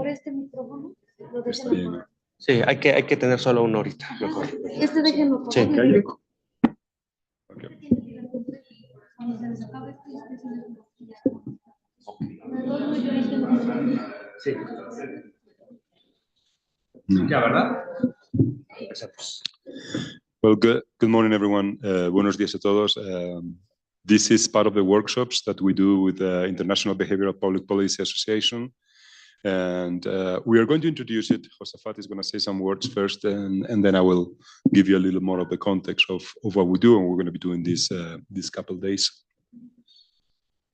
por este micrófono. Lo dejan Bien. apagado. Sí, hay que tener solo uno ahorita, mejor. Este déjenlo apagado. Sí. Callao. Sí. Mm. Ya, ¿verdad? Empecemos. Well, good morning, everyone. Buenos días a todos. This is part of the workshops that we do with the International Behavioral Public Policy Association. And we are going to introduce it. Josafat is going to say some words first, and then I will give you a little more of the context of what we do and we're going to be doing these couple of days.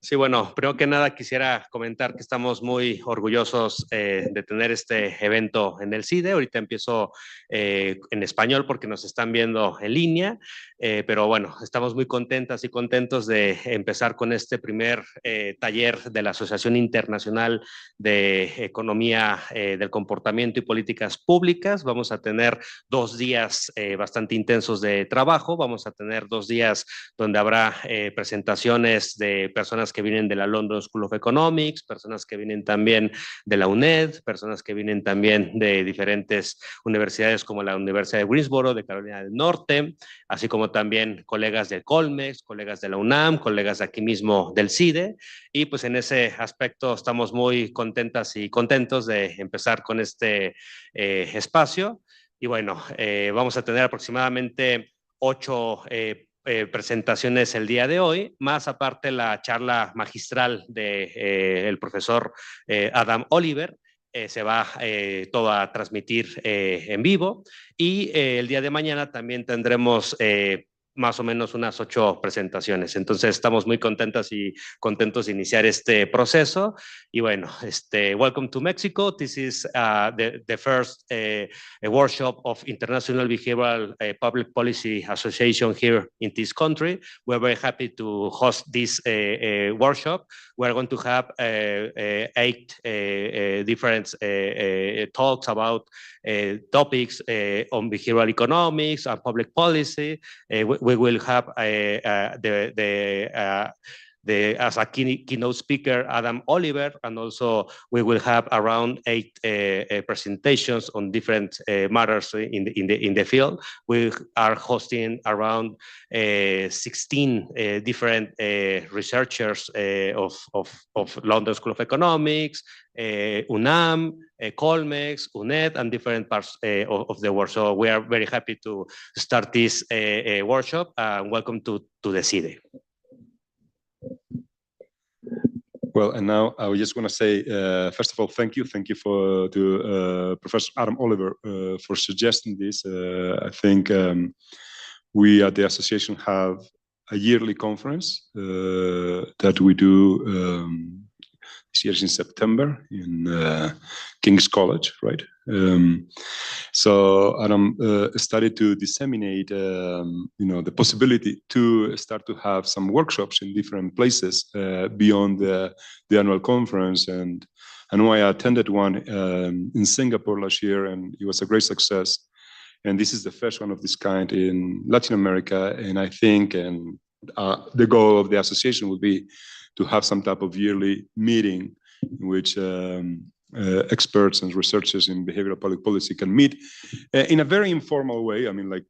Sí, bueno, primero que nada quisiera comentar que estamos muy orgullosos de tener este evento en el CIDE. Ahorita empiezo en español porque nos están viendo en línea, pero bueno, estamos muy contentas y contentos de empezar con este primer taller de la Asociación Internacional de Economía del Comportamiento y Políticas Públicas. Vamos a tener 2 días bastante intensos de trabajo. Vamos a tener 2 días donde habrá presentaciones de personas que vienen de la London School of Economics, personas que vienen también de la UNED, personas que vienen también de diferentes universidades como la Universidad de Greensboro, de Carolina del Norte, así como también colegas del Colmex, colegas de la UNAM, colegas de aquí mismo del CIDE, y pues en ese aspecto estamos muy contentas y contentos de empezar con este espacio. Y bueno, vamos a tener aproximadamente 8 presentaciones el día de hoy, más aparte la charla magistral de el profesor Adam Oliver. Se va todo a transmitir en vivo y el día de mañana también tendremos más o menos unas 8 presentaciones. Entonces estamos muy contentos de iniciar este proceso. Y bueno, welcome to Mexico. This is the first workshop of International Behavioral Public Policy Association here in this country. We're very happy to host this workshop. We're going to have 8 different talks about topics on behavioral economics and public policy. We will have as a keynote speaker, Adam Oliver, and also we will have around 8 presentations on different matters in the field. We are hosting around 16 different researchers of London School of Economics, UNAM, Colmex, UNED, and different parts of the world. So we are very happy to start this workshop. Welcome to the CIDE. Well, and now I just want to say, first of all, thank you to Professor Adam Oliver for suggesting this. I think we at the association have a yearly conference that we do this year in September in King's College, right? So Adam started to disseminate, the possibility to start to have some workshops in different places beyond the annual conference. And I know I attended one in Singapore last year, and it was a great success. And this is the first one of this kind in Latin America. And I think, the goal of the association will be to have some type of yearly meeting in which experts and researchers in behavioral public policy can meet in a very informal way. I mean, like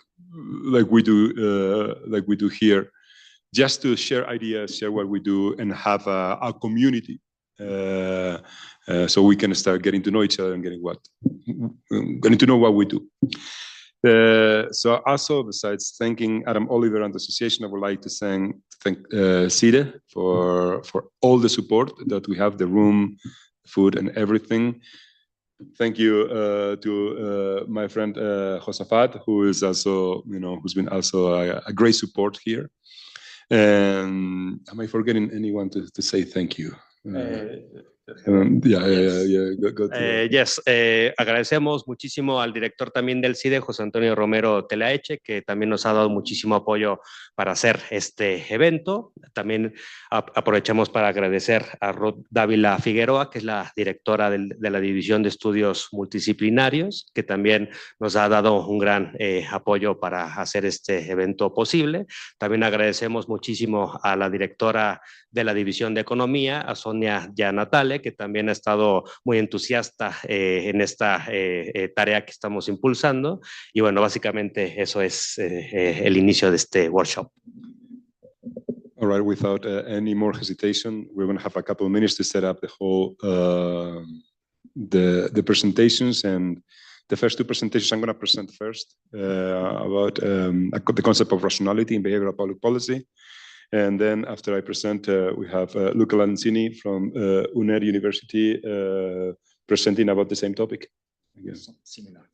we do here, just to share ideas, share what we do, and have a community, so we can start getting to know each other and getting to know what we do. So also, besides thanking Adam Oliver and the association, I would like to thank CIDE for all the support that we have, the room, food, and everything. Thank you to my friend Josafat, who is also, who's been also a great support here. And am I forgetting anyone to say thank you? Yes, agradecemos muchísimo al director también del CIDE, José Antonio Romero Telaeche, que también nos ha dado muchísimo apoyo para hacer este evento. También aprovechamos para agradecer a Ruth Dávila Figueroa, que es la directora de la División de Estudios Multidisciplinarios, que también nos ha dado un gran apoyo para hacer este evento posible. También agradecemos muchísimo a la directora de la División de Economía, a Sonia Ya Natale, Ale, que también ha estado muy entusiasta en esta tarea que estamos impulsando. Y bueno, básicamente eso es el inicio de este workshop. All right, without any more hesitation, we're going to have a couple of minutes to set up the whole the presentations. And the first two presentations I'm going to present first about the concept of rationality in behavioral public policy. And then after I present, we have Luca Lanzini from UNED University presenting about the same topic. Similar.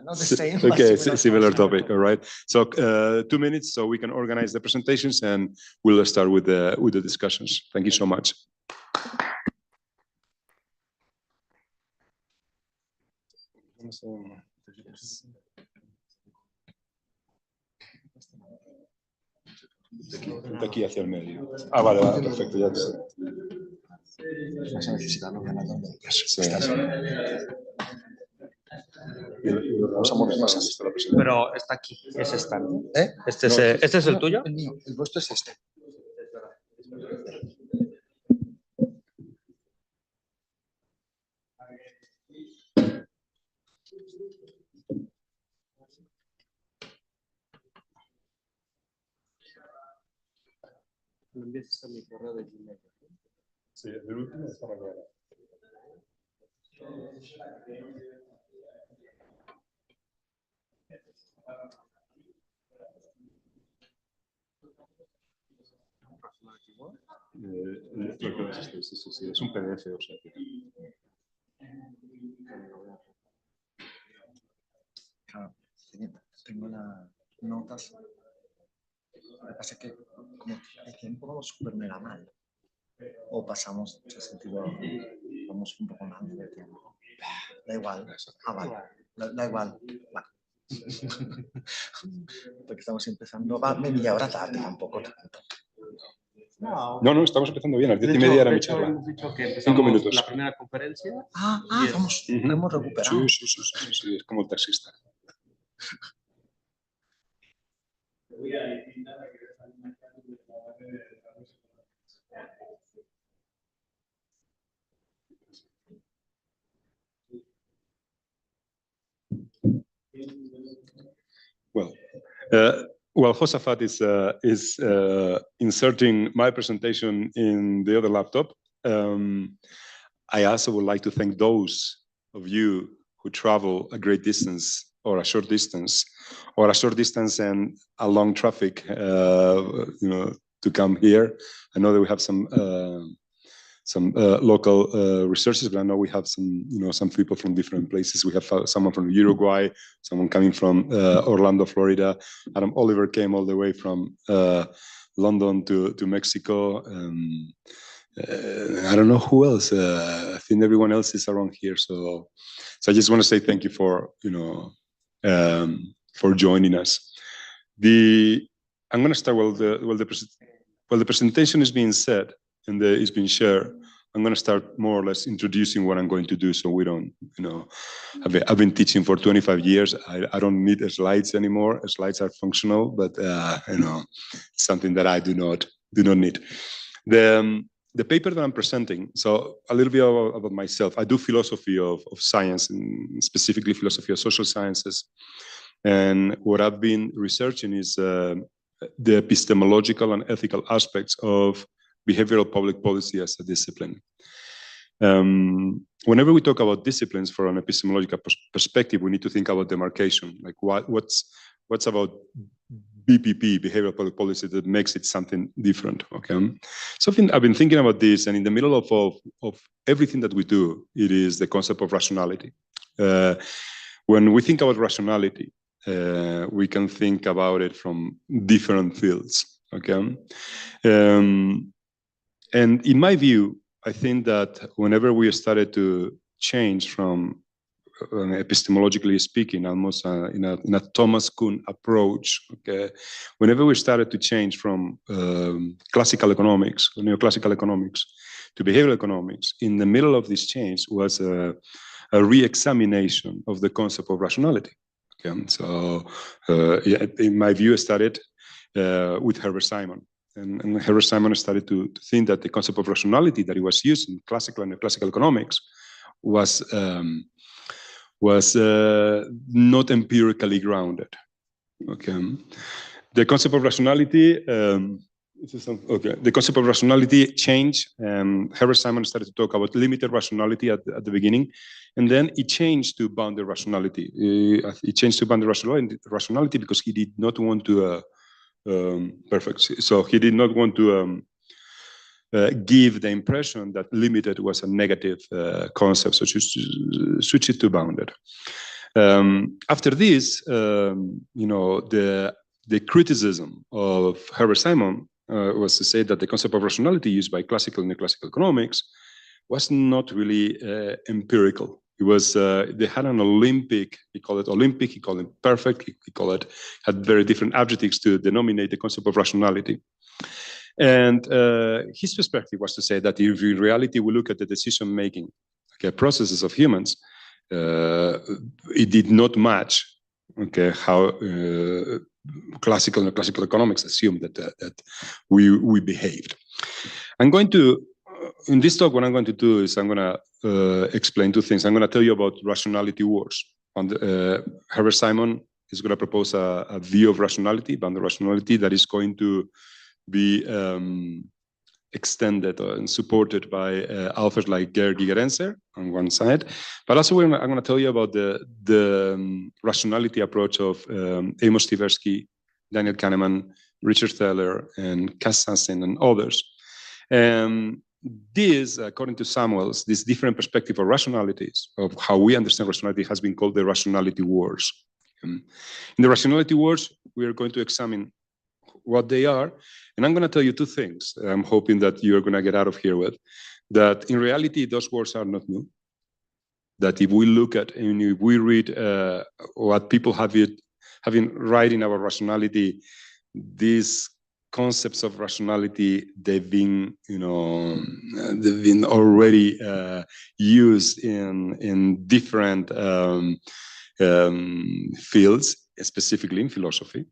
Not the same. Okay, similar topic. All right. So 2 minutes so we can organize the presentations and we'll start with the discussions. Thank you so much. De aquí hacia el medio. Ah, vale, vale, perfecto, ya te sé. Vas a necesitar los ganadores. Sí. Vamos a mover más así. Pero está aquí, ese está. ¿Eh? Este es el tuyo. El mío, el vuestro es este. Sí, el último está mañana. Sí, es un PDF, o sea que... Claro, tengo las notas. Lo que pasa es que como el tiempo súper mega mal. O pasamos, en ese sentido, vamos un poco mal de tiempo. Da igual. Ah, vale. Da igual. Vale. Porque estamos empezando. Va, media hora tarde, tampoco tanto. No, estamos empezando bien. A las 10:30 era mi charla. Hemos dicho que 5 minutos. la primera conferencia. Hemos recuperado. Sí, es como el taxista. Well, Josafat is inserting my presentation in the other laptop. I also would like to thank those of you who travel a great distance or a short distance and a long traffic, to come here. I know that we have some local resources, but I know we have some people from different places. We have someone from Uruguay, someone coming from Orlando, Florida. Adam Oliver came all the way from London to Mexico. I don't know who else. I think everyone else is around here. So I just want to say thank you for joining us. I'm going to start while the presentation is being said and it's been shared. I'm going to start more or less introducing what I'm going to do, so we don't, I've been teaching for 25 years. I don't need slides anymore. Slides are functional, but it's something that I do not need. The paper that I'm presenting, so a little bit about myself. I do philosophy of science, and specifically philosophy of social sciences. And what I've been researching is the epistemological and ethical aspects of behavioral public policy as a discipline. Whenever we talk about disciplines from an epistemological perspective, we need to think about demarcation, like what's about BPP, behavioral public policy, that makes it something different. Okay, so I've been thinking about this, and in the middle of everything that we do, it is the concept of rationality. When we think about rationality, we can think about it from different fields. Okay. And in my view, I think that whenever we started to change from, epistemologically speaking, almost in a Thomas Kuhn approach, okay, whenever we started to change from classical economics, or neoclassical economics, to behavioral economics, in the middle of this change was a re-examination of the concept of rationality. Okay, so in my view, I started with Herbert Simon. and Herbert Simon started to think that the concept of rationality that he was used in classical and neoclassical economics was not empirically grounded. Okay, the concept of rationality. The concept of rationality changed. Herbert Simon started to talk about limited rationality at the beginning, and then it changed to bounded rationality. It changed to bounded rationality because he did not want to So he did not want to give the impression that limited was a negative concept, so switch it to bounded. After this, the criticism of Herbert Simon was to say that the concept of rationality used by classical and neoclassical economics was not really empirical. It was they had an Olympic, he called it Olympic, he called it perfect, he called it, had very different adjectives to denominate the concept of rationality. And his perspective was to say that if in reality we look at the decision-making processes of humans, it did not match how classical and neoclassical economics assumed that we behaved. I'm going to, in this talk, what I'm going to do is I'm going to explain two things. I'm going to tell you about rationality wars. Herbert Simon is going to propose a view of rationality, bounded rationality, that is going to be extended and supported by authors like Gerd Gigerenzer on one side, but also I'm going to tell you about the rationality approach of Amos Tversky, Daniel Kahneman, Richard Thaler, and Cass Sunstein and others. This, according to Samuels, this different perspective of rationalities, of how we understand rationality, has been called the rationality wars. In the rationality wars, we are going to examine what they are, and I'm going to tell you two things I'm hoping that you're going to get out of here with, that in reality those wars are not new, that if we look at and if we read what people have been writing about rationality, these concepts of rationality, they've been already used in different fields, specifically in philosophy.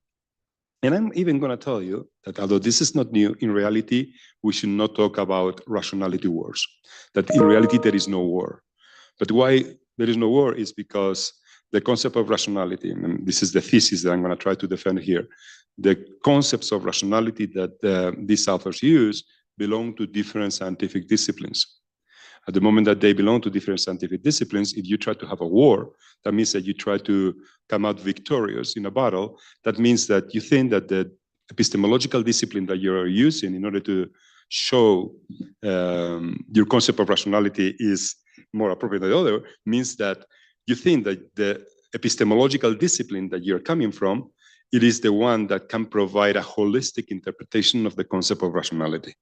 And I'm even going to tell you that although this is not new, in reality, we should not talk about rationality wars. That in reality, there is no war. But why there is no war is because the concept of rationality, and this is the thesis that I'm going to try to defend here, the concepts of rationality that these authors use belong to different scientific disciplines. At the moment that they belong to different scientific disciplines, if you try to have a war, that means that you try to come out victorious in a battle. That means that you think that the epistemological discipline that you're using in order to show your concept of rationality is more appropriate than the other, means that you think that the epistemological discipline that you're coming from, it is the one that can provide a holistic interpretation of the concept of rationality.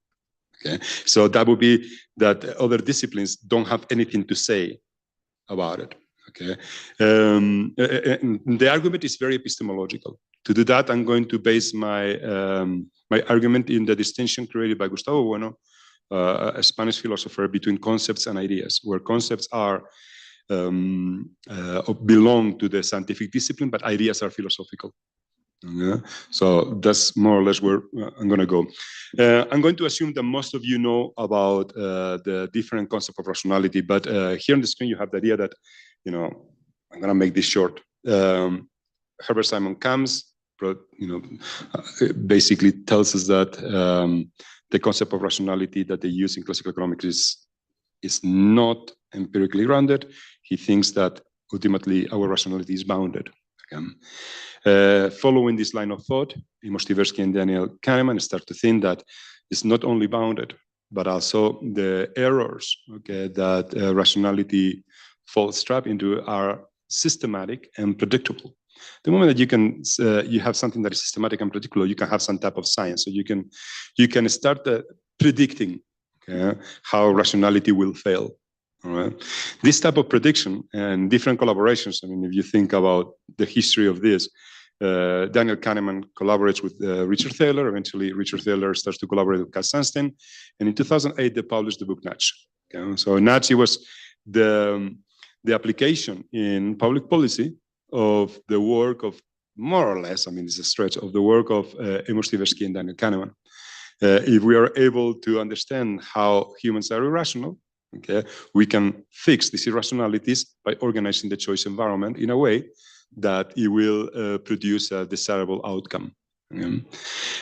Okay, so that would be that other disciplines don't have anything to say about it. Okay, the argument is very epistemological. To do that, I'm going to base my my argument in the distinction created by Gustavo Bueno, a Spanish philosopher, between concepts and ideas, where concepts are belong to the scientific discipline, but ideas are philosophical. Yeah. So that's more or less where I'm going to go. I'm going to assume that most of you know about the different concept of rationality, but here on the screen you have the idea that, I'm going to make this short. Herbert Simon comes, basically tells us that the concept of rationality that they use in classical economics is not empirically grounded. He thinks that ultimately our rationality is bounded. Following this line of thought, Amos Tversky and Daniel Kahneman start to think that it's not only bounded, but also the errors that rationality falls trap into are systematic and predictable. The moment that you have something that is systematic and predictable, you can have some type of science. So you can start predicting how rationality will fail. All right. This type of prediction and different collaborations, if you think about the history of this, Daniel Kahneman collaborates with Richard Thaler. Eventually, Richard Thaler starts to collaborate with Cass Sunstein. And in 2008, they published the book Nudge. So Nudge was the application in public policy of the work of, more or less, it's a stretch, of the work of Amos Tversky and Daniel Kahneman. If we are able to understand how humans are irrational, okay, we can fix these irrationalities by organizing the choice environment in a way that it will produce a desirable outcome.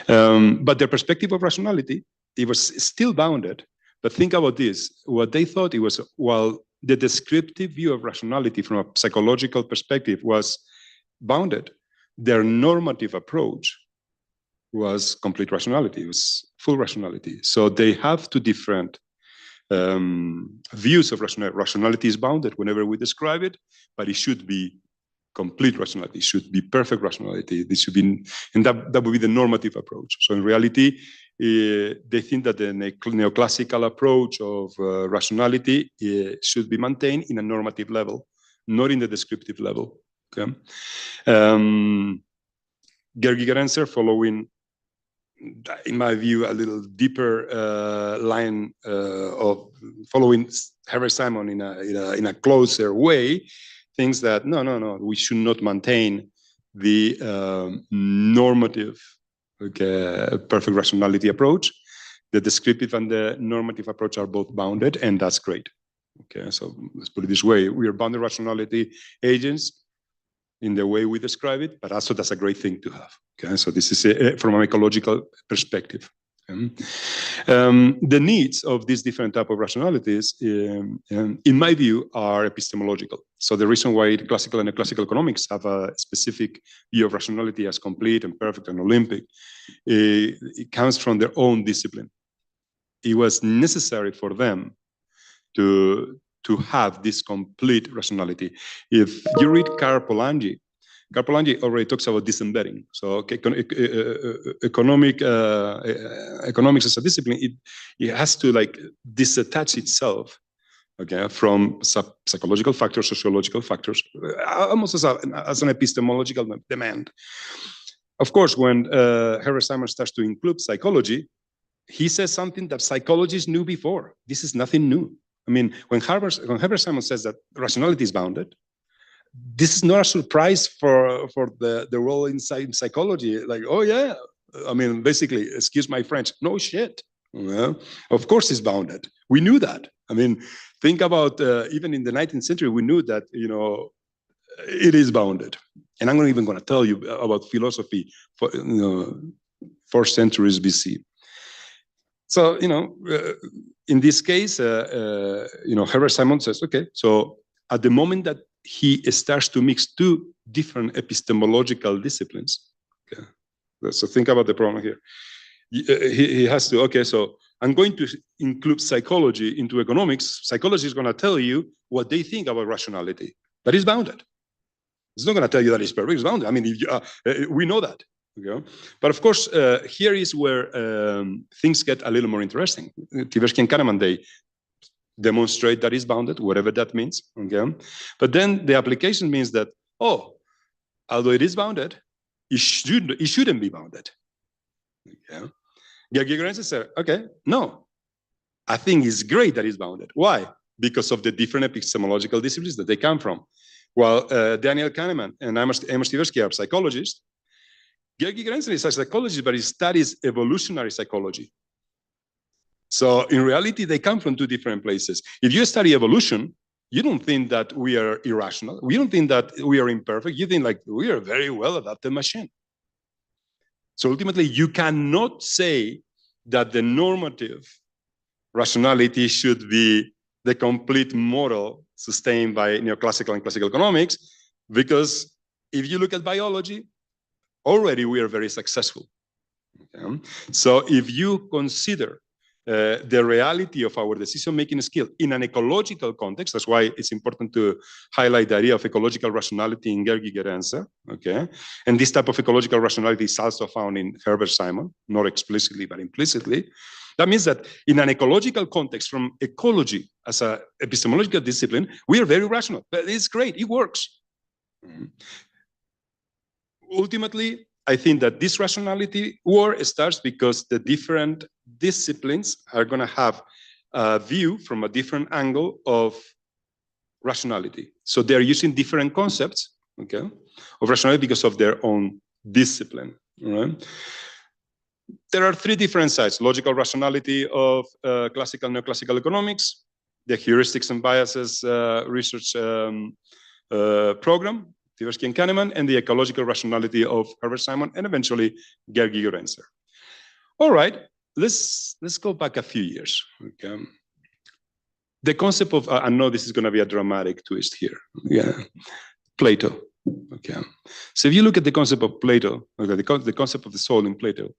But their perspective of rationality, it was still bounded. But think about this. What they thought it was, while the descriptive view of rationality from a psychological perspective was bounded, their normative approach was complete rationality. It was full rationality. So they have two different views of rationality. Rationality is bounded whenever we describe it, but it should be complete rationality. It should be perfect rationality. This should be, and that would be the normative approach. So in reality, they think that the neoclassical approach of rationality should be maintained in a normative level, not in the descriptive level. Okay. Gergi-Gerenzer, following, in my view, a little deeper line of following Herbert Simon in a closer way, thinks that no, we should not maintain the normative, perfect rationality approach. The descriptive and the normative approach are both bounded, and that's great. Okay, so let's put it this way: we are bounded rationality agents in the way we describe it, but also that's a great thing to have. Okay, so this is from an ecological perspective. The needs of these different type of rationalities, in my view, are epistemological. So the reason why classical and neoclassical economics have a specific view of rationality as complete and perfect and Olympic, it comes from their own discipline. It was necessary for them to have this complete rationality. If you read Karl Polanyi already talks about disembedding. So economics as a discipline, it has to like disattach itself, okay, from psychological factors, sociological factors, almost as an epistemological demand. Of course, when Herbert Simon starts to include psychology, he says something that psychologists knew before. This is nothing new. I mean, when Herbert Simon says that rationality is bounded, this is not a surprise for the role inside psychology. Like, oh yeah, I mean, basically, excuse my French, no shit. Well, of course it's bounded. We knew that. I mean, think about even in the 19th century, we knew that, it is bounded. And I'm not even going to tell you about philosophy for 4 centuries BC. So, in this case, Herbert Simon says, okay, so at the moment that he starts to mix two different epistemological disciplines, okay, so think about the problem here. He has to, okay, so I'm going to include psychology into economics. Psychology is going to tell you what they think about rationality, but it's bounded. It's not going to tell you that it's perfect, it's bounded. I mean, we know that. Okay? But of course, here is where things get a little more interesting. Tversky and Kahneman, they demonstrate that it's bounded, whatever that means. Okay? But then the application means that, although it is bounded, it shouldn't be bounded. Okay? Gergi-Gerenzer said, okay, no, I think it's great that it's bounded. Why? Because of the different epistemological disciplines that they come from. While Daniel Kahneman and Amos Tversky are psychologists, Gergi-Gerenzer is a psychologist, but he studies evolutionary psychology. So in reality, they come from two different places. If you study evolution, you don't think that we are irrational. We don't think that we are imperfect. You think like we are a very well adapted machine. So ultimately, you cannot say that the normative rationality should be the complete model sustained by neoclassical and classical economics, because if you look at biology, already we are very successful. Okay? So if you consider the reality of our decision-making skill in an ecological context, that's why it's important to highlight the idea of ecological rationality in Gergi-Gerenzer, okay? And this type of ecological rationality is also found in Herbert Simon, not explicitly, but implicitly. That means that in an ecological context, from ecology as an epistemological discipline, we are very rational. But it's great, it works. Ultimately, I think that this rationality war starts because the different disciplines are going to have a view from a different angle of rationality. So they're using different concepts, okay, of rationality because of their own discipline. Right? there are three different sides: logical rationality of classical, neoclassical economics, the heuristics and biases research program, Tversky and Kahneman, and the ecological rationality of Herbert Simon, and eventually Gerd Gigerenzer. All right, let's go back a few years. Okay. The concept of, I know this is going to be a dramatic twist here. Yeah, Plato. Okay, so if you look at the concept of Plato, okay, the concept of the soul in Plato,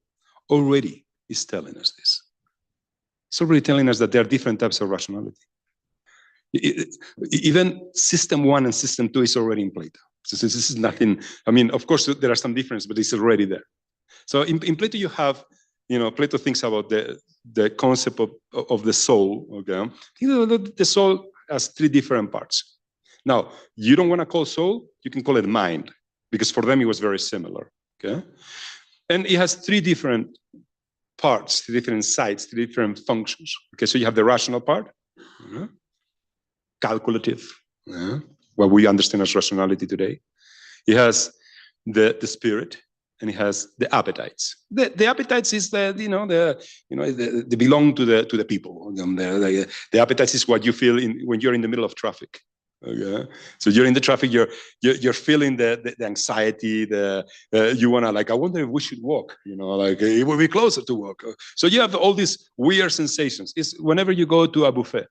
already is telling us this. It's already telling us that there are different types of rationality. Even system 1 and system 2 is already in Plato. So this is nothing. I mean, of course, there are some differences, but it's already there. So in Plato, you have, Plato thinks about the concept of the soul. Okay, the soul has three different parts. Now, you don't want to call soul, you can call it mind, because for them it was very similar. Okay, and it has three different parts, three different sides, three different functions. Okay, so you have the rational part, calculative, what we understand as rationality today. It has the spirit, and it has the appetites. The appetites is they belong to the people. The appetites is what you feel when you're in the middle of traffic. Okay, so you're in the traffic. You're feeling the anxiety. You wanna, like, I wonder if we should walk. Like it will be closer to walk. So you have all these weird sensations. It's whenever you go to a buffet.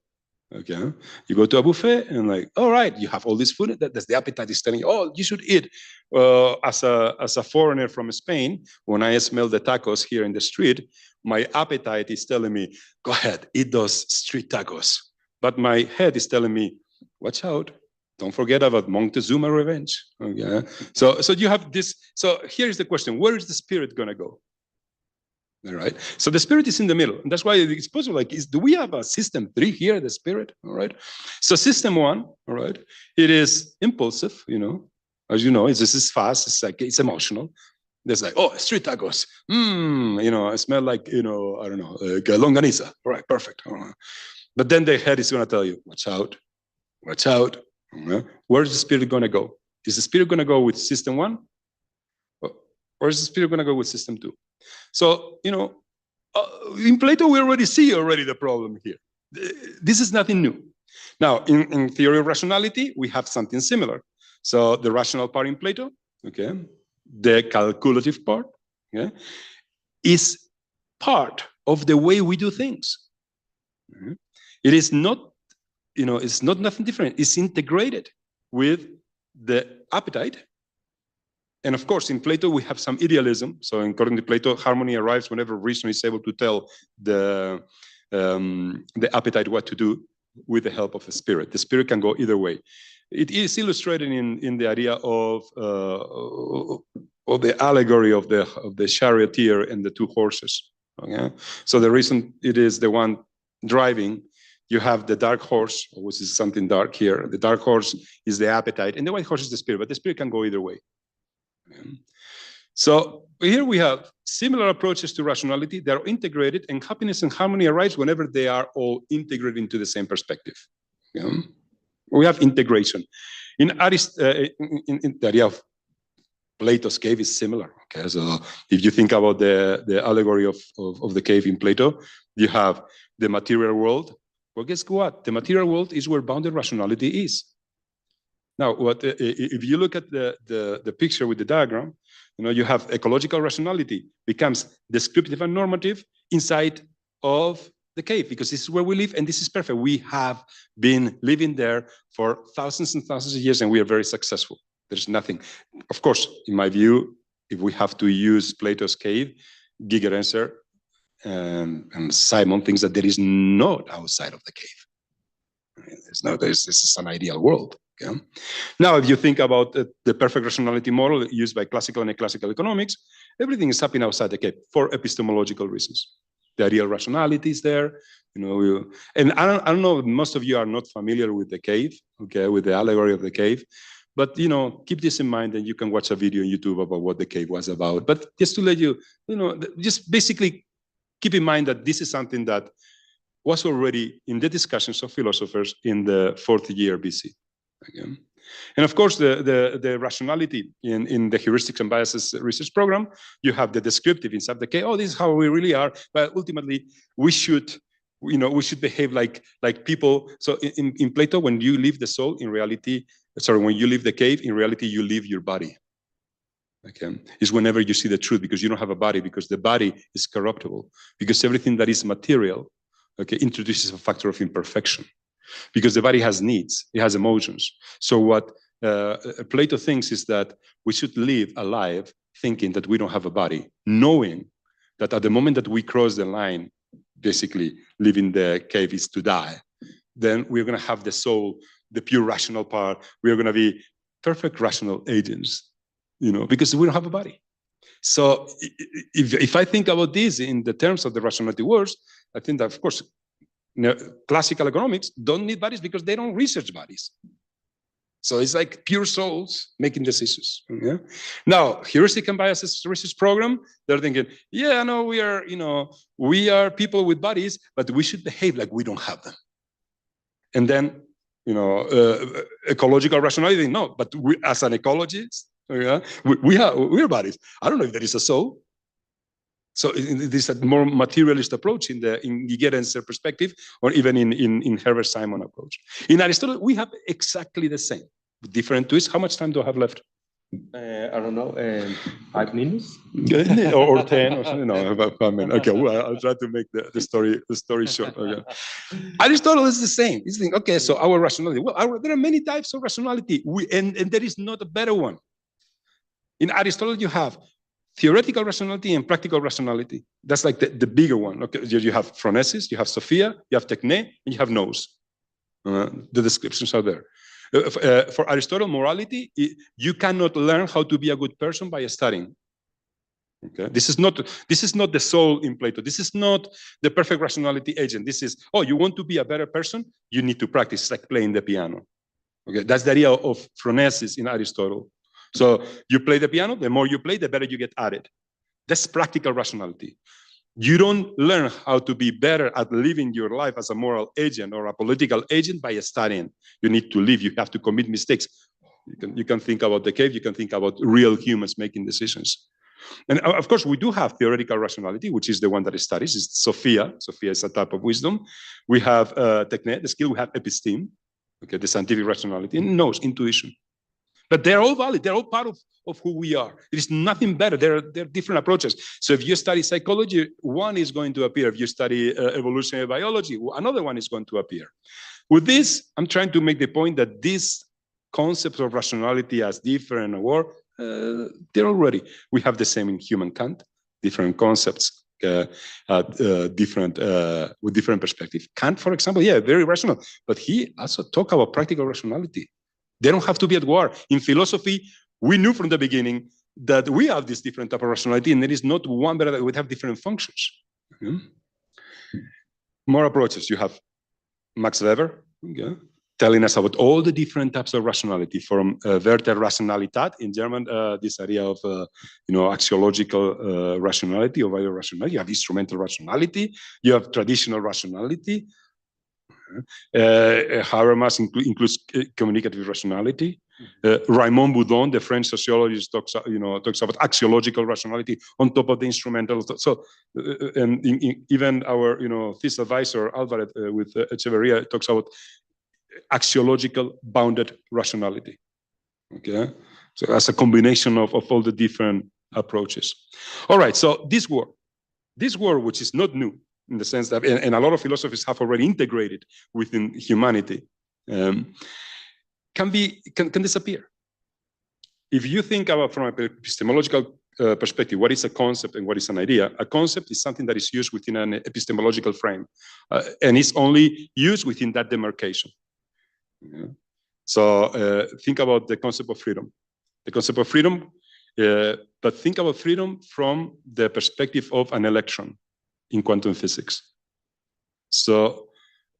Okay, you go to a buffet and like, all right, you have all this food. That's the appetite is telling you, oh, you should eat. As a foreigner from Spain, when I smell the tacos here in the street, my appetite is telling me, go ahead, eat those street tacos. But my head is telling me, watch out, don't forget about Montezuma revenge. Okay, so you have this. So here's the question: where is the spirit gonna go? All right. So the spirit is in the middle, and that's why it's possible. Like, do we have a system 3 here? The spirit. All right. So system 1. All right. It is impulsive. As you know, it's fast. It's like it's emotional. There's like, oh, street tacos. I smell like I don't know, like longaniza. All right, perfect. But then the head is gonna tell you, watch out, watch out. Where's the spirit gonna go? Is the spirit gonna go with system 1, or is the spirit gonna go with system 2? So, in Plato, we already see the problem here. This is nothing new. Now, in theory of rationality, we have something similar. So the rational part in Plato, okay, the calculative part, okay, is part of the way we do things. It is not, it's not nothing different. It's integrated with the appetite. And of course, in Plato, we have some idealism. So according to Plato, harmony arrives whenever reason is able to tell the appetite what to do with the help of the spirit. The spirit can go either way. It is illustrated in the idea of the allegory of the charioteer and the 2 horses. Okay? So the reason it is the one driving, you have the dark horse, which is something dark here. The dark horse is the appetite, and the white horse is the spirit, but the spirit can go either way. So here we have similar approaches to rationality. They are integrated, and happiness and harmony arise whenever they are all integrated into the same perspective. We have integration. In the idea of Plato's cave is similar. Okay, so if you think about the allegory of the cave in Plato, you have the material world. Well, guess what? The material world is where bounded rationality is. Now, if you look at the picture with the diagram, you have ecological rationality becomes descriptive and normative inside of the cave, because this is where we live, and this is perfect. We have been living there for thousands and thousands of years, and we are very successful. There's nothing. Of course, in my view, if we have to use Plato's cave, Gigerenzer and Simon thinks that there is not outside of the cave. This is an ideal world. Okay? Now, if you think about the perfect rationality model used by classical and eclassical economics, everything is happening outside the cave for epistemological reasons. The ideal rationality is there, and I don't know. Most of you are not familiar with the cave, okay, with the allegory of the cave, but keep this in mind, and you can watch a video on YouTube about what the cave was about. But just to let you, just basically keep in mind that this is something that was already in the discussions of philosophers in the 4th year BC. Okay. And of course, the rationality in the heuristics and biases research program, you have the descriptive inside the case. Oh, this is how we really are. But ultimately, we should behave like people. So in Plato, when you leave the soul, in reality, when you leave the cave, in reality, you leave your body. Okay, is whenever you see the truth, because you don't have a body, because the body is corruptible, because everything that is material, okay, introduces a factor of imperfection, because the body has needs, it has emotions. So what Plato thinks is that we should live alive thinking that we don't have a body, knowing that at the moment that we cross the line, basically living the cave is to die, then we're going to have the soul, the pure rational part. We're going to be perfect rational agents, because we don't have a body. So if I think about this in the terms of the rationality words, I think that, of course, classical economics don't need bodies because they don't research bodies. So it's like pure souls making decisions. Yeah? Now, heuristic and biases research program, they're thinking, yeah, no, we are people with bodies, but we should behave like we don't have them. And then, ecological rationality, no, but we, as an ecologist, yeah, we're bodies. I don't know if there is a soul. So this is a more materialist approach in Gigerenzer perspective, or even in Herbert Simon approach. In Aristotle, we have exactly the same, different twists. How much time do I have left? I don't know, 5 minutes? or 10 or something. No, about 5 minutes. Okay, well, I'll try to make the story short. Okay. Aristotle is the same. He's thinking, okay, so our rationality. Well, there are many types of rationality, and there is not a better one. In Aristotle, you have theoretical rationality and practical rationality. That's like the bigger one. Okay, you have phronesis, you have Sophia, you have techne, and you have nous. The descriptions are there. For Aristotle, morality, you cannot learn how to be a good person by studying. Okay, this is not the soul in Plato. This is not the perfect rationality agent. This is, oh, you want to be a better person, you need to practice. It's like playing the piano. Okay, that's the idea of phronesis in Aristotle. So you play the piano, the more you play, the better you get at it. That's practical rationality. You don't learn how to be better at living your life as a moral agent or a political agent by studying. You need to live. You have to commit mistakes. You can think about the cave. You can think about real humans making decisions. And of course, we do have theoretical rationality, which is the one that studies. It's Sophia. Sophia is a type of wisdom. We have techne, the skill. We have episteme, okay, the scientific rationality, and nous, intuition. But they're all valid. They're all part of who we are. There is nothing better. There are different approaches. So if you study psychology, one is going to appear. If you study evolutionary biology, another one is going to appear. With this, I'm trying to make the point that these concepts of rationality as different or they're already. We have the same in humankind, different concepts, with different perspective. Kant, for example, yeah, very rational, but he also talked about practical rationality. They don't have to be at war. In philosophy, we knew from the beginning that we have this different type of rationality, and there is not one better that would have different functions. More approaches. You have Max Weber, telling us about all the different types of rationality, from Werte Rationalität in German, this idea of axiological rationality or rationality. You have instrumental rationality. You have traditional rationality. Habermas includes communicative rationality. Raymond Boudon, the French sociologist, talks about axiological rationality on top of the instrumental. So, and even our thesis advisor Alvarez with Echeverria talks about axiological bounded rationality. Okay, so that's a combination of all the different approaches. All right, so this word, which is not new, in the sense that, and a lot of philosophers have already integrated within humanity, can disappear. If you think about from an epistemological perspective, what is a concept and what is an idea? A concept is something that is used within an epistemological frame, and is only used within that demarcation. Yeah. So think about the concept of freedom. The concept of freedom, but think about freedom from the perspective of an electron in quantum physics. So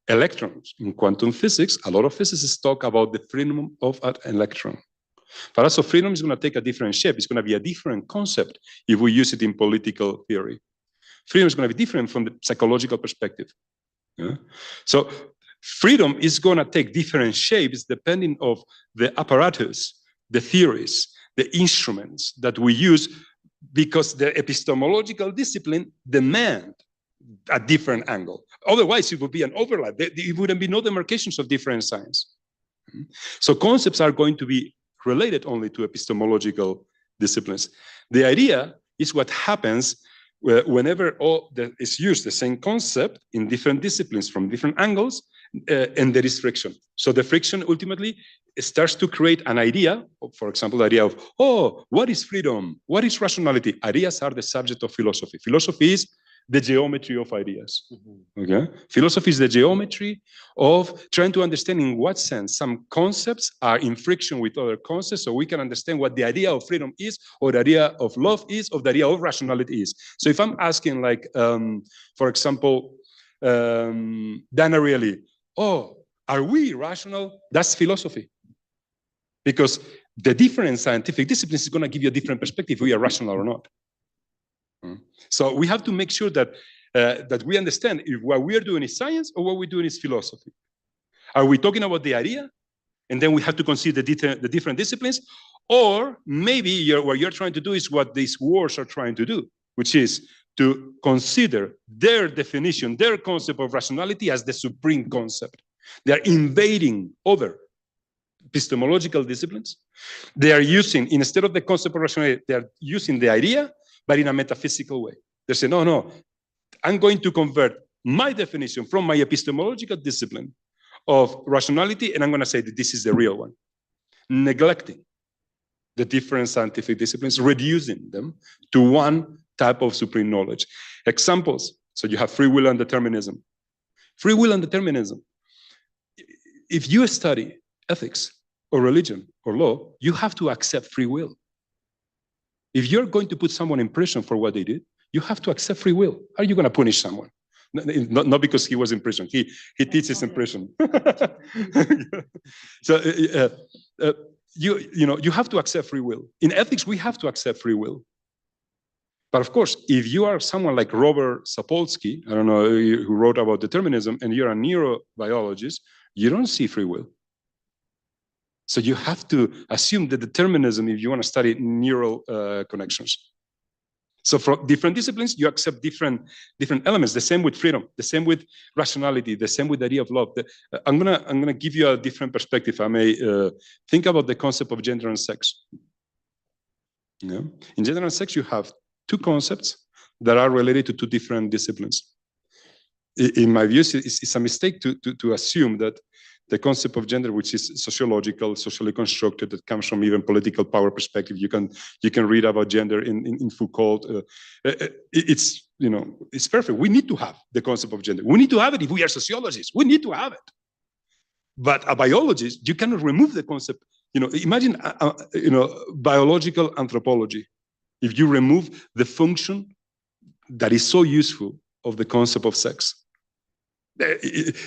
electrons in quantum physics, a lot of physicists talk about the freedom of an electron. But also freedom is going to take a different shape. It's going to be a different concept if we use it in political theory. Freedom is going to be different from the psychological perspective. Yeah? So Freedom is going to take different shapes depending of the apparatus, the theories, the instruments that we use, because the epistemological discipline demand a different angle. Otherwise, it would be an overlap. There wouldn't be no demarcations of different science. So concepts are going to be related only to epistemological disciplines. The idea is what happens whenever is used the same concept in different disciplines from different angles, and there is friction. So the friction ultimately starts to create an idea, for example, the idea of, oh, what is freedom? What is rationality? Ideas are the subject of philosophy. Philosophy is the geometry of ideas. Okay? Philosophy is the geometry of trying to understand in what sense some concepts are in friction with other concepts, so we can understand what the idea of freedom is, or the idea of love is, or the idea of rationality is. So if I'm asking, like, for example, Dan Ariely, oh, are we rational? That's philosophy. Because the different scientific disciplines is going to give you a different perspective if we are rational or not. So we have to make sure that that we understand if what we are doing is science or what we're doing is philosophy. Are we talking about the idea, and then we have to consider the different disciplines, or maybe what you're trying to do is what these wars are trying to do, which is to consider their definition, their concept of rationality as the supreme concept. They are invading other epistemological disciplines. They are using, instead of the concept of rationality, they are using the idea, but in a metaphysical way. They say, no, I'm going to convert my definition from my epistemological discipline of rationality, and I'm going to say that this is the real one. Neglecting the different scientific disciplines, reducing them to one type of supreme knowledge. Examples, so you have free will and determinism. Free will and determinism. If you study ethics or religion or law, you have to accept free will. If you're going to put someone in prison for what they did, you have to accept free will. How are you going to punish someone? Not because he was in prison. He teaches in prison. So you have to accept free will. In ethics, we have to accept free will. But of course, if you are someone like Robert Sapolsky, I don't know, who wrote about determinism, and you're a neurobiologist, you don't see free will. So you have to assume the determinism if you want to study neural connections. So for different disciplines, you accept different elements. The same with freedom, the same with rationality, the same with the idea of love. I'm gonna give you a different perspective. I may think about the concept of gender and sex. Yeah? In gender and sex, you have two concepts that are related to two different disciplines. In my view, it's a mistake to assume that the concept of gender, which is sociological, socially constructed, that comes from even political power perspective. You can read about gender in Foucault. It's perfect. We need to have the concept of gender. We need to have it if we are sociologists. We need to have it. But a biologist, you cannot remove the concept. Imagine biological anthropology. If you remove the function that is so useful of the concept of sex.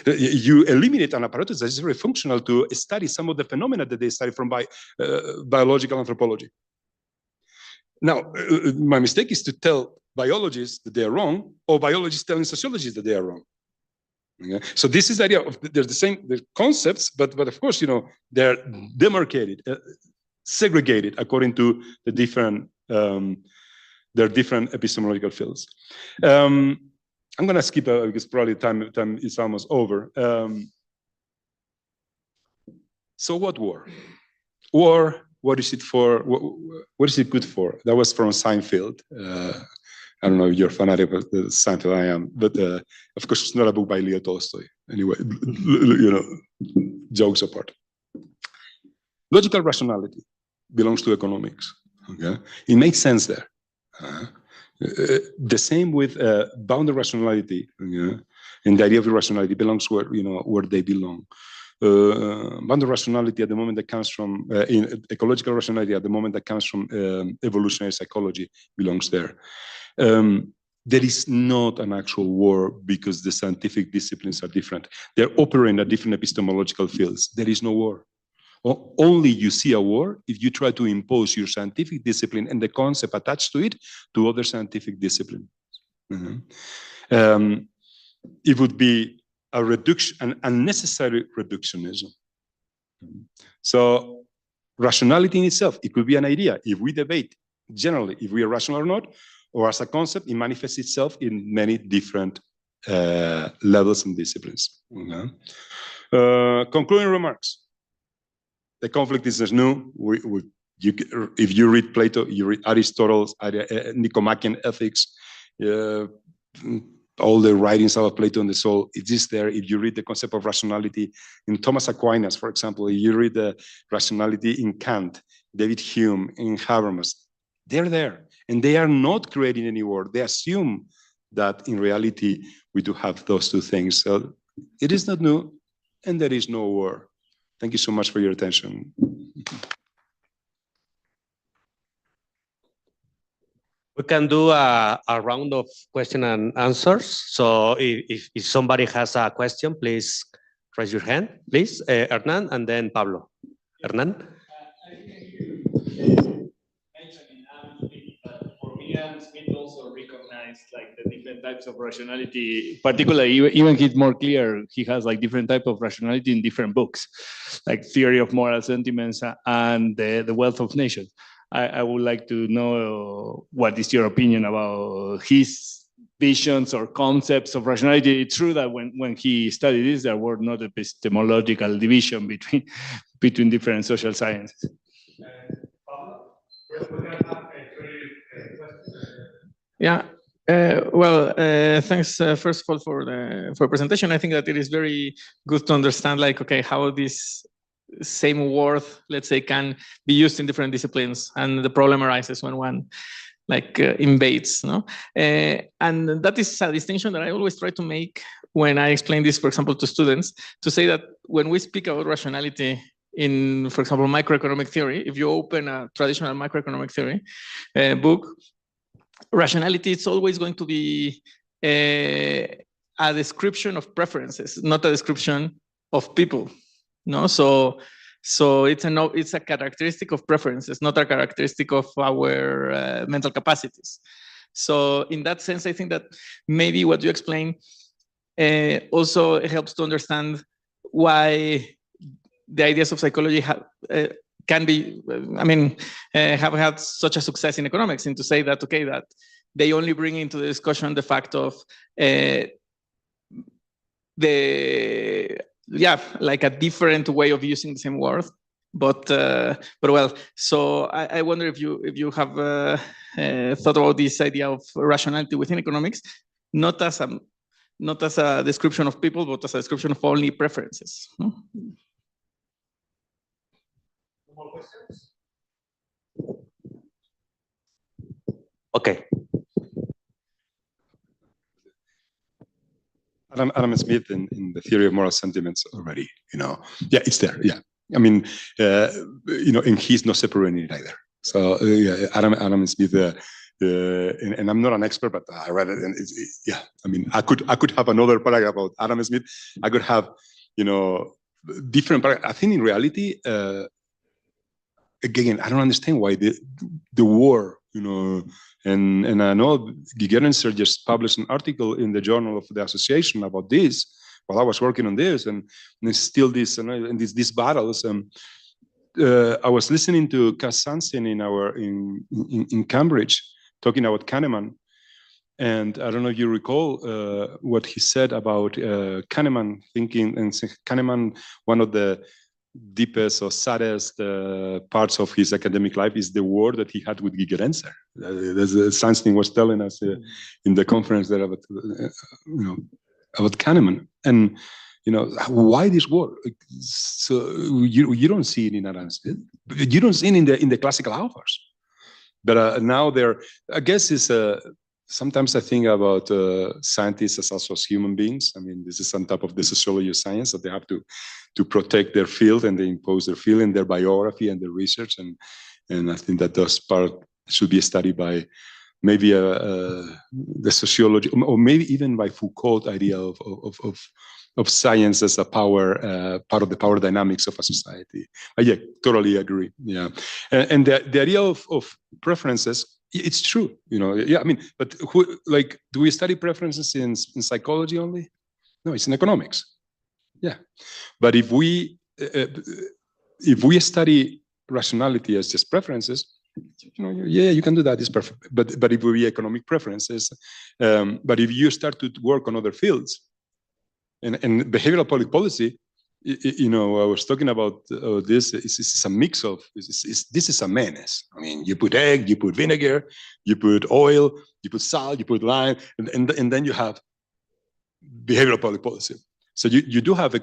You eliminate an apparatus that is very functional to study some of the phenomena that they study from biological anthropology. Now, my mistake is to tell biologists that they are wrong, or biologists telling sociologists that they are wrong. Okay? So this is the idea of there's the concepts, but of course, they're demarcated, segregated according to the different their different epistemological fields. I'm going to skip because probably time is almost over. So what war? War, what is it for? What is it good for? That was from Seinfeld. I don't know if you're a fanatic of Seinfeld, I am. But of course, it's not a book by Leo Tolstoy. Anyway, jokes apart. Logical rationality belongs to economics. Okay? It makes sense there. The same with boundary rationality, and the idea of irrationality belongs where they belong. Boundary rationality at the moment that comes from ecological rationality at the moment that comes from evolutionary psychology belongs there. There is not an actual war because the scientific disciplines are different. They're operating at different epistemological fields. There is no war. Only you see a war if you try to impose your scientific discipline and the concept attached to it to other scientific disciplines. It would be a reduction, an unnecessary reductionism. So rationality in itself, it could be an idea. If we debate generally if we are rational or not, or as a concept, it manifests itself in many different levels and disciplines. Concluding remarks. The conflict is new. If you read Plato, you read Aristotle's Nicomachean Ethics, all the writings about Plato and the soul, it is there. If you read the concept of rationality in Thomas Aquinas, for example, if you read the rationality in Kant, David Hume, in Habermas, they're there. And they are not creating any word. They assume that in reality, we do have those two things. So it is not new, and there is no war. Thank you so much for your attention. We can do a round of question and answers. So if somebody has a question, please raise your hand, please. Hernan, and then Pablo. Hernan? And Smith also recognized like the different types of rationality. Particularly, even he's more clear. He has like different type of rationality in different books, like Theory of Moral Sentiments and the Wealth of Nations. I would like to know what is your opinion about his visions or concepts of rationality. It's true that when he studied this, there were not epistemological division between different social sciences. Yeah. Thanks first of all for the presentation. I think that it is very good to understand, like, okay, how this same word, let's say, can be used in different disciplines, and the problem arises when one like invades, no? And that is a distinction that I always try to make when I explain this, for example, to students, to say that when we speak about rationality in, for example, microeconomic theory, if you open a traditional microeconomic theory book, rationality is always going to be a description of preferences, not a description of people. No, so it's a characteristic of preferences, not a characteristic of our mental capacities. So in that sense, I think that maybe what you explain also helps to understand why the ideas of psychology have had such a success in economics, and to say that, okay, that they only bring into the discussion the fact of like a different way of using the same word, but well. So I wonder if you have thought about this idea of rationality within economics, not as a description of people, but as a description of only preferences. No? More questions? Okay. Adam Smith in the Theory of Moral Sentiments already, yeah, it's there. Yeah, I mean, and he's not separating it either. So yeah, Adam Smith, and I'm not an expert, but I read it, and yeah, I mean, I could have another paragraph about Adam Smith. I could have, different paragraphs. I think in reality, again, I don't understand why the war, and I know Gigerenzer just published an article in the Journal of the Association about this while I was working on this, and it's still this, and these battles. I was listening to Cass Sunstein in Cambridge talking about Kahneman, and I don't know if you recall what he said about Kahneman thinking, and Kahneman, one of the deepest or saddest parts of his academic life is the war that he had with Gigerenzer. Sunstein was telling us in the conference there about Kahneman, and why this war? So you don't see it in Adam Smith, you don't see it in the classical authors, but now I guess is sometimes I think about scientists as also as human beings. I mean, this is on top of the sociology of science, that they have to protect their field, and they impose their field in their biography and their research. And I think that those part should be studied by maybe the sociology, or maybe even by Foucault's idea of science as a power, part of the power dynamics of a society. Yeah, totally agree. Yeah, and the idea of preferences, it's true, yeah. I mean, but do we study preferences in psychology only? No, it's in economics. Yeah, but if we study rationality as just preferences, yeah, you can do that. It's perfect. But if we economic preferences, but if you start to work on other fields, and behavioral public policy, I was talking about this. It's a mix of. This is a menace. I mean, you put egg, you put vinegar, you put oil, you put salt, you put lime, and then you have behavioral public policy. So you do have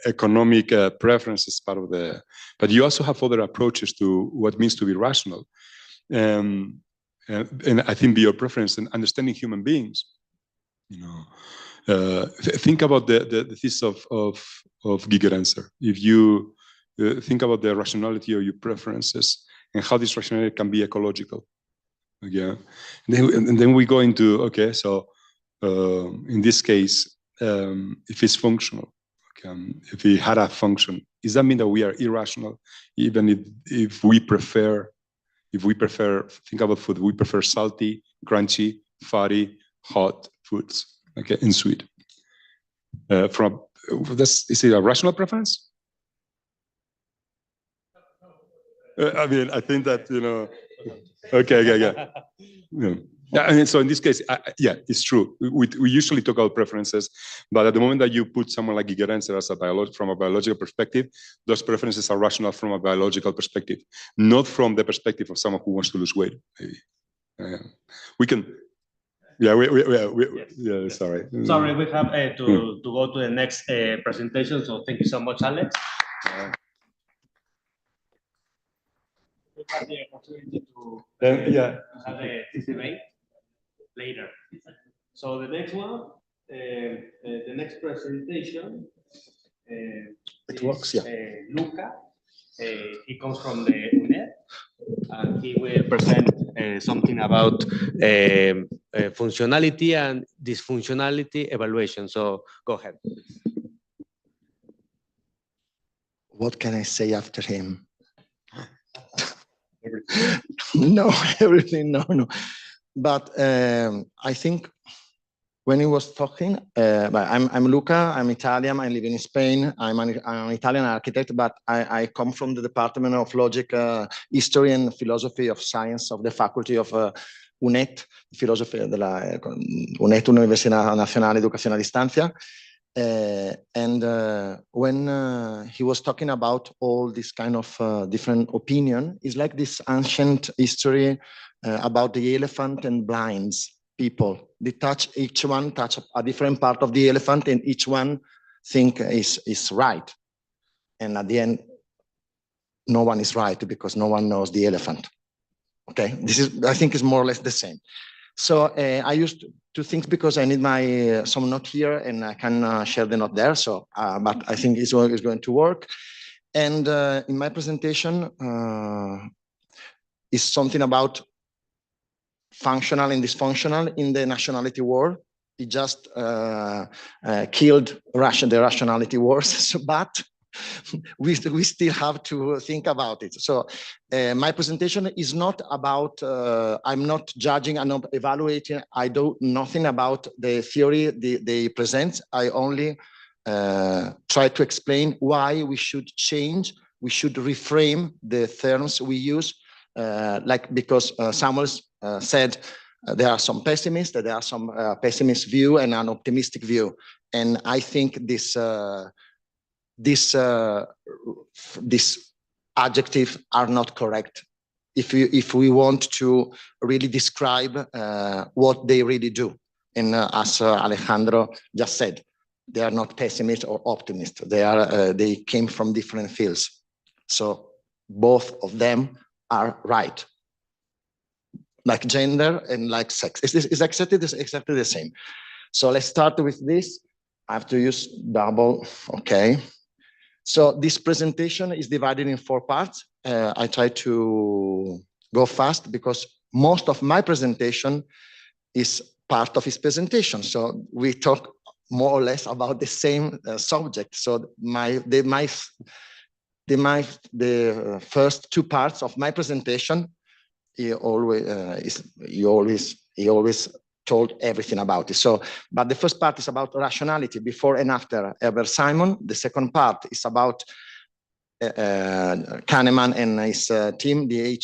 economic preferences part of the, but you also have other approaches to what it means to be rational. And I think your preference in understanding human beings, think about the thesis of Gigerenzer. If you think about the rationality of your preferences and how this rationality can be ecological. Yeah. And then we go into, okay, so in this case, if it's functional, if it had a function, does that mean that we are irrational? Even if we prefer, think about food, we prefer salty, crunchy, fatty, hot foods, okay, and sweet. Is it a rational preference? I mean, I think that, okay. Yeah, I mean, so in this case, yeah, it's true. We usually talk about preferences, but at the moment that you put someone like Gigerenzer as from a biological perspective, those preferences are rational from a biological perspective, not from the perspective of someone who wants to lose weight. Maybe. We can. Yeah, yeah. Sorry. Sorry, we have to go to the next presentation. So thank you so much, Alex. We have the opportunity to have this debate later. So the next one, the next presentation. It works, yeah. Luca. He comes from the UNED, and he will present something about functionality and dysfunctionality evaluation. So go ahead. What can I say after him? No, everything, no. But I think when he was talking, I'm Luca, I'm Italian, I live in Spain, I'm an Italian architect, but I come from the Department of Logic, History and Philosophy of Science of the Faculty of UNED, Filosofia della UNED, Università Nazionale di Educazione a Distanza. And when he was talking about all this kind of different opinion, it's like this ancient history about the elephant and blinds people. They each one touch a different part of the elephant, and each one think is right. And at the end, no one is right because no one knows the elephant. Okay, I think is more or less the same. So I used to think, because I need some note here and I can share the note there. So, but I think it's going to work. And in my presentation is something about functional and dysfunctional in the nationality war. It just killed the rationality wars, but we still have to think about it. So my presentation is not about, I'm not judging, I'm not evaluating, I do nothing about the theory they present. I only try to explain why we should change, we should reframe the terms we use, because Samuel said there are some pessimists, there are some pessimist view and an optimistic view. And I think this adjectives are not correct if we want to really describe what they really do. And as Alejandro just said, they are not pessimists or optimists. They came from different fields. So both of them are right. Like gender and like sex. It's exactly the same. So let's start with this. I have to use double, okay. So this presentation is divided in 4 parts. I try to go fast because most of my presentation is part of his presentation. So we talk more or less about the same subject. So the first 2 parts of my presentation, he always told everything about it. So, but the first part is about rationality before and after Herbert Simon. The second part is about Kahneman and his team, the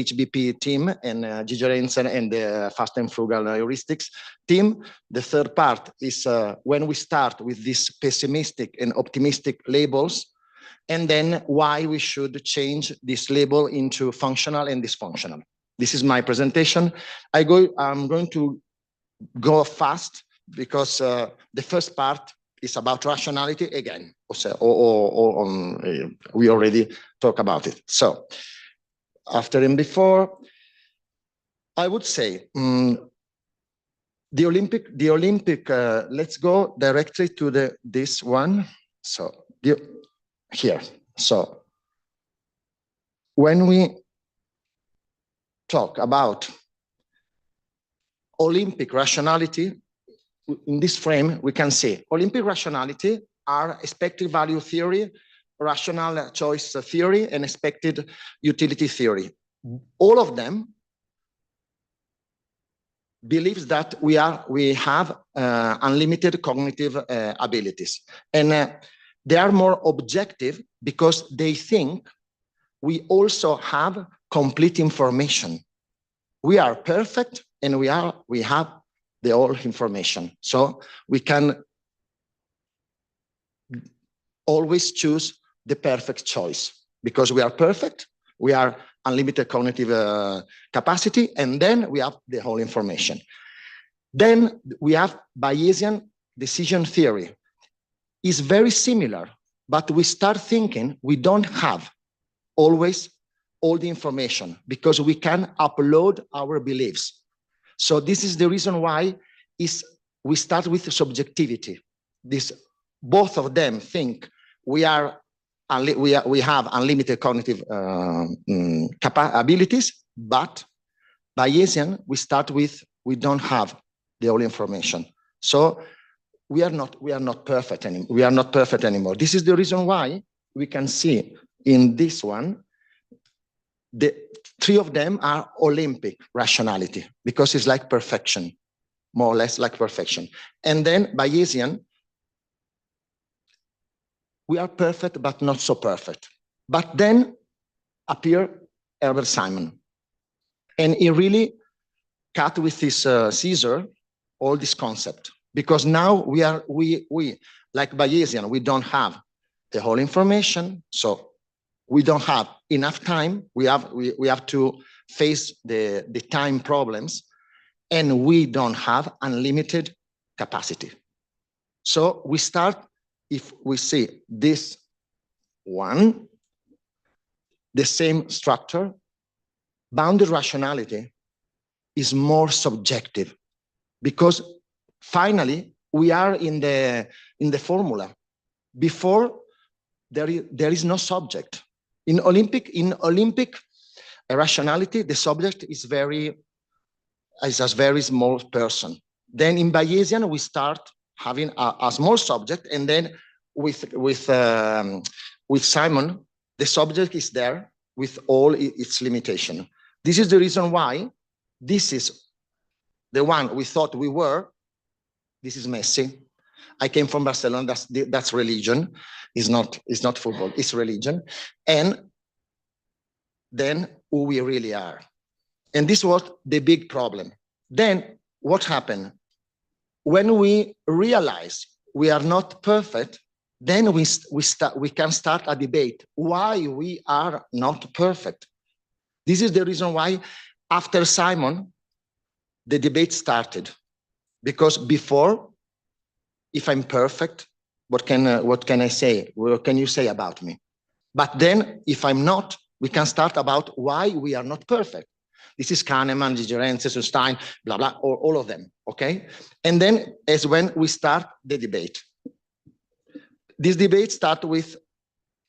HBP team, and Gigi Renzer and the Fast and Frugal Heuristics team. The third part is when we start with these pessimistic and optimistic labels, and then why we should change this label into functional and dysfunctional. This is my presentation. I'm going to go fast because the first part is about rationality again. We already talked about it. So after and before, I would say the Olympic. Let's go directly to this one. So here. So when we talk about Olympic rationality, in this frame, we can say Olympic rationality are expected value theory, rational choice theory, and expected utility theory. All of them believes that we have unlimited cognitive abilities. And they are more objective because they think we also have complete information. We are perfect and we have the whole information. So we can always choose the perfect choice because we are perfect, we are unlimited cognitive capacity, and then we have the whole information. Then we have Bayesian decision theory. It's very similar, but we start thinking we don't have always all the information because we can upload our beliefs. So this is the reason why we start with subjectivity. Both of them think we have unlimited cognitive abilities, but Bayesian, we start with we don't have the whole information. So we are not perfect anymore. We are not perfect anymore. This is the reason why we can see in this one, the three of them are Olympic rationality because it's like perfection, more or less like perfection. And then Bayesian, we are perfect, but not so perfect. But then appear Herbert Simon. And he really cut with his scissor all this concept because now we like Bayesian, we don't have the whole information. So we don't have enough time. We have to face the time problems, and we don't have unlimited capacity. So we start, if we see this one, the same structure, bounded rationality is more subjective because finally we are in the formula. Before there is no subject. In Olympic rationality, the subject is a very small person. Then in Bayesian, we start having a small subject, and then with Simon, the subject is there with all its limitation. This is the reason why this is the one we thought we were. This is Messi. I came from Barcelona. That's religion. It's not football. It's religion. And then who we really are. And this was the big problem. Then what happened? When we realize we are not perfect, then we can start a debate why we are not perfect. This is the reason why after Simon, the debate started. Because before, if I'm perfect, what can I say? What can you say about me? But then if I'm not, we can start about why we are not perfect. This is Kahneman, Gigi Renzer, Stein, blah, blah, all of them, okay? And then as when we start the debate. This debate starts with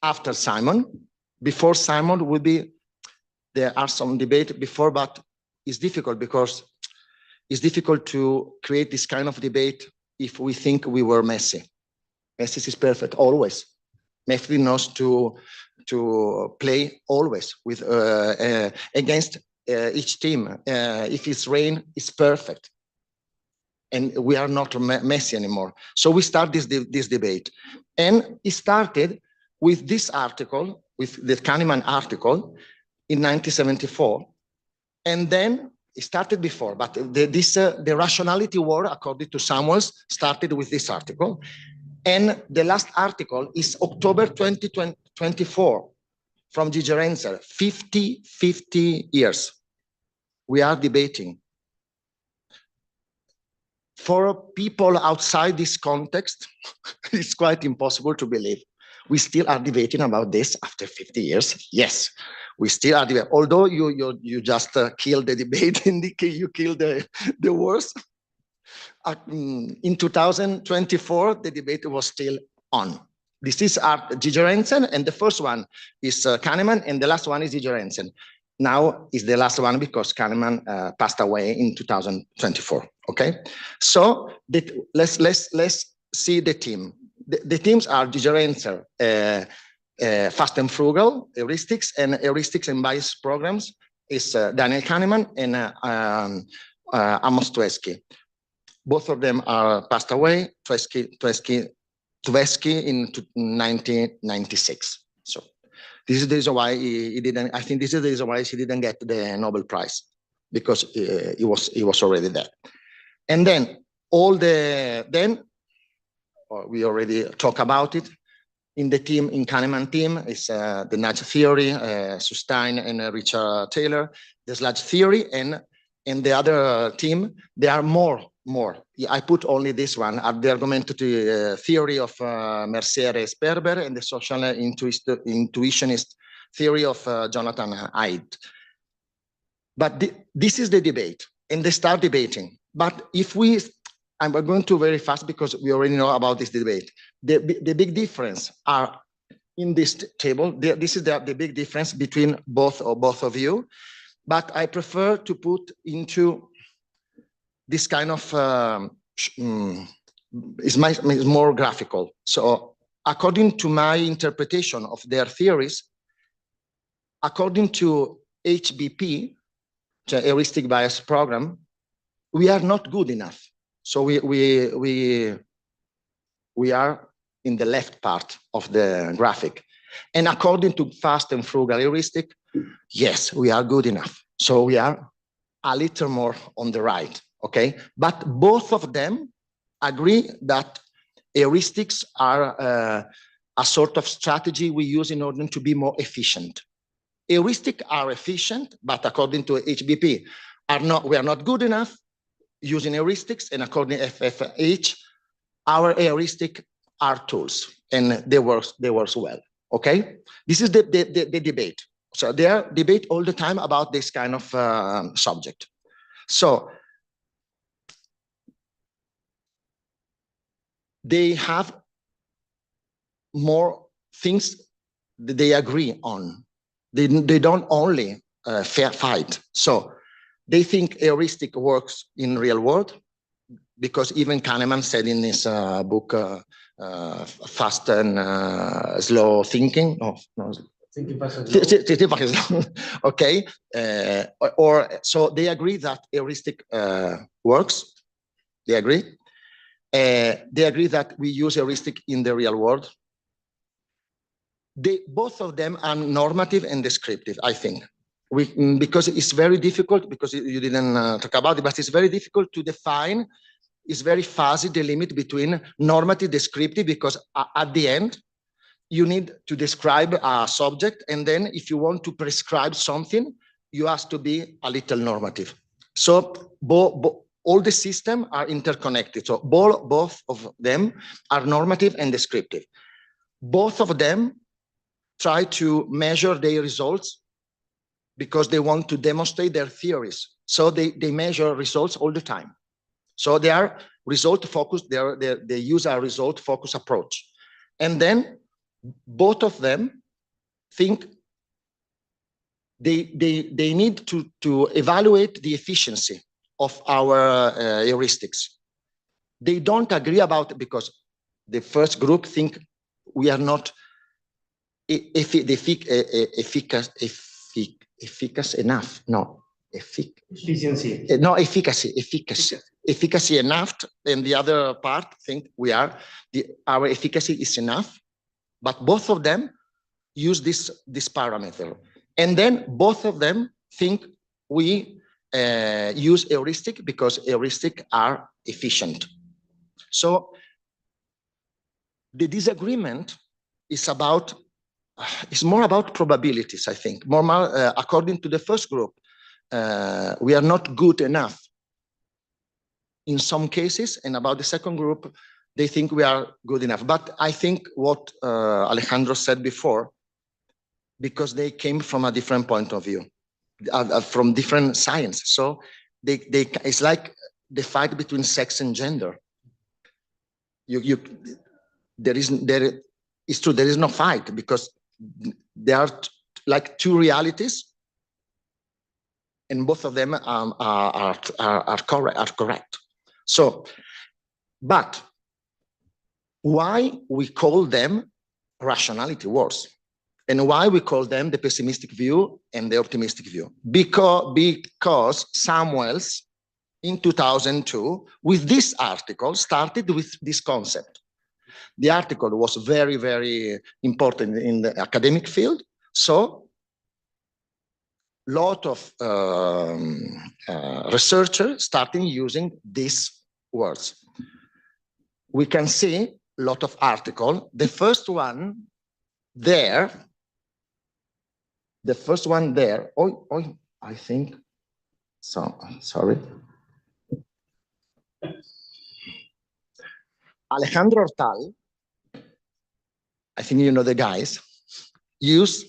after Simon. Before Simon would be, there are some debate before, but it's difficult because it's difficult to create this kind of debate if we think we were Messi. Messi is perfect, always. Messi knows to play always with against each team, if it's rain, it's perfect. And we are not messy anymore. So we start this debate. And it started with this article, with the Kahneman article in 1974. And then it started before, but the rationality war, according to Samuels, started with this article. And the last article is October 2024 from Gigi Renzer, 50 years. We are debating. For people outside this context, it's quite impossible to believe. We still are debating about this after 50 years. Yes, we still are debating. Although you just killed the debate, you killed the wars. In 2024, the debate was still on. This is Gigi Renzer, and the first one is Kahneman, and the last one is Gigi Renzer. Now is the last one because Kahneman passed away in 2024. Okay, so let's see the team. The teams are Gigi Renzer, Fast and Frugal, Heuristics, and Heuristics and Bias Programs is Daniel Kahneman and Amos Tversky. Both of them are passed away. Tversky in 1996. So this is the reason why he didn't. I think this is the reason why he didn't get the Nobel Prize, because he was already dead. And then we already talked about it. In the team, in Kahneman team, is the nudge theory, Sustein and Richard Taylor, the sludge theory, and the other team, there are more. I put only this one, the argumentative theory of Mercier-Sperber and the social intuitionist theory of Jonathan Haidt. But this is the debate, and they start debating. But if I'm going to very fast because we already know about this debate. The big difference are in this table. This is the big difference between both of you. But I prefer to put into this kind of is more graphical. So according to my interpretation of their theories, according to HBP, the heuristic bias program, we are not good enough. So we are in the left part of the graphic. And according to Fast and Frugal heuristic, yes, we are good enough. So we are a little more on the right, okay? But both of them agree that heuristics are a sort of strategy we use in order to be more efficient. Heuristics are efficient, but according to HBP, we are not good enough using heuristics, and according to FFH, our heuristic are tools, and they work well, okay? This is the debate. So they are debate all the time about this kind of subject. So they have more things that they agree on. They don't only fight. So they think heuristic works in real world, because even Kahneman said in his book, Fast and Slow Thinking. Thinking fast and slow. Okay. So they agree that heuristic works. They agree. They agree that we use heuristic in the real world. Both of them are normative and descriptive, I think. Because it's very difficult, because you didn't talk about it, but it's very difficult to define. It's very fuzzy, the limit between normative, descriptive, because at the end, you need to describe a subject, and then if you want to prescribe something, you have to be a little normative. So all the systems are interconnected. So both of them are normative and descriptive. Both of them try to measure their results because they want to demonstrate their theories. So they measure results all the time. So they are result focused, they use a result focused approach. And then both of them think they need to evaluate the efficiency of our heuristics. They don't agree about it because the first group think we are not efficacious enough. No, Efficiency. No, efficacy enough, and the other part think our efficacy is enough, but both of them use this parameter, and then both of them think we use heuristic because heuristic are efficient. So the disagreement is more about probabilities, I think. According to the first group, we are not good enough in some cases, and about the second group, they think we are good enough. But I think what Alejandro said before, because they came from a different point of view, from different science. So it's like the fight between sex and gender. It's true, there is no fight because there are like two realities, and both of them are correct. So, but why we call them rationality wars, and why we call them the pessimistic view and the optimistic view? Because Samuels in 2002 with this article started with this concept. The article was very, very important in the academic field. So a lot of researchers starting using these words. We can see a lot of articles. The first one there, I think, so, sorry. Alejandro Hortal, I think you know the guys, use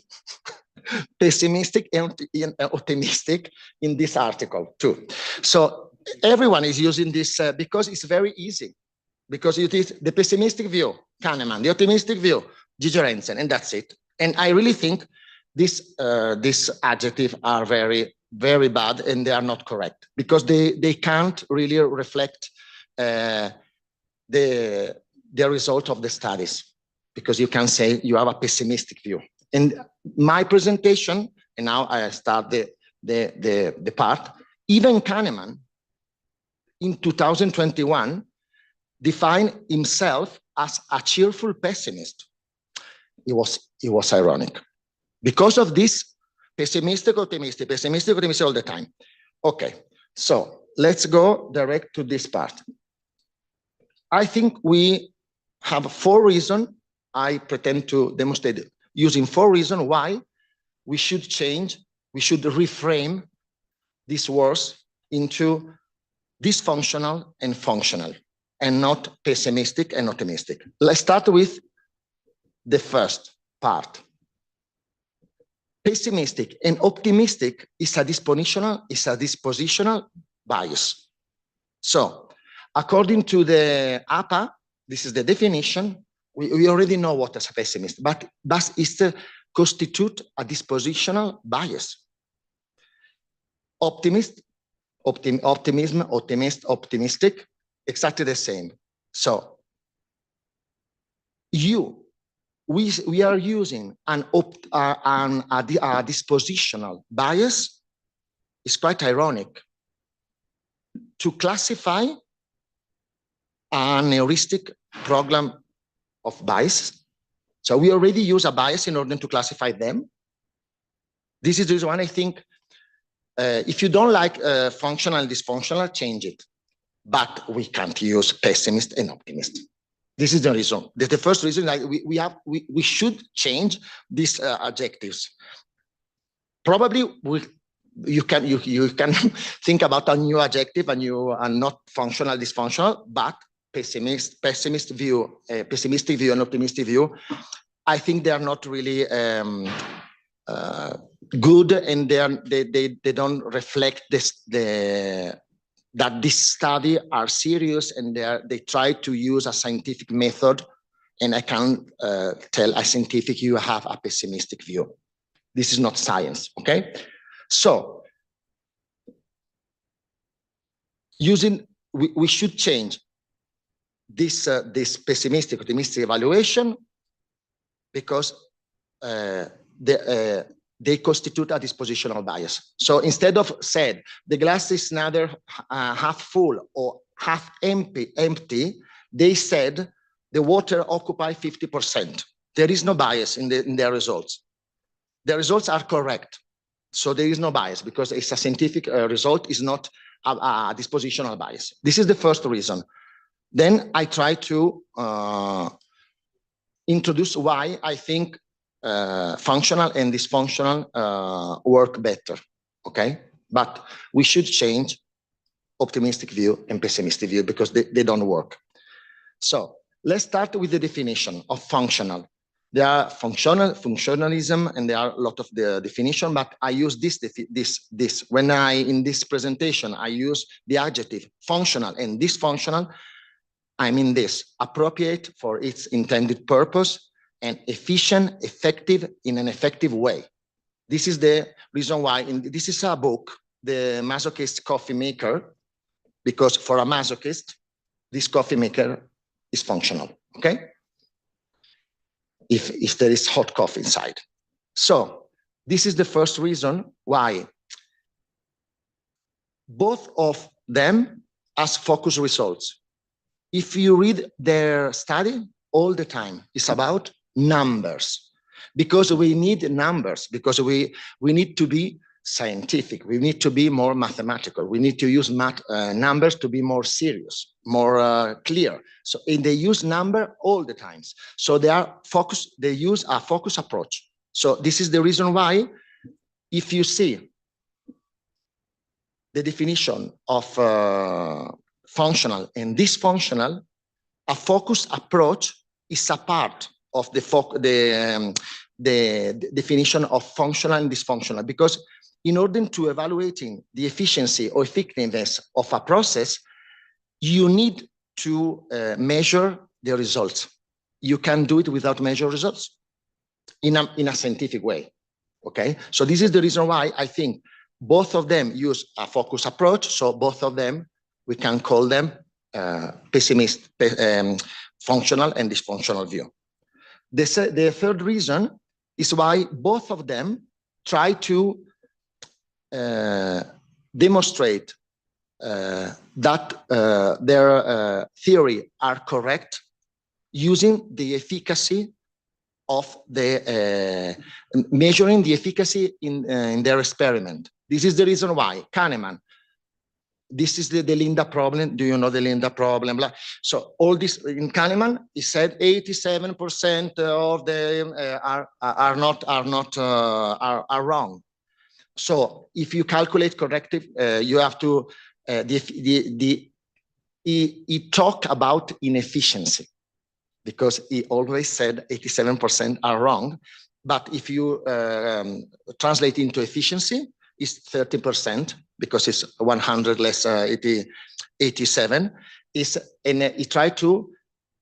pessimistic and optimistic in this article too. So everyone is using this because it's very easy. Because it is the pessimistic view, Kahneman, the optimistic view, Gigerensen, and that's it. And I really think these adjectives are very, very bad, and they are not correct because they can't really reflect the result of the studies, because you can say you have a pessimistic view. And my presentation, and now I start the part, even Kahneman in 2021 defined himself as a cheerful pessimist. It was ironic. Because of this pessimistic, optimistic all the time. Okay, so let's go direct to this part. I think we have 4 reasons. I pretend to demonstrate using 4 reasons why we should change, we should reframe these words into dysfunctional and functional, and not pessimistic and optimistic. Let's start with the first part. Pessimistic and optimistic is a dispositional bias. So, according to the APA, this is the definition. We already know what is a pessimist, but it constitutes a dispositional bias. Optimistic, exactly the same. So, we are using a dispositional bias. It's quite ironic to classify an heuristic program of bias. So we already use a bias in order to classify them. This is the reason I think if you don't like functional and dysfunctional, change it. But we can't use pessimist and optimist. This is the reason. The first reason that we should change these adjectives. Probably you can think about a new adjective, and not functional, dysfunctional, but pessimistic view, and optimistic view. I think they are not really good, and they don't reflect that this study are serious, and they try to use a scientific method, and I can't tell a scientific you have a pessimistic view. This is not science, okay? So, we should change this pessimistic, optimistic evaluation, because the they constitute a dispositional bias. So instead of said, the glass is neither half full or half empty, they said the water occupies 50%. There is no bias in their results. The results are correct. So there is no bias because it's a scientific result, is not a dispositional bias. This is the first reason. Then I try to introduce why I think functional and dysfunctional work better, okay? But we should change optimistic view and pessimistic view because they don't work. So let's start with the definition of functional. There are functionalism, and there are a lot of the definition, but I use this. When in this presentation, I use the adjective functional and dysfunctional, I mean this: appropriate for its intended purpose and efficient, effective in an effective way. This is the reason why this is a book, The Masochist Coffee Maker, because for a masochist, this coffee maker is functional, okay? If there is hot coffee inside. So this is the first reason why both of them has focus results. If you read their study all the time, it's about numbers, because we need numbers, because we need to be scientific, we need to be more mathematical, we need to use numbers to be more serious, more clear. So they use number all the times. So they use a focus approach. So this is the reason why, if you see the definition of functional and dysfunctional, a focused approach is a part of the definition of functional and dysfunctional, because in order to evaluating the efficiency or effectiveness of a process, you need to measure the results. You can do it without measure results in a scientific way, okay? So this is the reason why I think both of them use a focus approach. So both of them, we can call them functional and dysfunctional view. The third reason is why both of them try to demonstrate that their theory are correct using the efficacy of the measuring the efficacy in their experiment. This is the reason why Kahneman, this is the Linda problem. Do you know the Linda problem? So all this in Kahneman, he said 87% of them are wrong. So if you calculate correctly, you have to, he talked about inefficiency, because he always said 87% are wrong. But if you translate into efficiency, it's 30%, because it's 100 less 87. And he tried to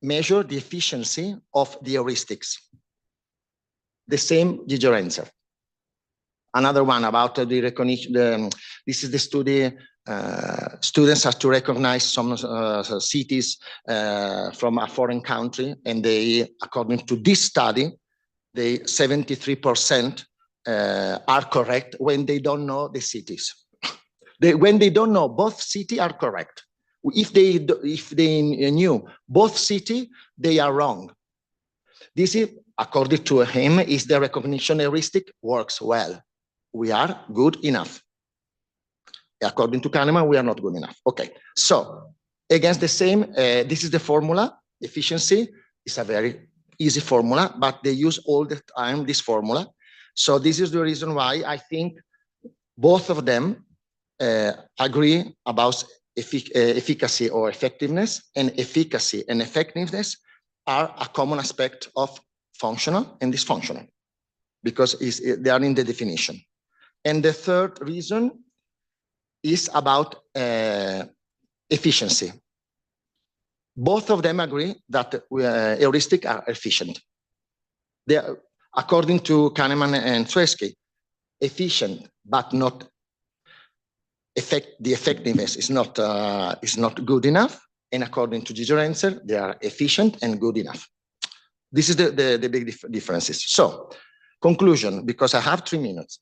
measure the efficiency of the heuristics. The same Gigerenzer. Another one about the recognition. This is the study. Students have to recognize some cities from a foreign country, and they, according to this study, they 73% are correct when they don't know the cities. When they don't know both cities are correct. If they knew both cities, they are wrong. This is, according to him, is the recognition heuristic works well. We are good enough. According to Kahneman, we are not good enough. Okay, so against the same, this is the formula. Efficiency is a very easy formula, but they use all the time this formula. So this is the reason why I think both of them agree about efficacy or effectiveness, and efficacy and effectiveness are a common aspect of functional and dysfunctional, because they are in the definition. And the third reason is about efficiency. Both of them agree that heuristics are efficient. They are, according to Kahneman and Tversky, efficient, but not the effectiveness is not good enough. And according to Gigerenzer, they are efficient and good enough. This is the big differences. So Conclusion, because I have 3 minutes.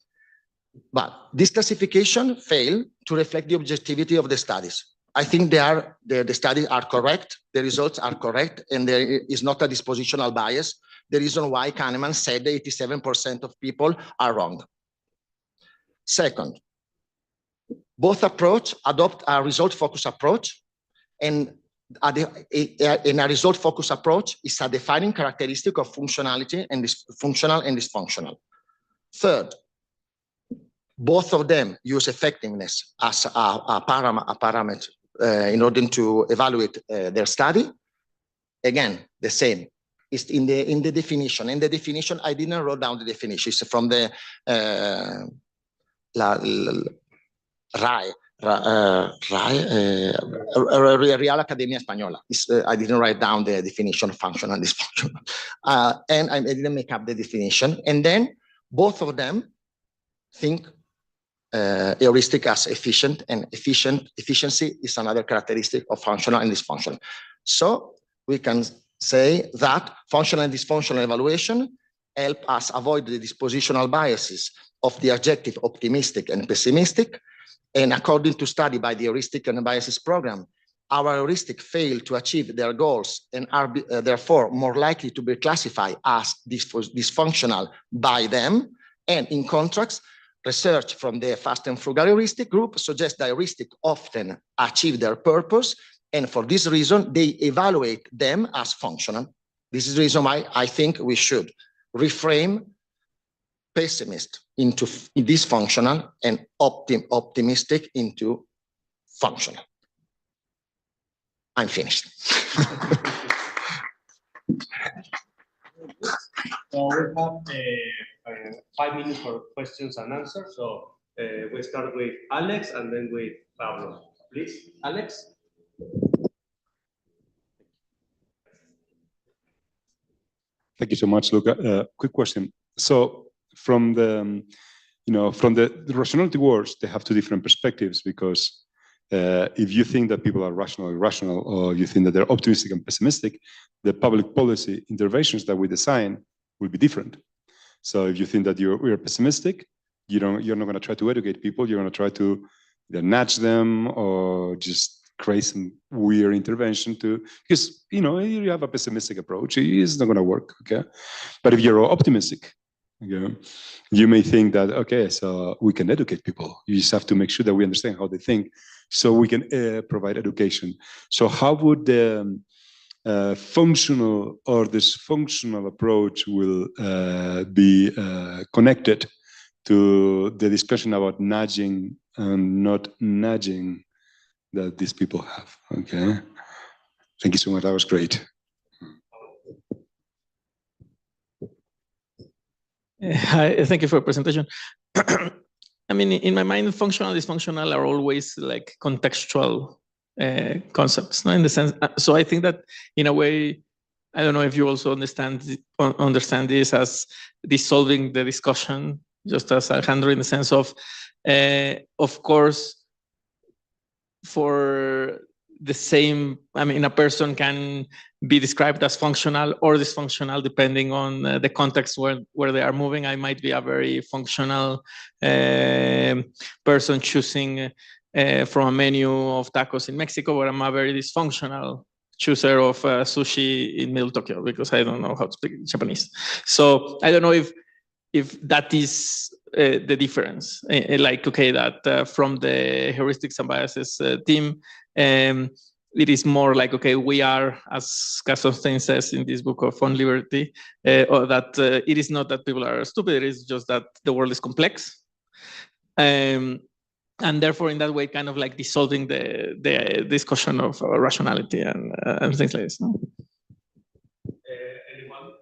But this classification failed to reflect the objectivity of the studies. I think the studies are correct, the results are correct, and there is not a dispositional bias. The reason why Kahneman said that 87% of people are wrong. Second, both approach adopt a result-focused approach, and in a result-focused approach is a defining characteristic of functionality and functional and dysfunctional. Third, both of them use effectiveness as a parameter in order to evaluate their study. Again, the same. It's in the definition. In the definition, I didn't write down the definition. It's from the RAE, Real Academia Española. I didn't write down the definition of functional and dysfunctional. And I didn't make up the definition. And then both of them think heuristic as efficient, and efficiency is another characteristic of functional and dysfunctional. So we can say that functional and dysfunctional evaluation help us avoid the dispositional biases of the adjective optimistic and pessimistic. And according to study by the heuristic and biases program, our heuristic fail to achieve their goals and are therefore more likely to be classified as dysfunctional by them. And in contrast, research from the fast and frugal heuristic group suggests that heuristic often achieve their purpose, and for this reason, they evaluate them as functional. This is the reason why I think we should reframe pessimist into dysfunctional and optimistic into functional. I'm finished. So we have 5 minutes for questions and answers. So we start with Alex and then with Pablo. Please, Alex. Thank you so much, Luca. Quick question. So from the rationality wars, they have two different perspectives, because if you think that people are rational or irrational, or you think that they're optimistic and pessimistic, the public policy interventions that we design will be different. So if you think that you're pessimistic, you're not going to try to educate people. You're going to try to either nudge them or just create some weird intervention because you have a pessimistic approach, it's not going to work. Okay, but if you're optimistic, okay, you may think that, okay, so we can educate people. You just have to make sure that we understand how they think, so we can provide education. So how would the functional or dysfunctional approach will be connected to the discussion about nudging and not nudging that these people have? Okay, thank you so much. That was great. Hi, thank you for your presentation. I mean, in my mind, functional and dysfunctional are always like contextual concepts, no? In the sense, so I think that in a way, I don't know if you also understand this as dissolving the discussion, just as Alejandro, in the sense of course, for the same, I mean, a person can be described as functional or dysfunctional depending on the context where they are moving. I might be a very functional person choosing from a menu of tacos in Mexico, where I'm a very dysfunctional chooser of sushi in Middle Tokyo because I don't know how to speak Japanese. So I don't know if that is the difference. Like, okay, that from the heuristics and biases team, it is more like, okay, we are, as Kassostein says in this book of On Liberty, or that it is not that people are stupid, it is just that the world is complex. And therefore, in that way, kind of like dissolving the discussion of rationality and things like this. No? Anyone?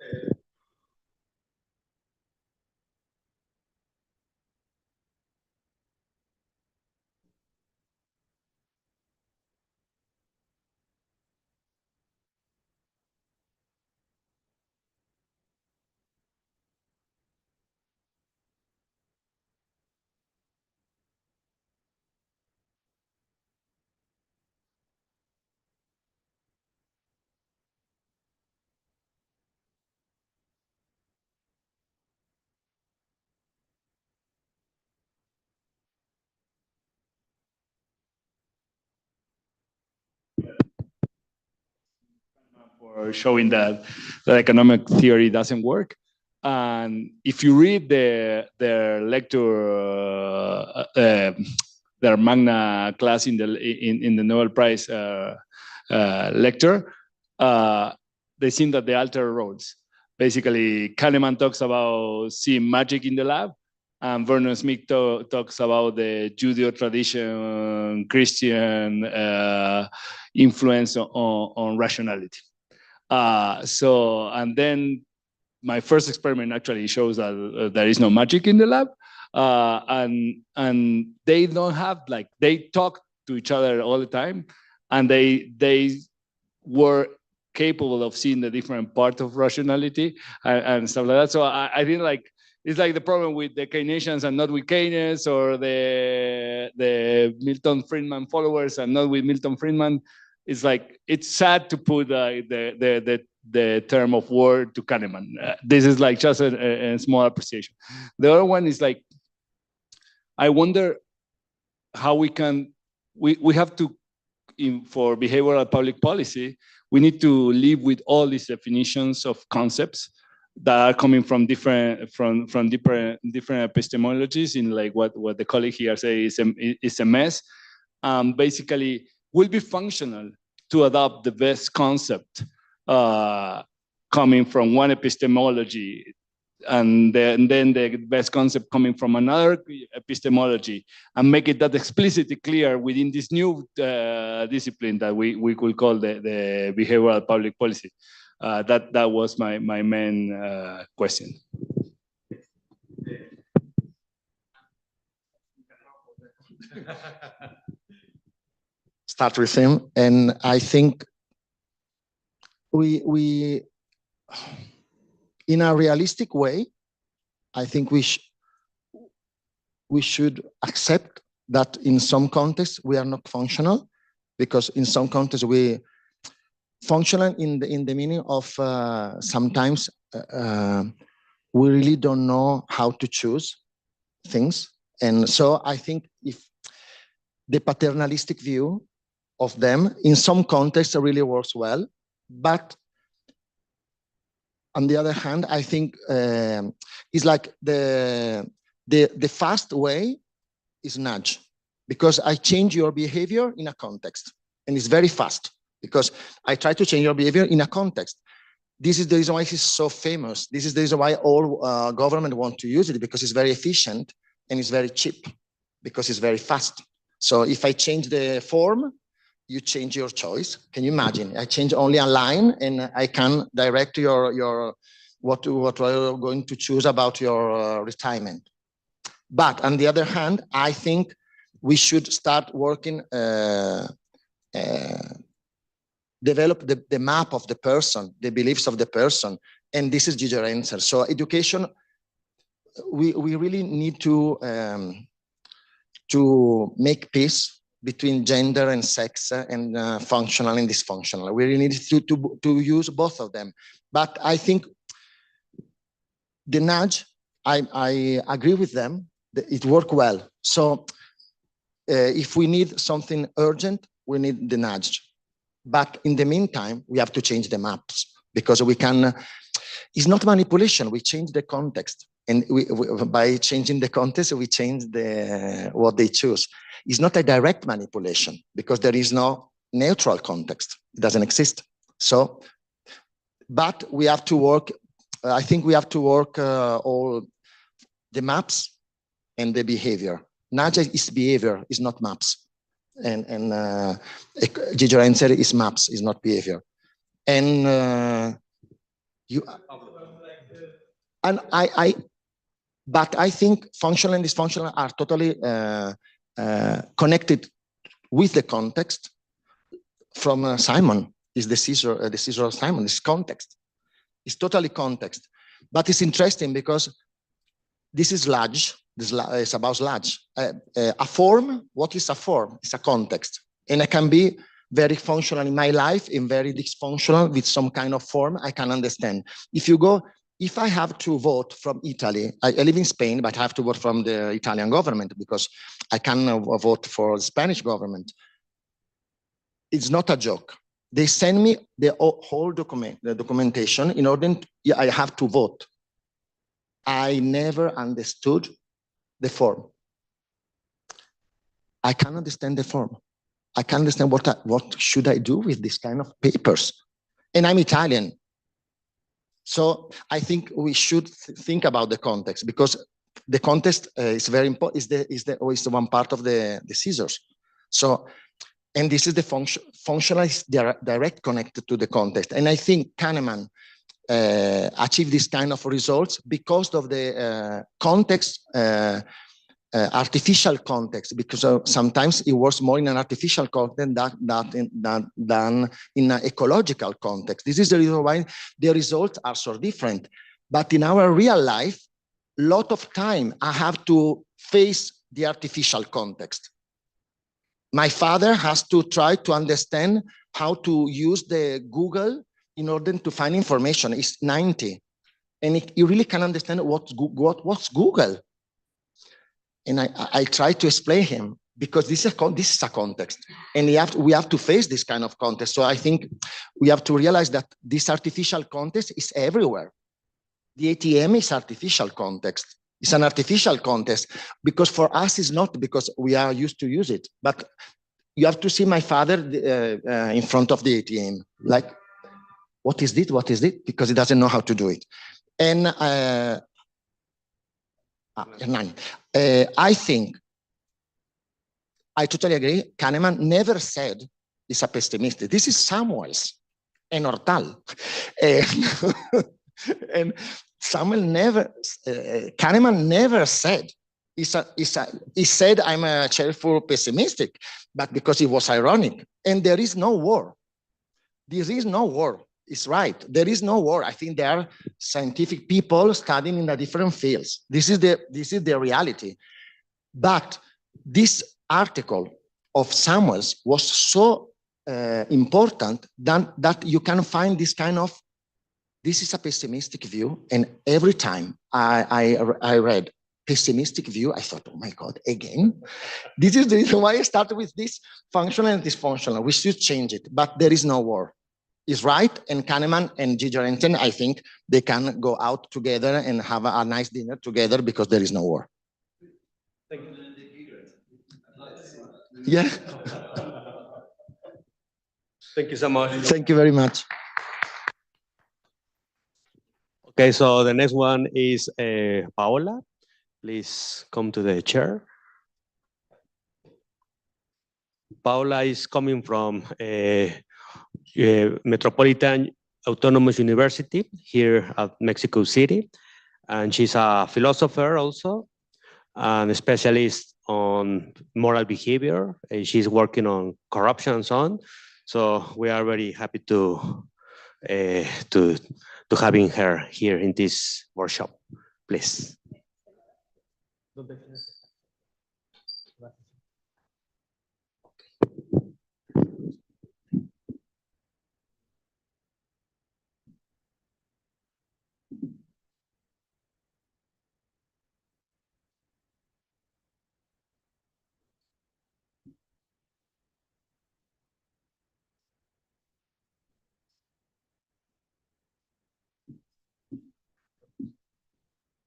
for showing that economic theory doesn't work. And if you read their lecture, their Magna class in the Nobel Prize lecture, they seem that they alter roles. Basically, Kahneman talks about seeing magic in the lab, and Vernon Smith talks about the Judeo tradition, Christian influence on rationality. And then my first experiment actually shows that there is no magic in the lab. And they don't have, like, they talk to each other all the time, and they were capable of seeing the different part of rationality and stuff like that. So I think, like, it's like the problem with the Keynesians and not with Keynes, or the Milton Friedman followers and not with Milton Friedman. It's like, it's sad to put the term of war to Kahneman. This is like just a small appreciation. The other one is like, I wonder how we can, we have to, for behavioral public policy, we need to live with all these definitions of concepts that are coming from different epistemologies, in like what the colleague here says is a mess. Basically, will be functional to adopt the best concept coming from one epistemology, and then the best concept coming from another epistemology, and make it that explicitly clear within this new discipline that we could call the behavioral public policy. That was my main question. Start with him, and I think we in a realistic way, I think we should accept that in some contexts we are not functional, because in some contexts we functional in the meaning of sometimes we really don't know how to choose things. And so I think if the paternalistic view of them in some contexts really works well, but on the other hand, I think it's like the fast way is nudge, because I change your behavior in a context, and it's very fast, because I try to change your behavior in a context. This is the reason why it's so famous. This is the reason why all government want to use it, because it's very efficient and it's very cheap, because it's very fast. So if I change the form, you change your choice. Can you imagine? I change only a line, and I can direct your what you're going to choose about your retirement. But on the other hand, I think we should start working, develop the map of the person, the beliefs of the person, and this is Giger answer. So education, we really need to make peace between gender and sex and functional and dysfunctional. We really need to use both of them. But I think the nudge, I agree with them, it worked well. So if we need something urgent, we need the nudge. But in the meantime, we have to change the maps, because we can, it's not manipulation, we change the context. And by changing the context, we change what they choose. It's not a direct manipulation, because there is no neutral context. It doesn't exist. So, but we have to work, I think we have to work all the maps and the behavior. Nudge is behavior, is not maps. And Giger answer is maps, is not behavior. And but I think functional and dysfunctional are totally connected with the context. From Simon is the Caesar of Simon, is context. It's totally context. But it's interesting because this is large. This is about large. A form, what is a form? It's a context. And I can be very functional in my life and very dysfunctional with some kind of form I can understand. If I have to vote from Italy, I live in Spain, but I have to vote from the Italian government because I can vote for the Spanish government. It's not a joke. They send me the whole documentation in order I have to vote. I never understood the form. I can't understand the form. I can't understand what should I do with this kind of papers. And I'm Italian. So I think we should think about the context, because the context is very important, is the one part of the scissors. So, and this is the functional is direct connected to the context. And I think Kahneman achieved this kind of results because of the context, artificial context, because sometimes it works more in an artificial context than in an ecological context. This is the reason why the results are so different. But in our real life, a lot of time I have to face the artificial context. My father has to try to understand how to use the Google in order to find information. He's 90, and he really can understand what's Google. And I try to explain him, because this is a context, and we have to face this kind of context. So I think we have to realize that this artificial context is everywhere. The ATM is artificial context. It's an artificial context, because for us it's not, because we are used to use it. But you have to see my father in front of the ATM, like, what is it? What is it? Because he doesn't know how to do it. And I think, I totally agree. Kahneman never said he's a pessimist. This is Samuel's and Hortal. And Samuel never, Kahneman never said, he said, I'm a cheerful pessimistic, but because it was ironic. And there is no war. There is no war. It's right. There is no war. I think there are scientific people studying in the different fields. This is the reality. But this article of Samuel's was so important that you can find this kind of, this is a pessimistic view. And every time I read pessimistic view, I thought, oh my God, again? This is the reason why I started with this functional and dysfunctional. We should change it, but there is no war. Is right, and Kahneman and Gigi Renton, I think they can go out together and have a nice dinner together, because there is no war. Thank you. Yeah. Thank you so much. Thank you very much. Okay, so the next one is Paola. Please come to the chair. Paola is coming from Metropolitan Autonomous University here at Mexico City. And she's a philosopher also, and a specialist on moral behavior. And she's working on corruption and so on. So we are very happy to having her here in this workshop. Please.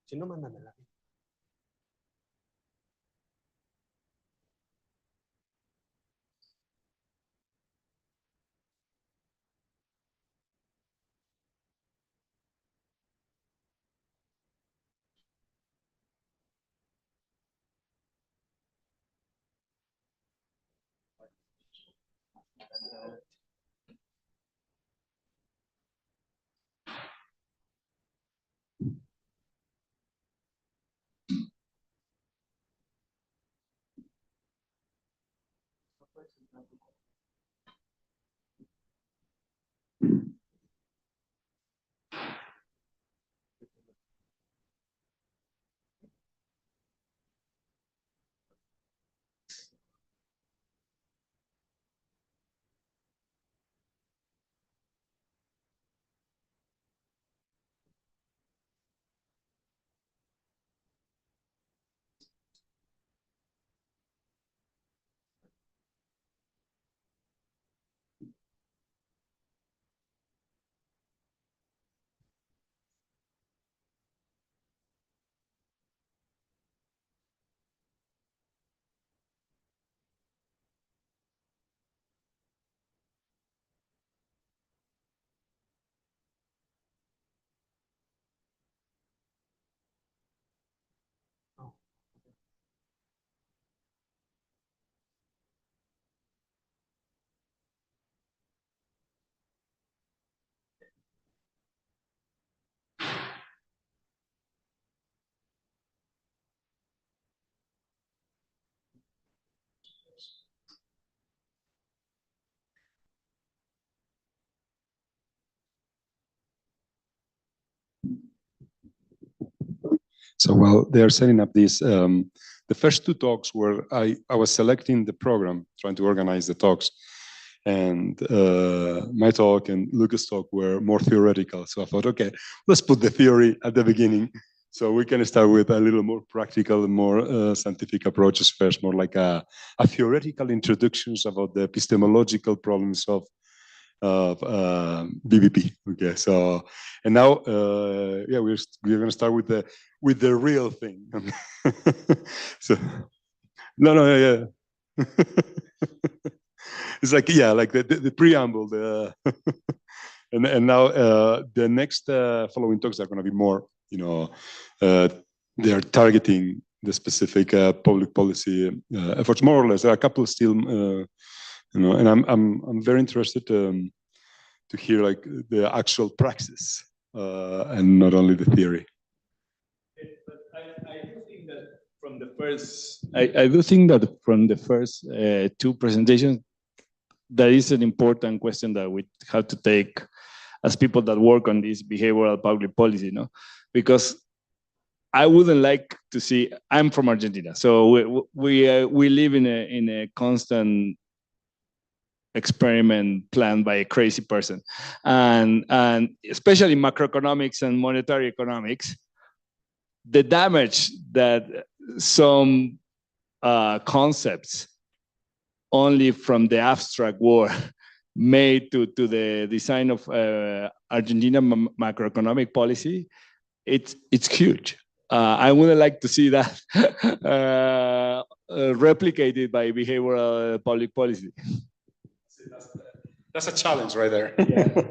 Si no, mándamela. So while they are setting up this, the first two talks were I was selecting the program, trying to organize the talks, and my talk and Lucas' talk were more theoretical. So I thought, okay, let's put the theory at the beginning, so we can start with a little more practical, more scientific approaches first, more like a theoretical introductions about the epistemological problems of BBP. Okay, so and now yeah, we're going to start with the real thing. So no, yeah. It's like, yeah, like the preamble, and now the next following talks are going to be more, you know, they are targeting the specific public policy efforts, more or less. There are a couple still, you know, and I'm very interested to hear like the actual praxis and not only the theory. I do think that from the first, I do think that from the first two presentations, that is an important question that we have to take as people that work on this behavioral public policy, you know, because I wouldn't like to see. I'm from Argentina, so we live in a constant experiment planned by a crazy person, and especially macroeconomics and monetary economics, the damage that some concepts only from the abstract world made to the design of Argentina macroeconomic policy, it's huge. I would like to see that replicated by behavioral public policy. That's a challenge right there. Yeah.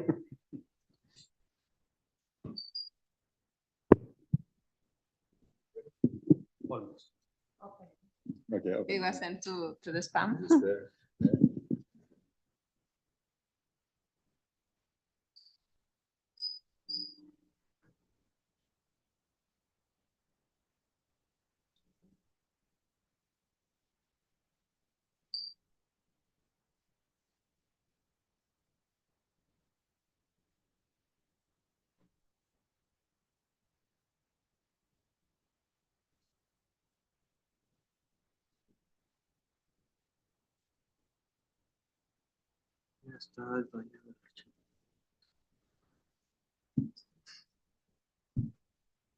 Okay. It was sent to the spam.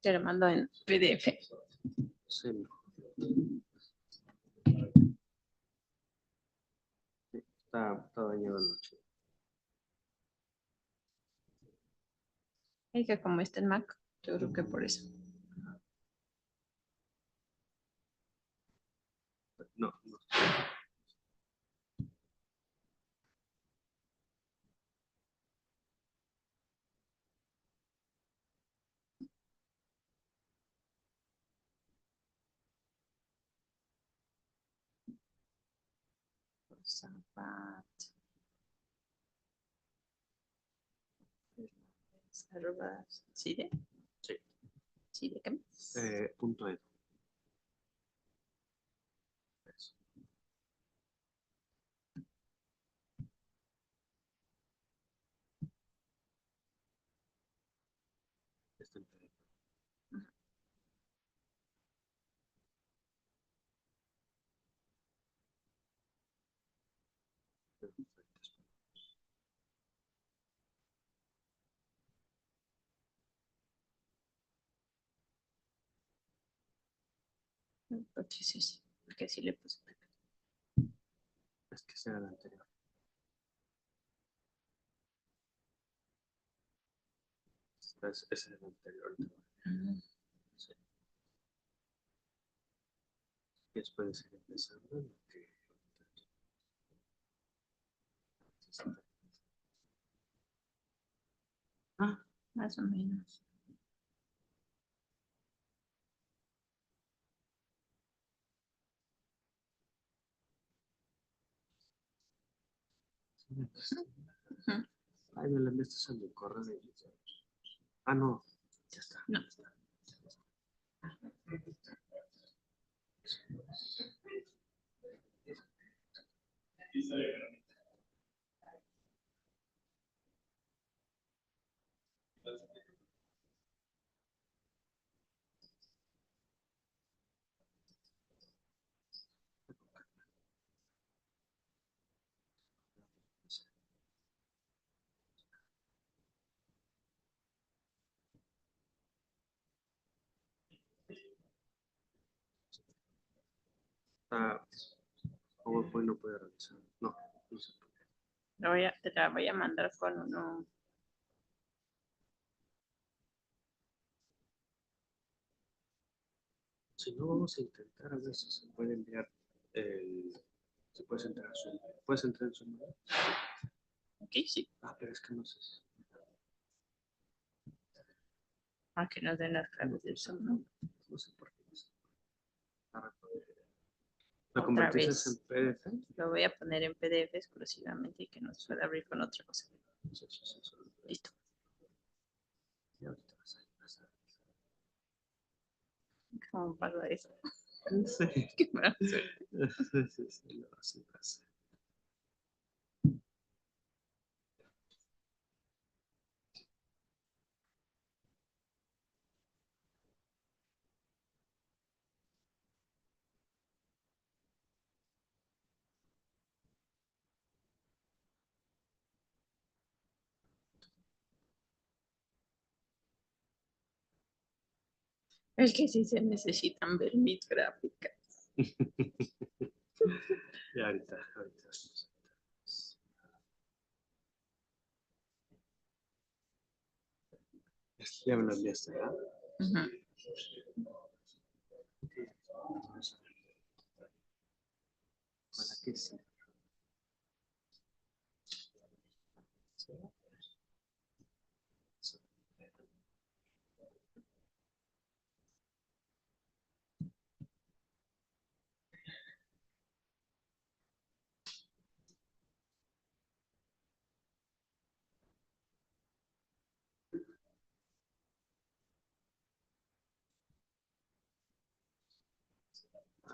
Te lo mando en PDF. Sí. Está dañado el archivo. Y que como está en Mac, yo creo que por eso. No. ¿Chile? Sí. ¿Chile qué más? Punto edu. Eso. Está en PDF. Sí, porque sí le puse. Es que sea el anterior. Ese es el anterior. Sí. Y después de seguir empezando. Más o menos. Ay, me la enviaste a mi correo. Ah, no. Ya está. No. Está, PowerPoint no puede realizar. No, no se puede. Te la voy a mandar con uno. Si no, vamos a intentar a ver si se puede enviar el... Si puedes entrar a Zoom. ¿Puedes entrar en Zoom? Ok, sí. Ah, pero es que no sé. Aunque nos den las claves del Zoom, ¿no? No sé por qué. ¿La Otra convertiste en vez. PDF? Lo voy a poner en PDF exclusivamente y que nos pueda abrir con otra cosa. Listo. Y ahorita vas a pasar. ¿Cómo pasa eso? Sí. Qué mala suerte. Sí, lo vas a pasar. Es que sí se necesitan ver mis gráficas. Ya ahorita. Ya me lo enviaste, ¿verdad? Ujú. ¿Para qué sí?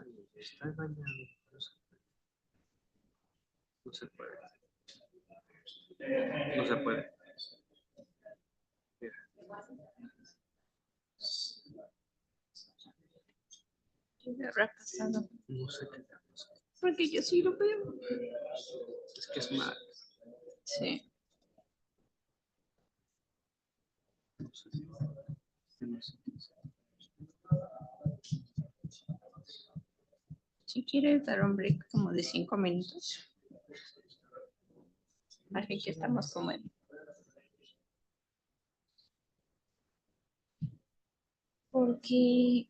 Ay, está bañado. No se puede. No se puede. Mira. ¿Qué me habrá pasado? No sé qué te ha pasado. Porque yo sí lo veo. Es que es mal. Sí. No sé. No sé. Si quieres dar un break como de 5 minutos. Así que estamos como en... Porque,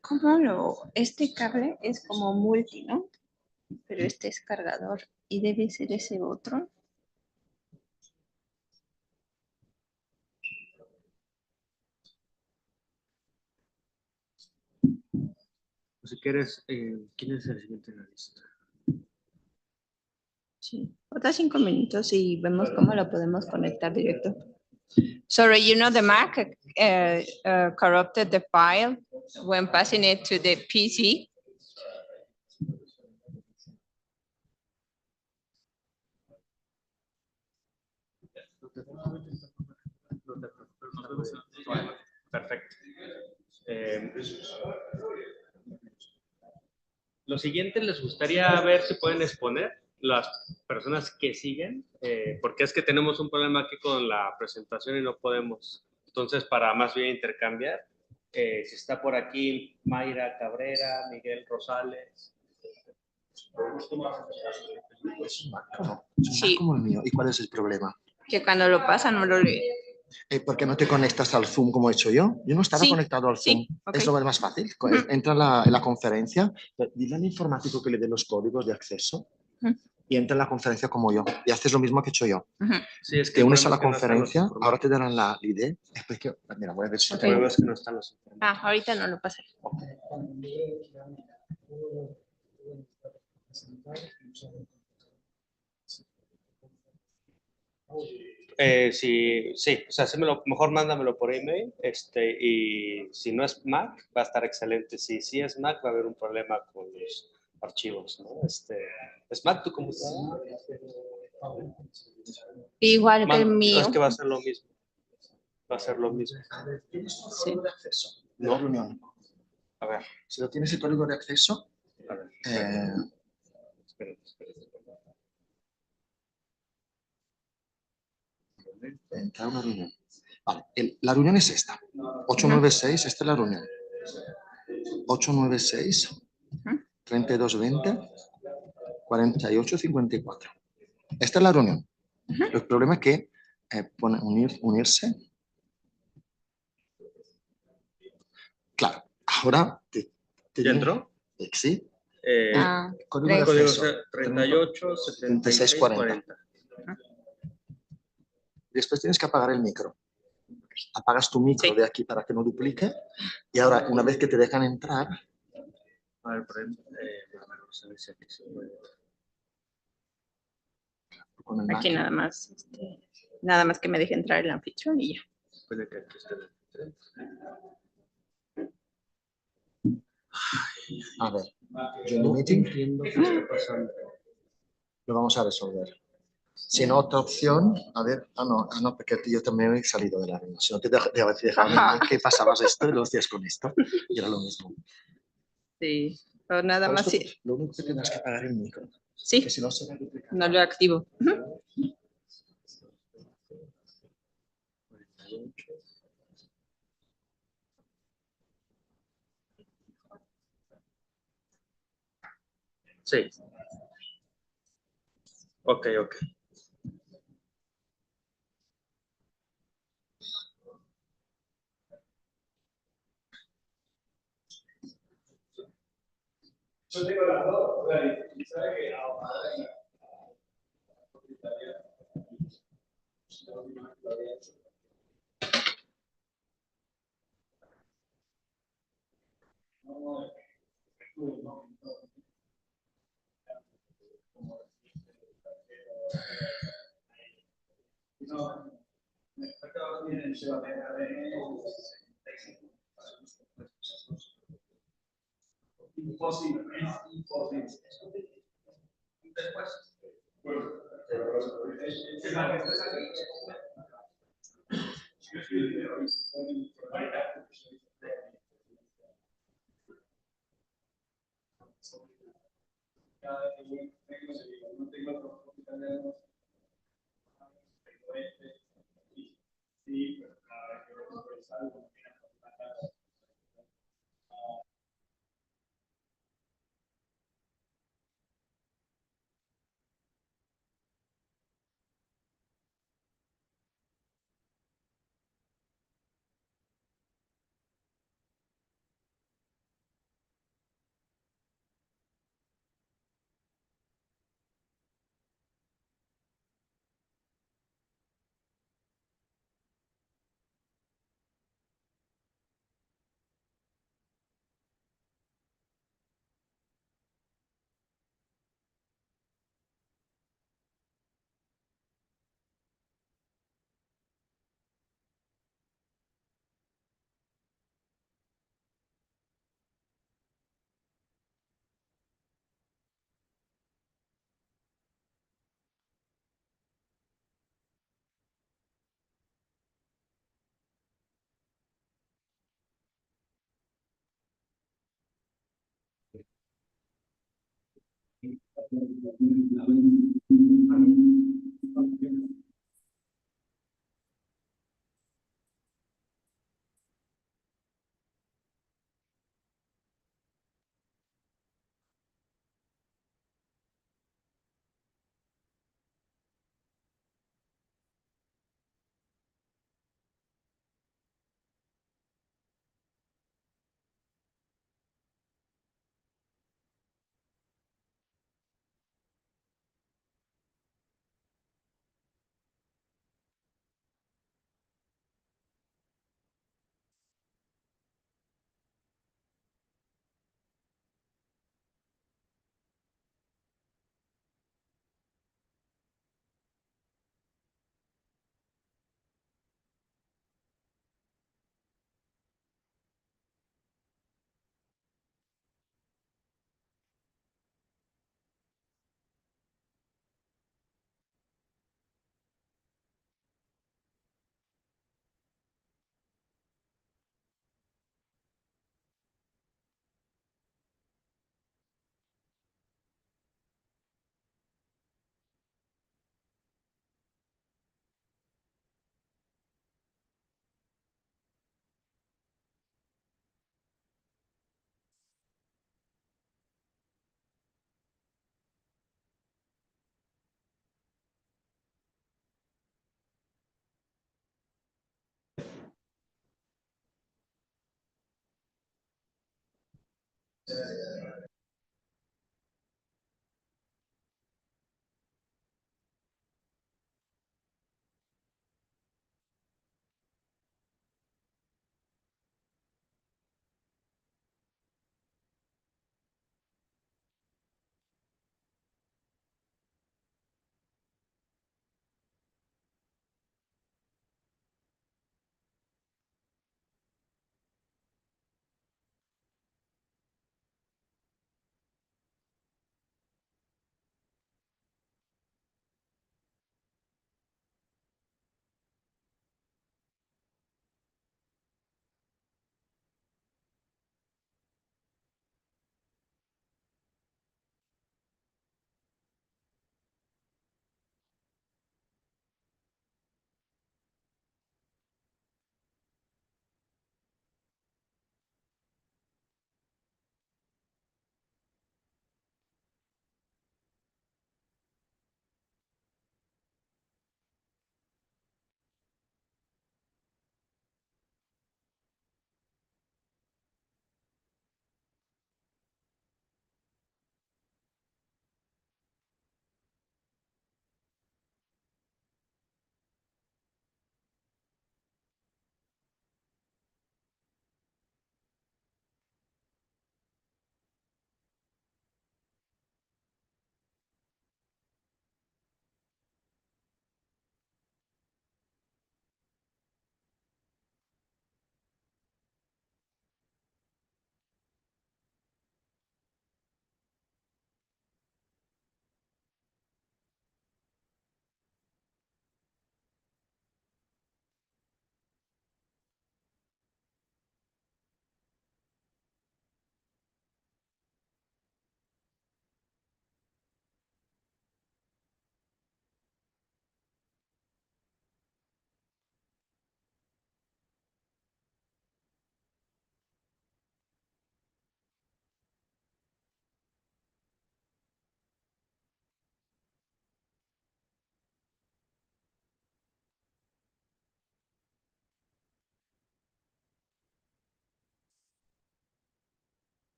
este cable es como multi, ¿no? Pero este es cargador y debe ser ese otro. Si quieres, ¿quién es el siguiente en la lista? Sí. Otros 5 minutos y vemos cómo lo podemos conectar directo. Sorry, you know the Mac corrupted the file when passing it to the PC. Perfecto. Lo siguiente, les gustaría ver si pueden exponer las personas que siguen, porque es que tenemos un problema aquí con la presentación y no podemos. Entonces, para más bien intercambiar, si está por aquí Mayra Cabrera, Miguel Rosales. Es un Mac, ¿no? Es un Mac Sí. como el mío. ¿Y cuál es el problema? Que cuando lo pasan no lo lee. ¿Por qué no te conectas al Zoom como he hecho yo? Yo no estaba Sí, conectado al Zoom. sí, ok. Es lo más fácil. Entra en la conferencia, dile al informático que le dé los códigos de acceso y entra en la conferencia como yo. Y haces lo mismo que he hecho yo. Sí, es que Te unes a el la problema es que no están los conferencia, informáticos. ahora te darán la ID. Es que, mira, voy a ver si El problema es que no están los informáticos. Ahorita no lo pasé. Sí, o sea, mejor mándamelo por email, y si no es Mac, va a estar excelente. Si es Mac, va a haber un problema con los archivos, ¿no? ¿Es Mac tu computadora? Igual que el mío. Es que va a ser lo mismo. Va a ser lo mismo. ¿Tienes el código de acceso de la reunión? A ver. Si no tienes el código de acceso, A ver. Espérate. entra a una reunión. Vale, la reunión es esta. 896, esta es la reunión. 896, 3220 4854. Esta es la reunión. El problema es que pone unirse. Claro, ahora ¿Ya entró? Sí. Código de Código acceso. 38 76 40. Después tienes que apagar el micro. Apagas tu micro de aquí para que no duplique. Y ahora, una vez que te dejan entrar. A ver, vamos a ver si aquí se puede. Aquí nada más que me deje entrar el anfitrión y ya. Puede que aquí esté el 23. A ver, yo no entiendo qué está pasando. Lo vamos a resolver. Si no, otra opción, a ver, no, porque yo también he salido de la reunión. Si no te dejaba que pasabas esto y lo hacías con esto, y era lo mismo. Sí, pero nada más sí. Lo único que tienes que apagar el micro. Sí, Si no, se va a duplicar. no lo activo. Sí. Ok. Yo tengo las dos, y sabe que imposible, es imposible. Después. Cada vez que tengo, no tengo italianos, sí, pero cada vez que voy a algo,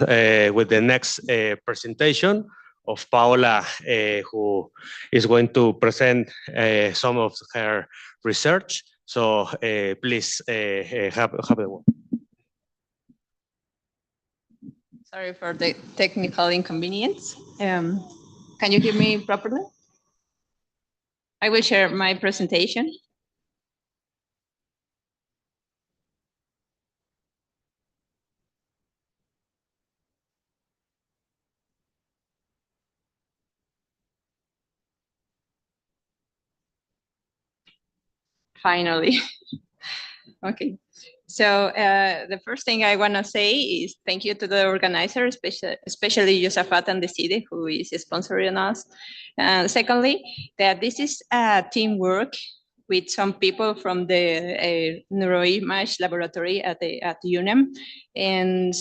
With the next presentation of Paola, who is going to present some of her research. So please have the word. Sorry for the technical inconvenience. Can you hear me properly? I will share my presentation. Finally. Okay. So the first thing I want to say is thank you to the organizer, especially Josafat and the city who is sponsoring us. Secondly, that this is a teamwork with some people from the neuroimage laboratory at UNAM, and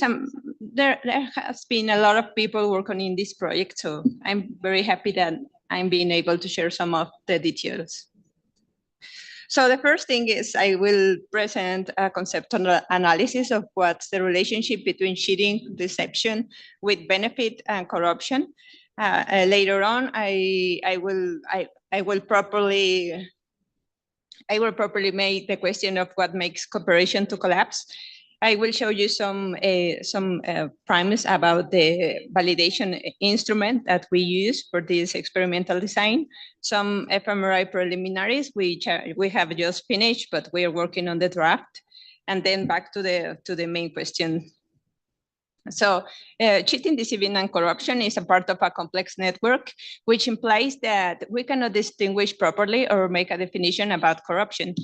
there has been a lot of people working in this project. So I'm very happy that I'm being able to share some of the details. So the first thing is I will present a conceptual analysis of what's the relationship between cheating, deception, with benefit and corruption. Later on, I will properly make the question of what makes cooperation to collapse. I will show you some primes about the validation instrument that we use for this experimental design, some fMRI preliminaries, which we have just finished, but we are working on the draft, and then back to the main question. So cheating, deceiving, and corruption is a part of a complex network, which implies that we cannot distinguish properly or make a definition about corruption.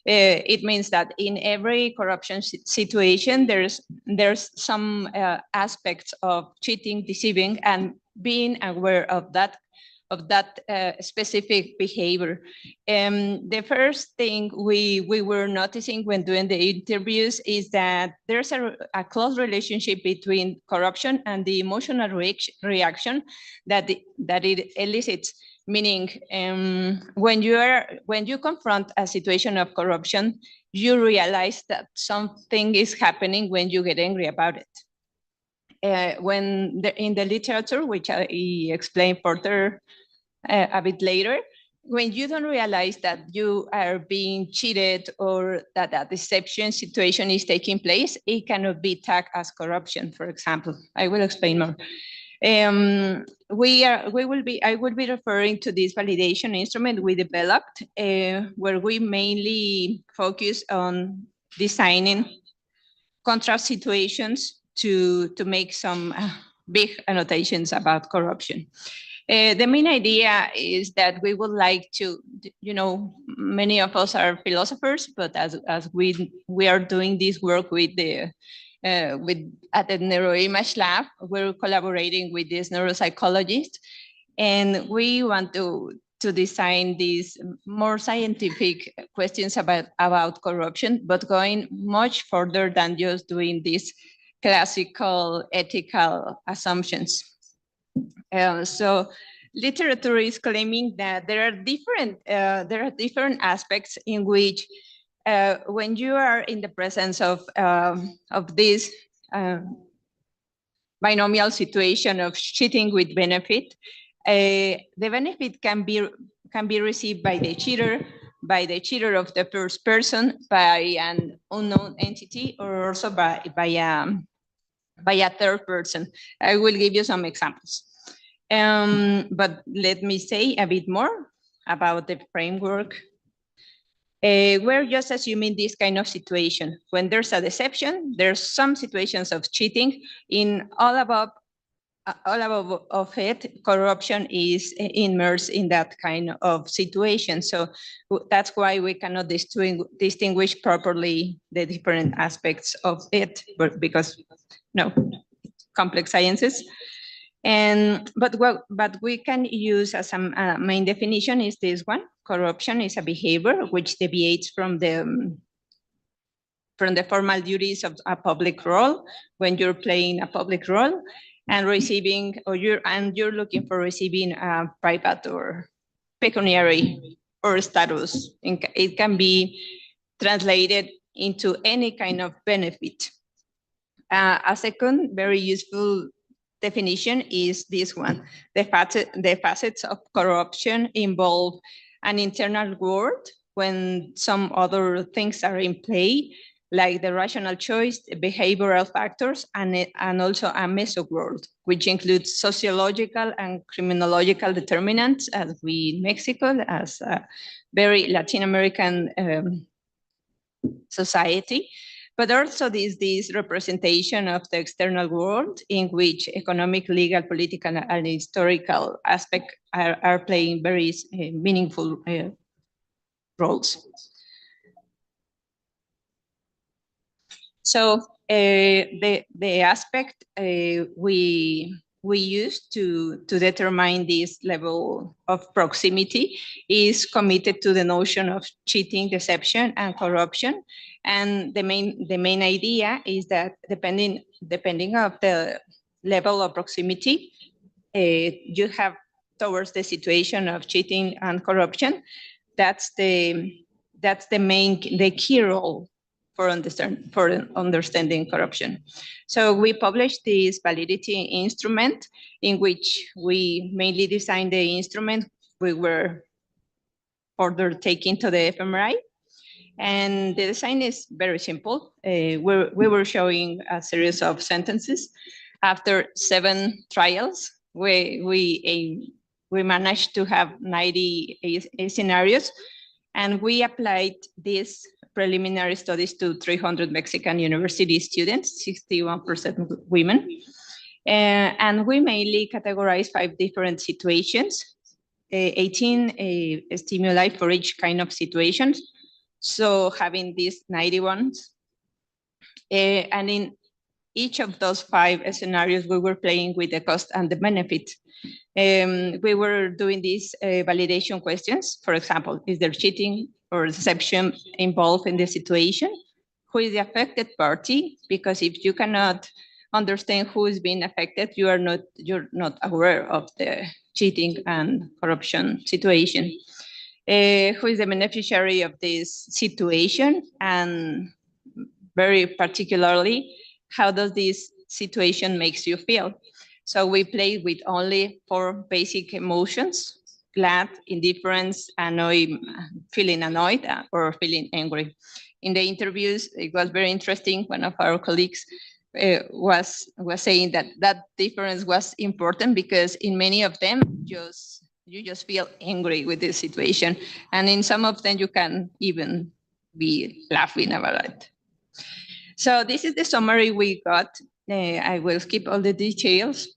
It means that in every corruption situation, there's some aspects of cheating, deceiving, and being aware of that specific behavior. The first thing we were noticing when doing the interviews is that there's a close relationship between corruption and the emotional reaction that it elicits. Meaning, when you confront a situation of corruption, you realize that something is happening when you get angry about it. In the literature, which I explain further a bit later, when you don't realize that you are being cheated or that a deception situation is taking place, it cannot be tagged as corruption, for example. I will explain more. I will be referring to this validation instrument we developed, where we mainly focus on designing contrast situations to make some big annotations about corruption. The main idea is that we would like to, many of us are philosophers, but as we are doing this work at the neuroimage lab, we're collaborating with this neuropsychologist, and we want to design these more scientific questions about corruption, but going much further than just doing these classical ethical assumptions. So literature is claiming that there are different aspects in which when you are in the presence of this binomial situation of cheating with benefit, the benefit can be received by the cheater of the first person, by an unknown entity, or also by a third person. I will give you some examples. But let me say a bit more about the framework. We're just assuming this kind of situation. When there's a deception, there's some situations of cheating. In all above of it, corruption is immersed in that kind of situation. So that's why we cannot distinguish properly the different aspects of it, because complex sciences. But we can use as a main definition is this one. Corruption is a behavior which deviates from the formal duties of a public role when you're playing a public role and receiving, or you're looking for receiving a private or pecuniary or status. It can be translated into any kind of benefit. A second very useful definition is this one. The facets of corruption involve an internal world when some other things are in play, like the rational choice, behavioral factors, and also a meso world, which includes sociological and criminological determinants, as we in Mexico, as a very Latin American society. But also this representation of the external world in which economic, legal, political, and historical aspects are playing very meaningful roles. So the aspect we use to determine this level of proximity is committed to the notion of cheating, deception, and corruption. And the main idea is that depending of the level of proximity you have towards the situation of cheating and corruption, that's the key role for understanding corruption. So we published this validity instrument in which we mainly designed the instrument we were further taking to the fMRI. And the design is very simple. We were showing a series of sentences. After 7 trials, we managed to have 90 scenarios, and we applied these preliminary studies to 300 Mexican university students, 61% women. And we mainly categorized 5 different situations, 18 stimuli for each kind of situations. So having these 91, and in each of those 5 scenarios, we were playing with the cost and the benefit. We were doing these validation questions. For example, is there cheating or deception involved in the situation? Who is the affected party? Because if you cannot understand who is being affected, you're not aware of the cheating and corruption situation. Who is the beneficiary of this situation? And very particularly, how does this situation makes you feel? So we played with only 4 basic emotions: glad, indifference, annoyed, feeling annoyed, or feeling angry. In the interviews, it was very interesting. One of our colleagues was saying that difference was important because in many of them, you just feel angry with the situation. And in some of them, you can even be laughing about it. So this is the summary we got. I will skip all the details.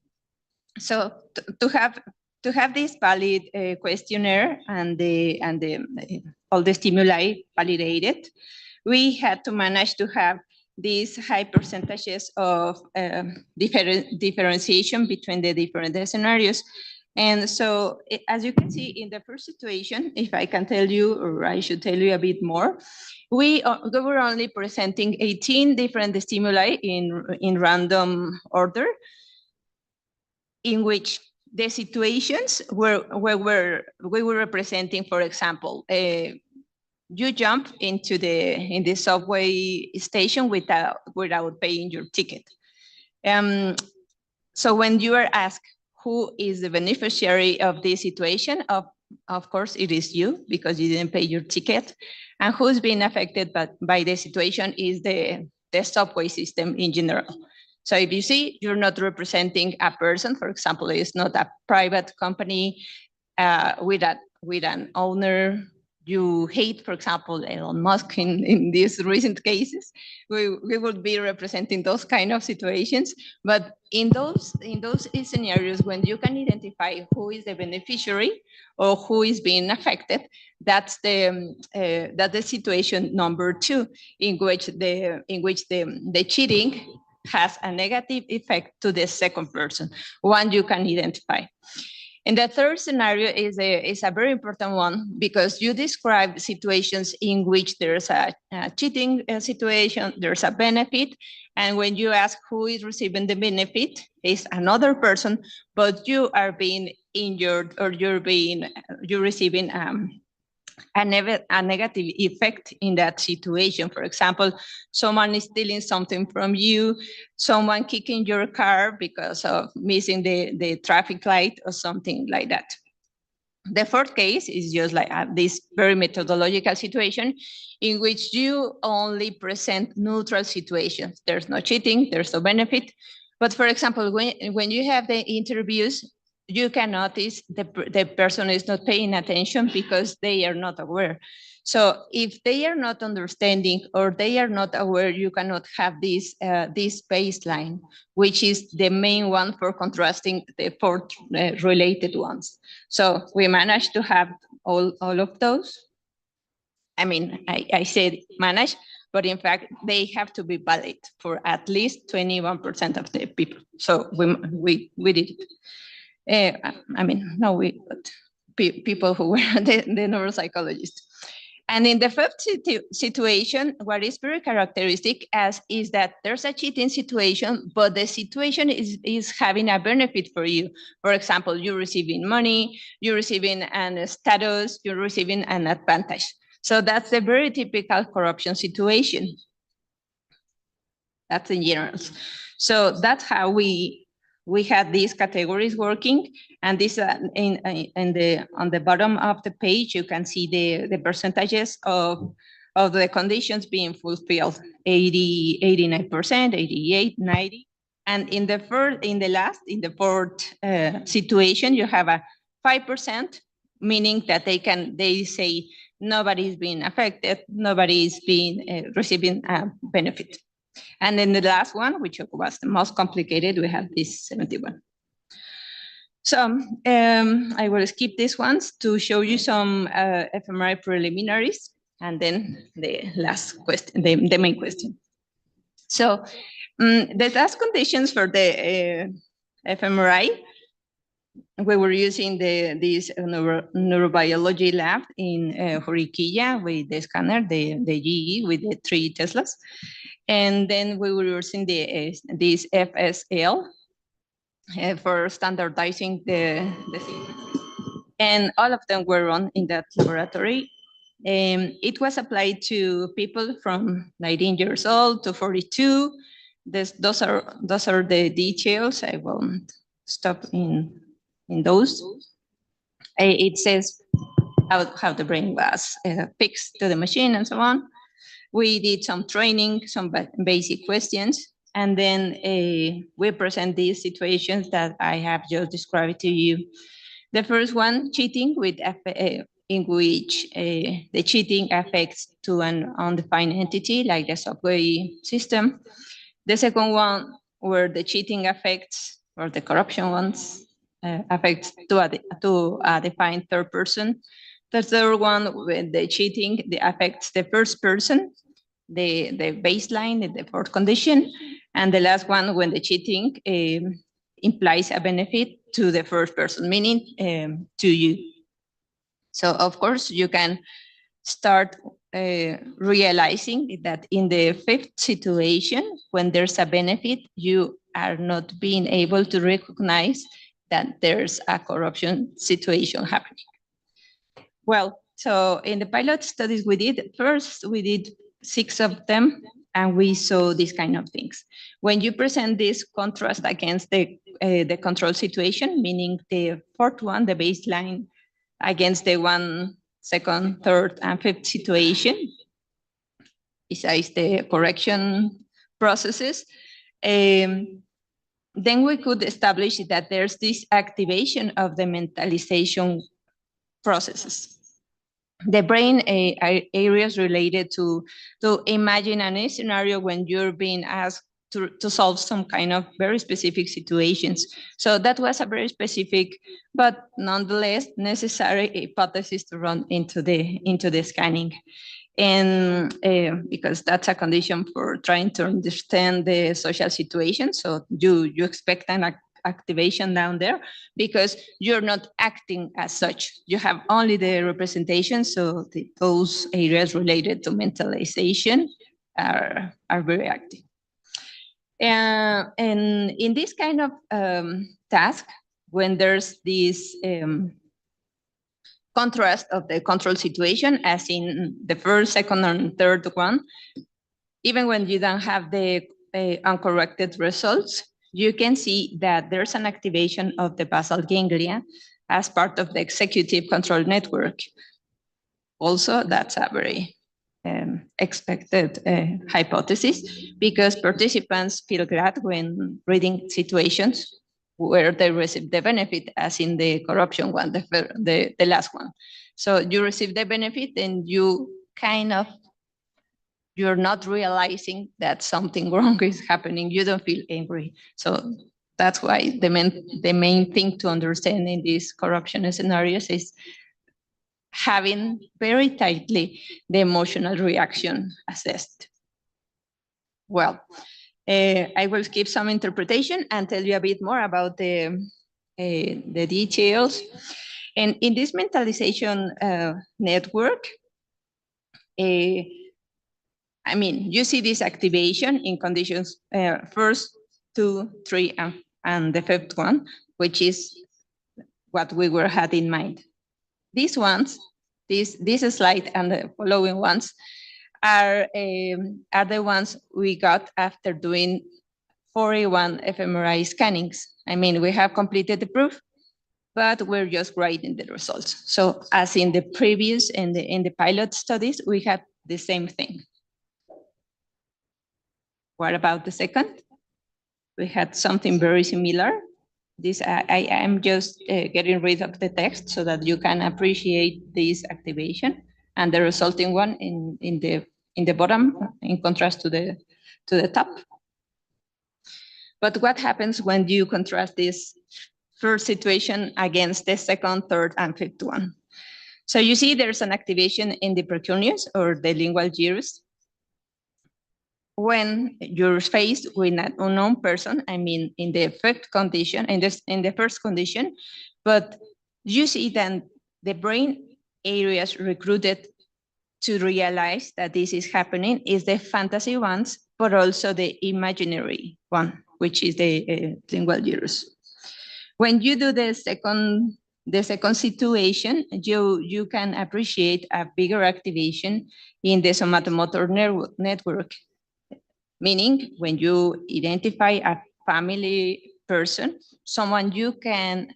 So to have this valid questionnaire and all the stimuli validated, we had to manage to have these high percentages of differentiation between the different scenarios. And so, as you can see in the first situation, if I can tell you, or I should tell you a bit more, we were only presenting 18 different stimuli in random order, in which the situations we were representing, for example, you jump in the subway station without paying your ticket. So when you are asked who is the beneficiary of this situation, of course it is you, because you didn't pay your ticket. And who's being affected by the situation is the subway system in general. So if you see, you're not representing a person. For example, it's not a private company with an owner you hate, for example, Elon Musk in these recent cases. We would be representing those kind of situations. But in those scenarios, when you can identify who is the beneficiary or who is being affected, that's the situation number 2, in which the cheating has a negative effect to the second person, one you can identify. And the third scenario is a very important one, because you describe situations in which there's a cheating situation, there's a benefit, and when you ask who is receiving the benefit, is another person, but you are being injured, or you're receiving a negative effect in that situation. For example, someone is stealing something from you, someone kicking your car because of missing the traffic light or something like that. The fourth case is just like this very methodological situation in which you only present neutral situations. There's no cheating, there's no benefit. But for example, when you have the interviews, you can notice the person is not paying attention because they are not aware. So if they are not understanding or they are not aware, you cannot have this baseline, which is the main one for contrasting the 4 related ones. So we managed to have all of those. I mean, I said manage, but in fact, they have to be valid for at least 21% of the people. So we did it. I mean, no, but people who were the neuropsychologists. And in the fifth situation, what is very characteristic is that there's a cheating situation, but the situation is having a benefit for you. For example, you're receiving money, you're receiving a status, you're receiving an advantage. So that's a very typical corruption situation. That's in general. So that's how we had these categories working, and this on the bottom of the page you can see the percentages of the conditions being fulfilled: 80, 89%, 88, 90, and in the fourth situation you have a 5%, meaning that they say nobody's being affected, nobody's being receiving a benefit. And then the last one, which was the most complicated, we have this 71. So I will skip these ones to show you some fMRI preliminaries, and then the last question, the main question. So the task conditions for the fMRI, we were using this neurobiology lab in Juriquilla with the scanner, the GE with the 3 Teslas. And then we were using this FSL for standardizing the sequences. And all of them were run in that laboratory. It was applied to people from 19 years old to 42. Those are the details. I won't stop in those. It says how the brain was fixed to the machine and so on. We did some training, some basic questions, and then we present these situations that I have just described to you. The first one, cheating, in which the cheating affects to an undefined entity like the subway system. The second one, where the cheating affects, or the corruption ones, affects to a defined third person. The third one, with the cheating, affects the first person, the baseline, the fourth condition. And the last one, when the cheating implies a benefit to the first person, meaning to you. So of course, you can start realizing that in the fifth situation, when there's a benefit, you are not being able to recognize that there's a corruption situation happening. Well, so in the pilot studies we did, first we did 6 of them, and we saw these kind of things. When you present this contrast against the control situation, meaning the fourth one, the baseline, against the 1, 2nd, 3rd, and 5th situation, besides the correction processes, then we could establish that there's this activation of the mentalization processes. The brain areas related to imagine a scenario when you're being asked to solve some kind of very specific situations. So that was a very specific, but nonetheless necessary hypothesis to run into the scanning. And because that's a condition for trying to understand the social situation. So you expect an activation down there because you're not acting as such. You have only the representation. So those areas related to mentalization are very active. And in this kind of task, when there's this contrast of the control situation, as in the first, second, and third one, even when you don't have the uncorrected results, you can see that there's an activation of the basal ganglia as part of the executive control network. Also, that's a very expected hypothesis, because participants feel glad when reading situations where they receive the benefit, as in the corruption one, the last one. So you receive the benefit and you're not realizing that something wrong is happening. You don't feel angry. So that's why the main thing to understand in these corruption scenarios is having very tightly the emotional reaction assessed. Well, I will skip some interpretation and tell you a bit more about the details. And in this mentalization network, I mean, you see this activation in conditions first, 2, 3, and the fifth one, which is what we had in mind. These ones, this slide and the following ones are the ones we got after doing 41 fMRI scannings. I mean, we have completed the proof, but we're just writing the results. So as in the previous, in the pilot studies, we had the same thing. What about the second? We had something very similar. This I am just getting rid of the text so that you can appreciate this activation and the resulting one in the bottom, in contrast to the top. But what happens when you contrast this first situation against the second, third, and fifth one? So you see there's an activation in the precuneus or the lingual gyrus. When you're faced with an unknown person, I mean, in the fifth condition, in the first condition, but you see then the brain areas recruited to realize that this is happening is the fantasy ones, but also the imaginary one, which is the lingual gyrus. When you do the second situation, you can appreciate a bigger activation in the somatomotor network. Meaning, when you identify a family person, someone you can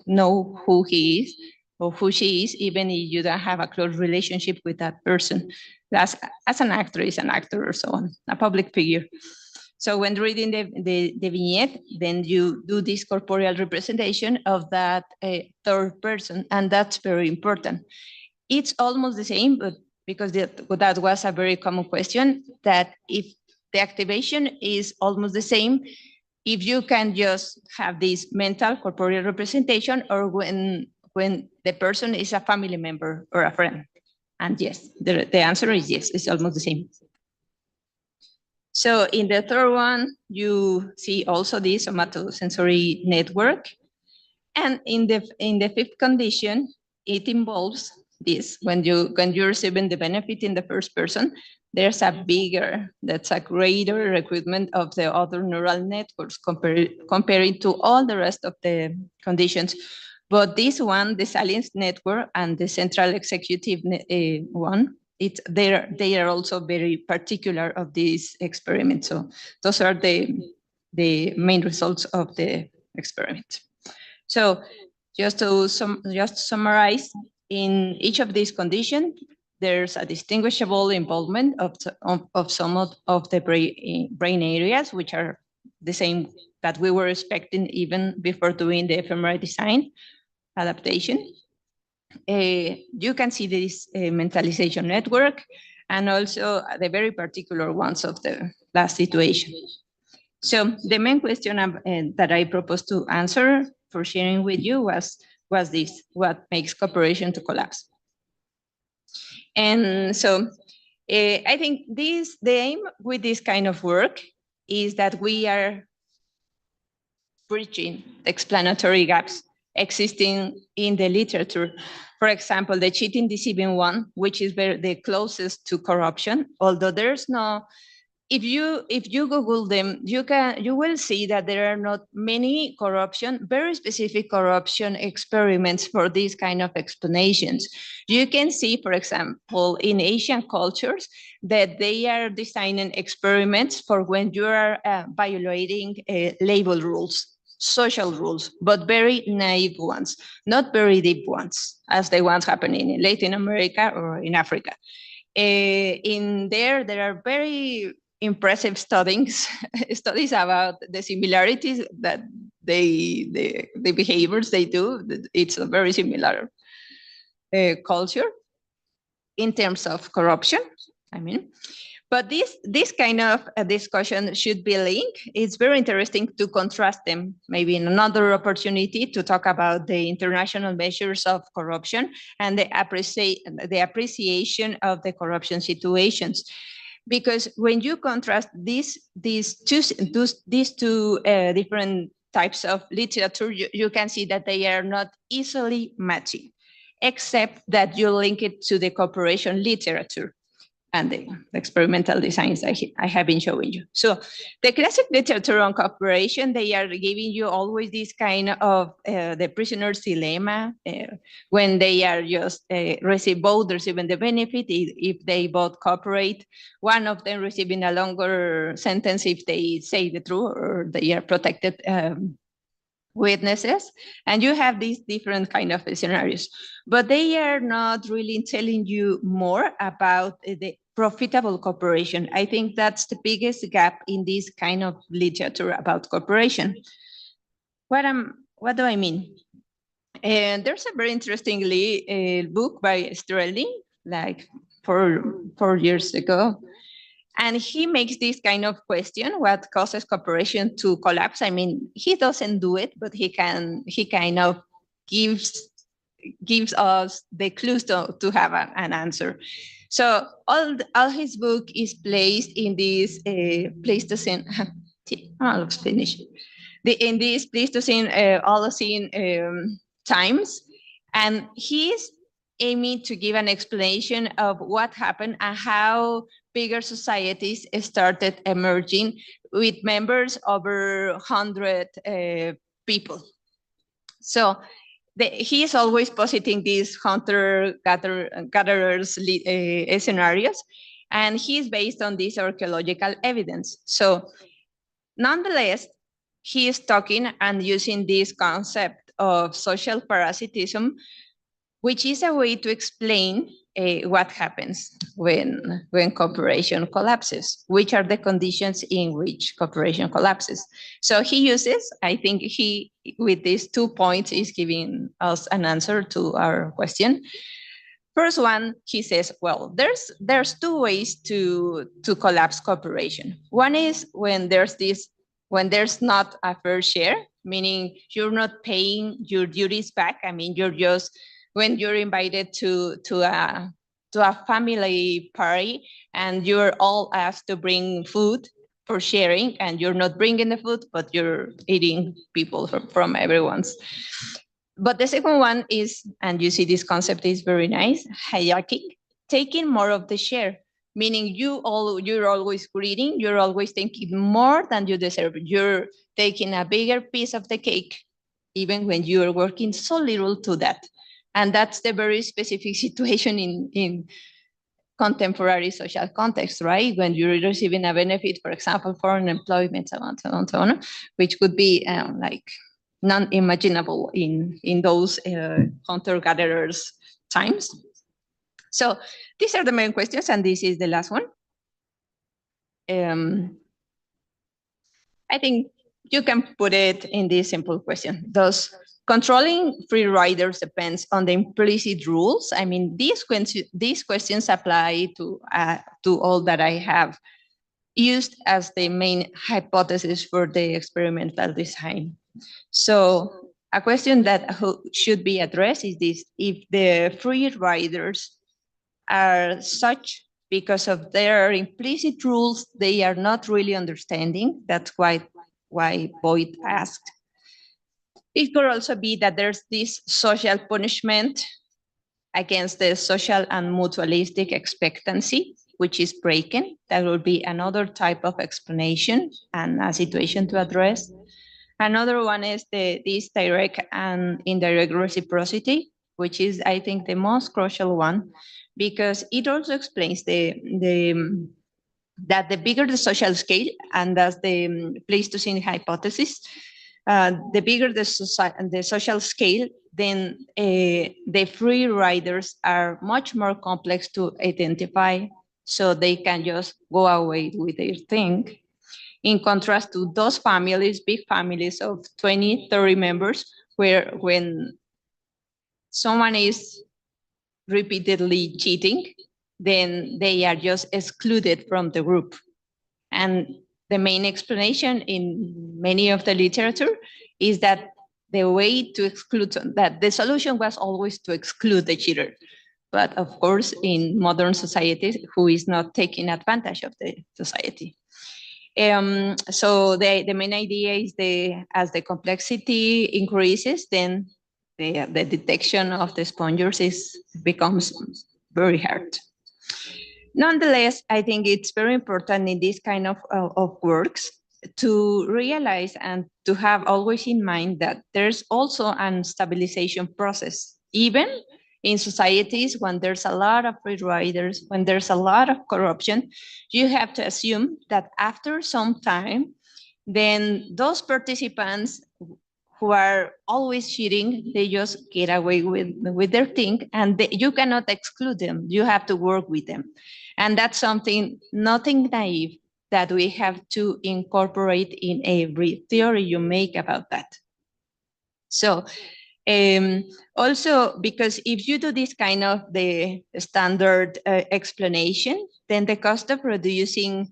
know who he is or who she is, even if you don't have a close relationship with that person. As an actor, is an actor or so on, a public figure. So when reading the vignette, then you do this corporeal representation of that third person, and that's very important. It's almost the same, but because that was a very common question, that if the activation is almost the same, if you can just have this mental corporeal representation, or when the person is a family member or a friend. And yes, the answer is yes, it's almost the same. So in the third one, you see also this somatosensory network. And in the fifth condition, it involves this. When you're receiving the benefit in the first person, there's a greater recruitment of the other neural networks comparing to all the rest of the conditions. But this one, the salience network and the central executive one, they are also very particular of this experiment. So those are the main results of the experiment. So just to summarize, in each of these conditions, there's a distinguishable involvement of some of the brain areas, which are the same that we were expecting even before doing the fMRI design adaptation. You can see this mentalization network and also the very particular ones of the last situation. So the main question that I proposed to answer for sharing with you was this: what makes cooperation to collapse? And so I think the aim with this kind of work is that we are bridging the explanatory gaps existing in the literature. For example, the cheating, deceiving one, which is the closest to corruption, although there's no, if you Google them, you will see that there are not many very specific corruption experiments for these kind of explanations. You can see, for example, in Asian cultures, that they are designing experiments for when you are violating label rules, social rules, but very naive ones, not very deep ones, as the ones happening in Latin America or in Africa. In there are very impressive studies about the similarities that the behaviors they do. It's a very similar culture in terms of corruption, I mean. But this kind of discussion should be linked. It's very interesting to contrast them, maybe in another opportunity, to talk about the international measures of corruption and the appreciation of the corruption situations. Because when you contrast these two different types of literature, you can see that they are not easily matching, except that you link it to the cooperation literature and the experimental designs I have been showing you. So the classic literature on cooperation, they are giving you always this kind of the prisoner's dilemma, when they are just both receiving the benefit if they both cooperate, one of them receiving a longer sentence if they say the truth or they are protected witnesses, and you have these different kind of scenarios, but they are not really telling you more about the profitable cooperation. I think that's the biggest gap in this kind of literature about cooperation. What do I mean? And there's a very interesting book by Strelling, like 4 years ago. And he makes this kind of question: what causes cooperation to collapse? I mean, he doesn't do it, but he kind of gives us the clues to have an answer. So all his book is placed in this Pleistocene. Let's finish. In this Pleistocene, Holocene times, and he's aiming to give an explanation of what happened and how bigger societies started emerging with members over 100 people. So he is always positing these hunter-gatherers scenarios, and he's based on this archaeological evidence. So nonetheless, he is talking and using this concept of social parasitism, which is a way to explain what happens when cooperation collapses, which are the conditions in which cooperation collapses. So he uses, I think he, with these 2 points, is giving us an answer to our question. First one, he says, well, there's 2 ways to collapse cooperation. One is when there's not a fair share, meaning you're not paying your duties back. I mean, you're just, when you're invited to a family party and you're all asked to bring food for sharing, and you're not bringing the food, but you're eating people from everyone's. But the second one is, and you see this concept is very nice, hierarchy, taking more of the share, meaning you're always greedy, you're always thinking more than you deserve. You're taking a bigger piece of the cake, even when you're working so little to that. And that's the very specific situation in contemporary social context, right? When you're receiving a benefit, for example, foreign employment, so on, which could be like non-imaginable in those hunter-gatherers times. So these are the main questions, and this is the last one. I think you can put it in this simple question. Does controlling free riders depends on the implicit rules? I mean, these questions apply to all that I have used as the main hypothesis for the experimental design. So a question that should be addressed is this: if the free riders are such because of their implicit rules they are not really understanding, that's why Boyd asked. It could also be that there's this social punishment against the social and mutualistic expectancy, which is breaking. That would be another type of explanation and a situation to address. Another one is this direct and indirect reciprocity, which is, I think, the most crucial one, because it also explains that the bigger the social scale, and that's the Pleistocene hypothesis, the bigger the social scale, then the free riders are much more complex to identify, so they can just go away with their thing. In contrast to those families, big families of 20, 30 members, where when someone is repeatedly cheating, then they are just excluded from the group. And the main explanation in many of the literature is that the way to exclude, that the solution was always to exclude the cheater. but of course in modern societies, who is not taking advantage of the society. So the main idea is as the complexity increases, then the detection of the spongers becomes very hard. Nonetheless, I think it's very important in this kind of works to realize and to have always in mind that there's also a stabilization process, even in societies when there's a lot of free riders, when there's a lot of corruption. You have to assume that after some time, then those participants who are always cheating, they just get away with their thing, and you cannot exclude them. You have to work with them. And that's something, nothing naive, that we have to incorporate in every theory you make about that. So also, because if you do this kind of the standard explanation, then the cost of producing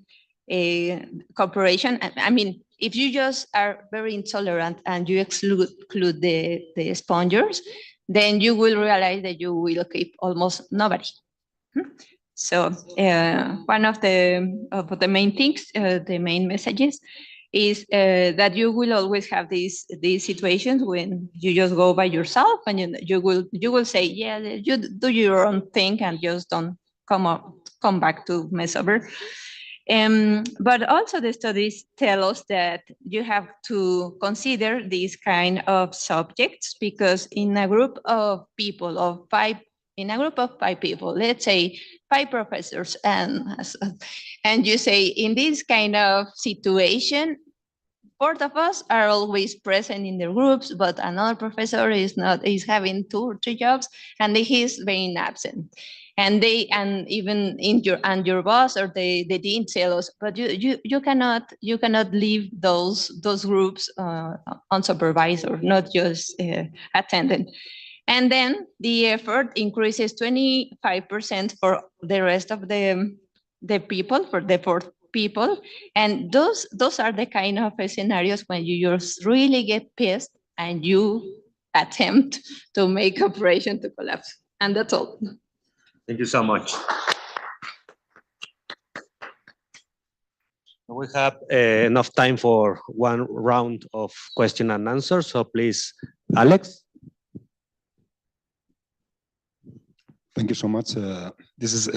a cooperation, I mean, if you just are very intolerant and you exclude the spongers, then you will realize that you will keep almost nobody. So one of the main things, the main messages, is that you will always have these situations when you just go by yourself, and you will say, yeah, you do your own thing and just don't come back to mess over. But also the studies tell us that you have to consider these kind of subjects, because in a group of people of five people, let's say 5 professors, and you say in this kind of situation, 4 of us are always present in the groups, but another professor is having 2 or 3 jobs, and he's being absent. And even in your boss or the dean tell us, but you cannot leave those groups unsupervised or not just attended. And then the effort increases 25% for the rest of the people, for the 4 people. And those are the kind of scenarios when you just really get pissed and you attempt to make operation to collapse. And that's all. Thank you so much. We have enough time for one round of question and answer. So please, Alex. Thank you so much. This is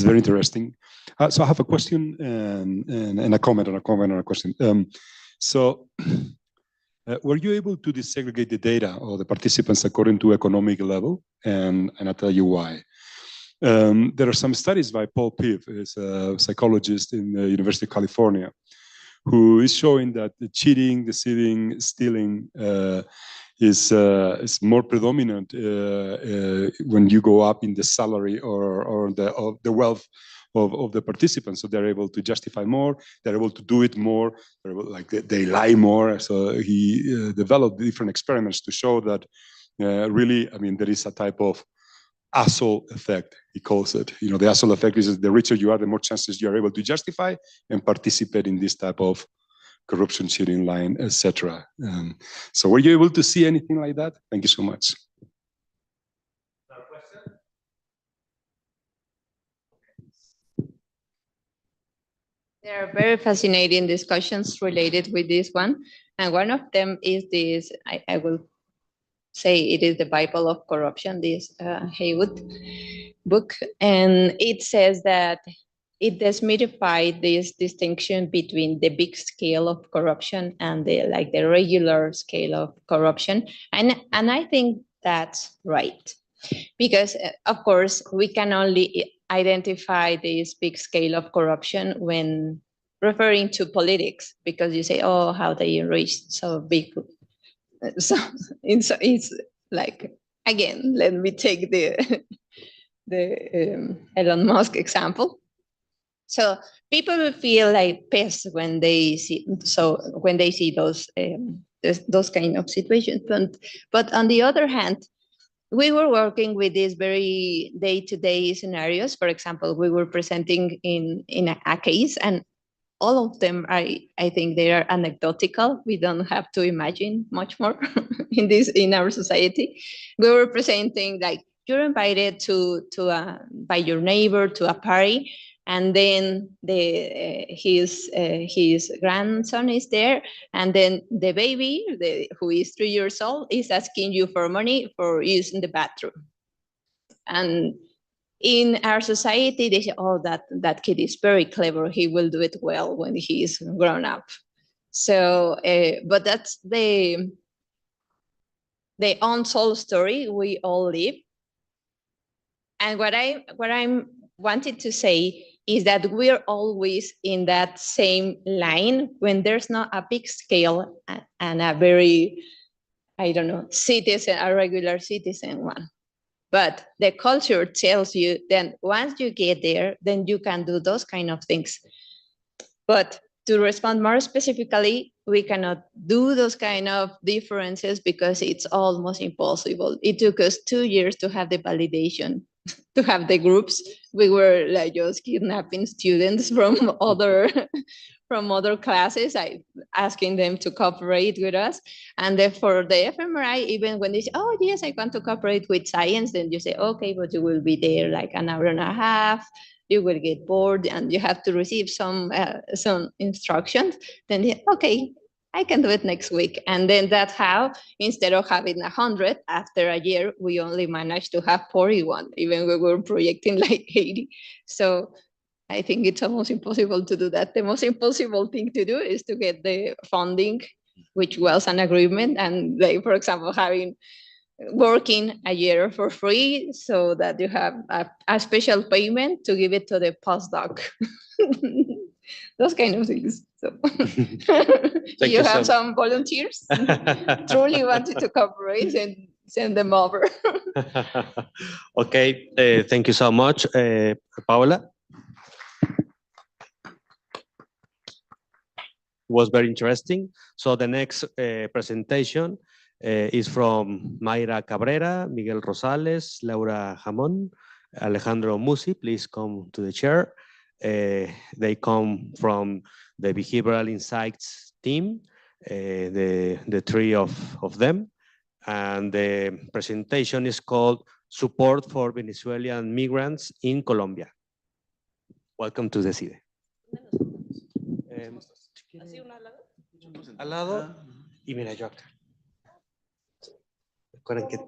very interesting. So I have a question and a comment, and a comment and a question. Were you able to desegregate the data or the participants according to economic level? And I'll tell you why. There are some studies by Paul Piv, who's a psychologist in the University of California, who is showing that the cheating, deceiving, stealing is more predominant when you go up in the salary or the wealth of the participants. So they're able to justify more, they're able to do it more, they lie more. So he developed different experiments to show that really, I mean, there is a type of asshole effect, he calls it. You know, the asshole effect is the richer you are, the more chances you are able to justify and participate in this type of corruption, cheating, lying, etc. So were you able to see anything like that? Thank you so much. There are very fascinating discussions related with this one. And one of them is this, I will say it is the Bible of corruption, this Haywood book. And it says that it demystified this distinction between the big scale of corruption and the regular scale of corruption. And I think that's right. Because of course, we can only identify this big scale of corruption when referring to politics, because you say, oh, how they enriched so big. So it's like, again, let me take the Elon Musk example. So people will feel like pissed when they see those kind of situations. But on the other hand, we were working with these very day-to-day scenarios. For example, we were presenting in a case, and all of them, I think they are anecdotal. We don't have to imagine much more in our society. We were presenting like you're invited by your neighbor to a party, and then his grandson is there, and then the baby, who is 3 years old, is asking you for money for using the bathroom. And in our society, they say, "Oh, that kid is very clever. He will do it well when he is grown up." So, but that's the untold story we all live. And what I'm wanted to say is that we're always in that same line when there's not a big scale and a very, I don't know, citizen, a regular citizen one. But the culture tells you then once you get there, then you can do those kind of things. But to respond more specifically, we cannot do those kind of differences because it's almost impossible. It took us 2 years to have the validation, to have the groups. We were like just kidnapping students from other classes, asking them to cooperate with us. And then for the fMRI, even when they say, "Oh yes, I want to cooperate with science," then you say, "Okay, but you will be there like an hour and a half. You will get bored and you have to receive some instructions." Then okay, I can do it next week. And then that's how, instead of having 100, after a year, we only managed to have 41, even we were projecting like 80. So I think it's almost impossible to do that. The most impossible thing to do is to get the funding, which was an agreement. And like, for example, working a year for free so that you have a special payment to give it to the postdoc. Those kind of things. So you have some volunteers truly wanted to cooperate, and send them over. Okay, thank you so much, Paola. Was very interesting. So the next presentation is from Mayra Cabrera, Miguel Rosales, Laura Jamón, Alejandro Musi. Please come to the chair. They come from the Behavioral Insights team, the three of them. And the presentation is called Support for Venezuelan Migrants in Colombia. Welcome to the CIDE. Así uno al lado. Al lado y mira yo acá. Recuerden que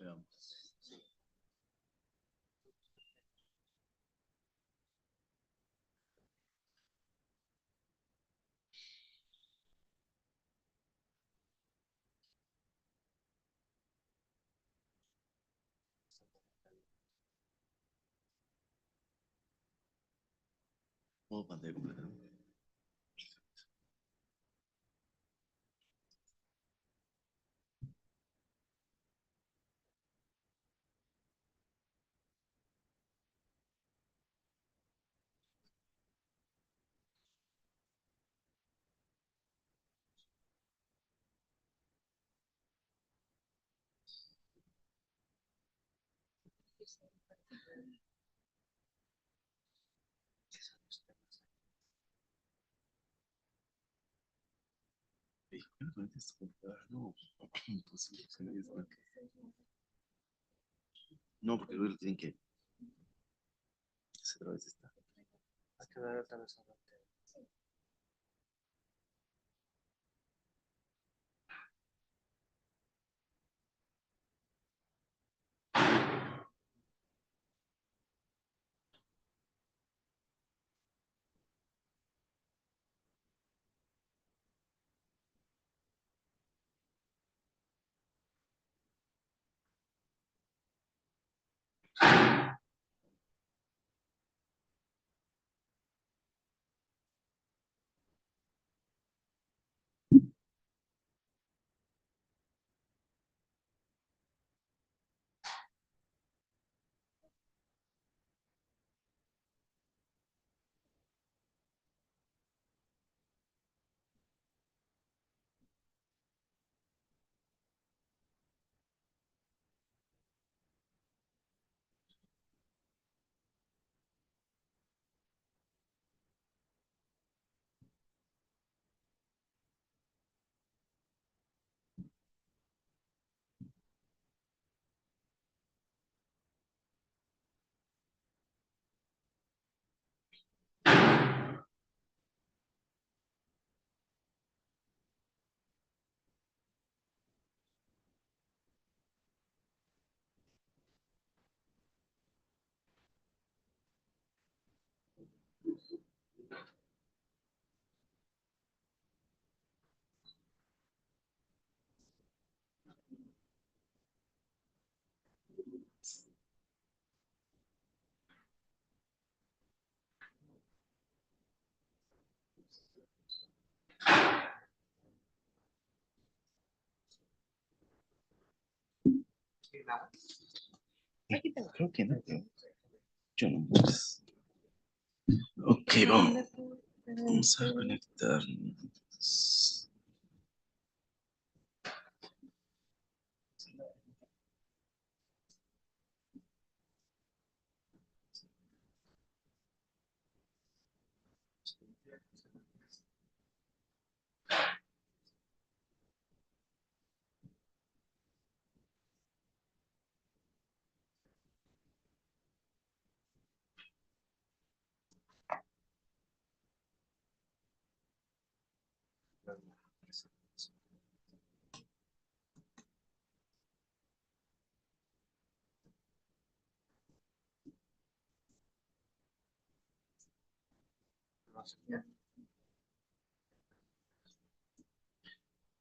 Veamos. Modo pantalla completa, ¿no? No, no, porque luego lo tienen que hacer otra vez esta. Creo que no, pero yo no. Ok, vamos a conectarnos.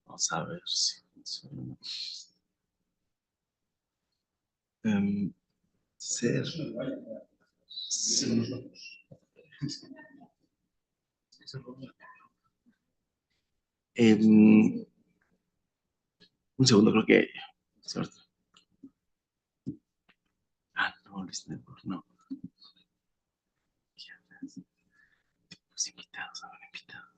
Vamos a ver si funciona. Ser. Sí. Un segundo, creo que. ¿Cierto? Ah, no, Luis Network, no. Los invitados, ahora invitados.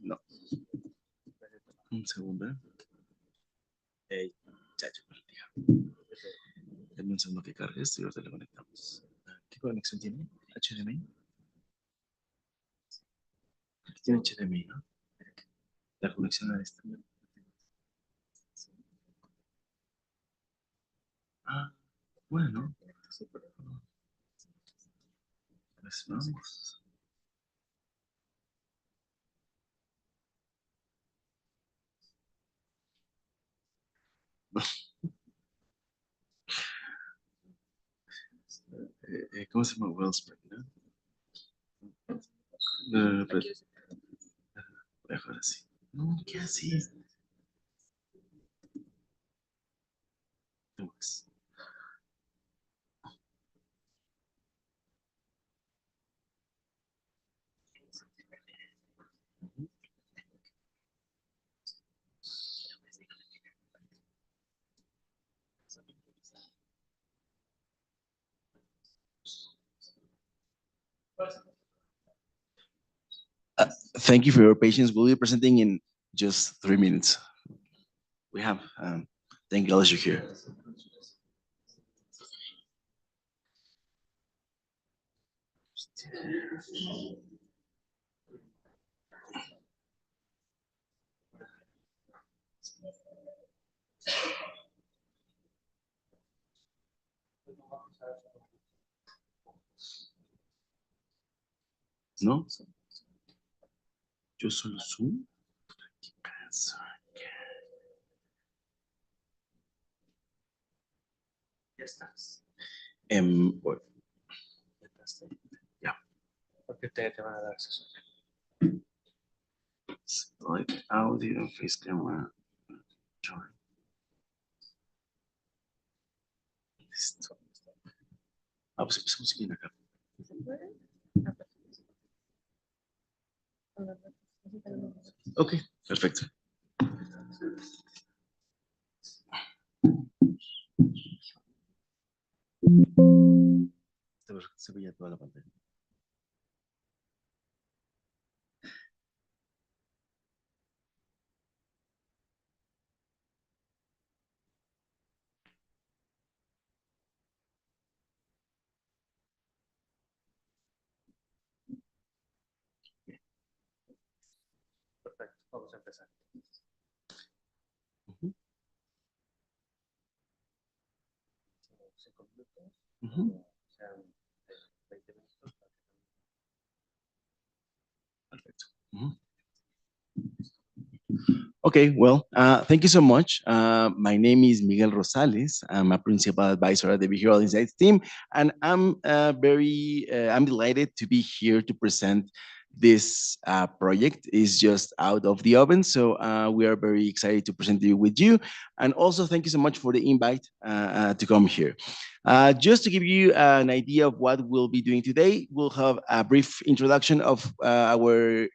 No. Un segundo. Ya, denme un segundo que cargue esto y ahorita lo conectamos. ¿Qué conexión tiene? HDMI. Aquí tiene HDMI, ¿no? La conexión a esta. Ah, bueno. Pues vamos. ¿Cómo se llama? Wellspring, ¿no? Pero, mejor así. No, ¿qué así? Pues, thank you for your patience. We'll be presenting in just 3 minutes. We have, thank you, you're here. ¿No? Yo solo Zoom. Ya estás. Bueno. Ya. Porque te van a dar acceso. Select audio, face camera. Join. Listo. Pues empezamos aquí en acá. Ok, perfecto. Se veía toda la pantalla. Perfecto, vamos a empezar. Ujú. 5 minutos. Ujú. Sean 20 minutos. Perfecto. Ujú. Okay, well, thank you so much. My name is Miguel Rosales. I'm a principal advisor at the Behavioral Insights team, and I'm I'm delighted to be here to present this project. Is just out of the oven, so we are very excited to present it with you. And also, thank you so much for the invite to come here. Just to give you an idea of what we'll be doing today, we'll have a brief introduction of our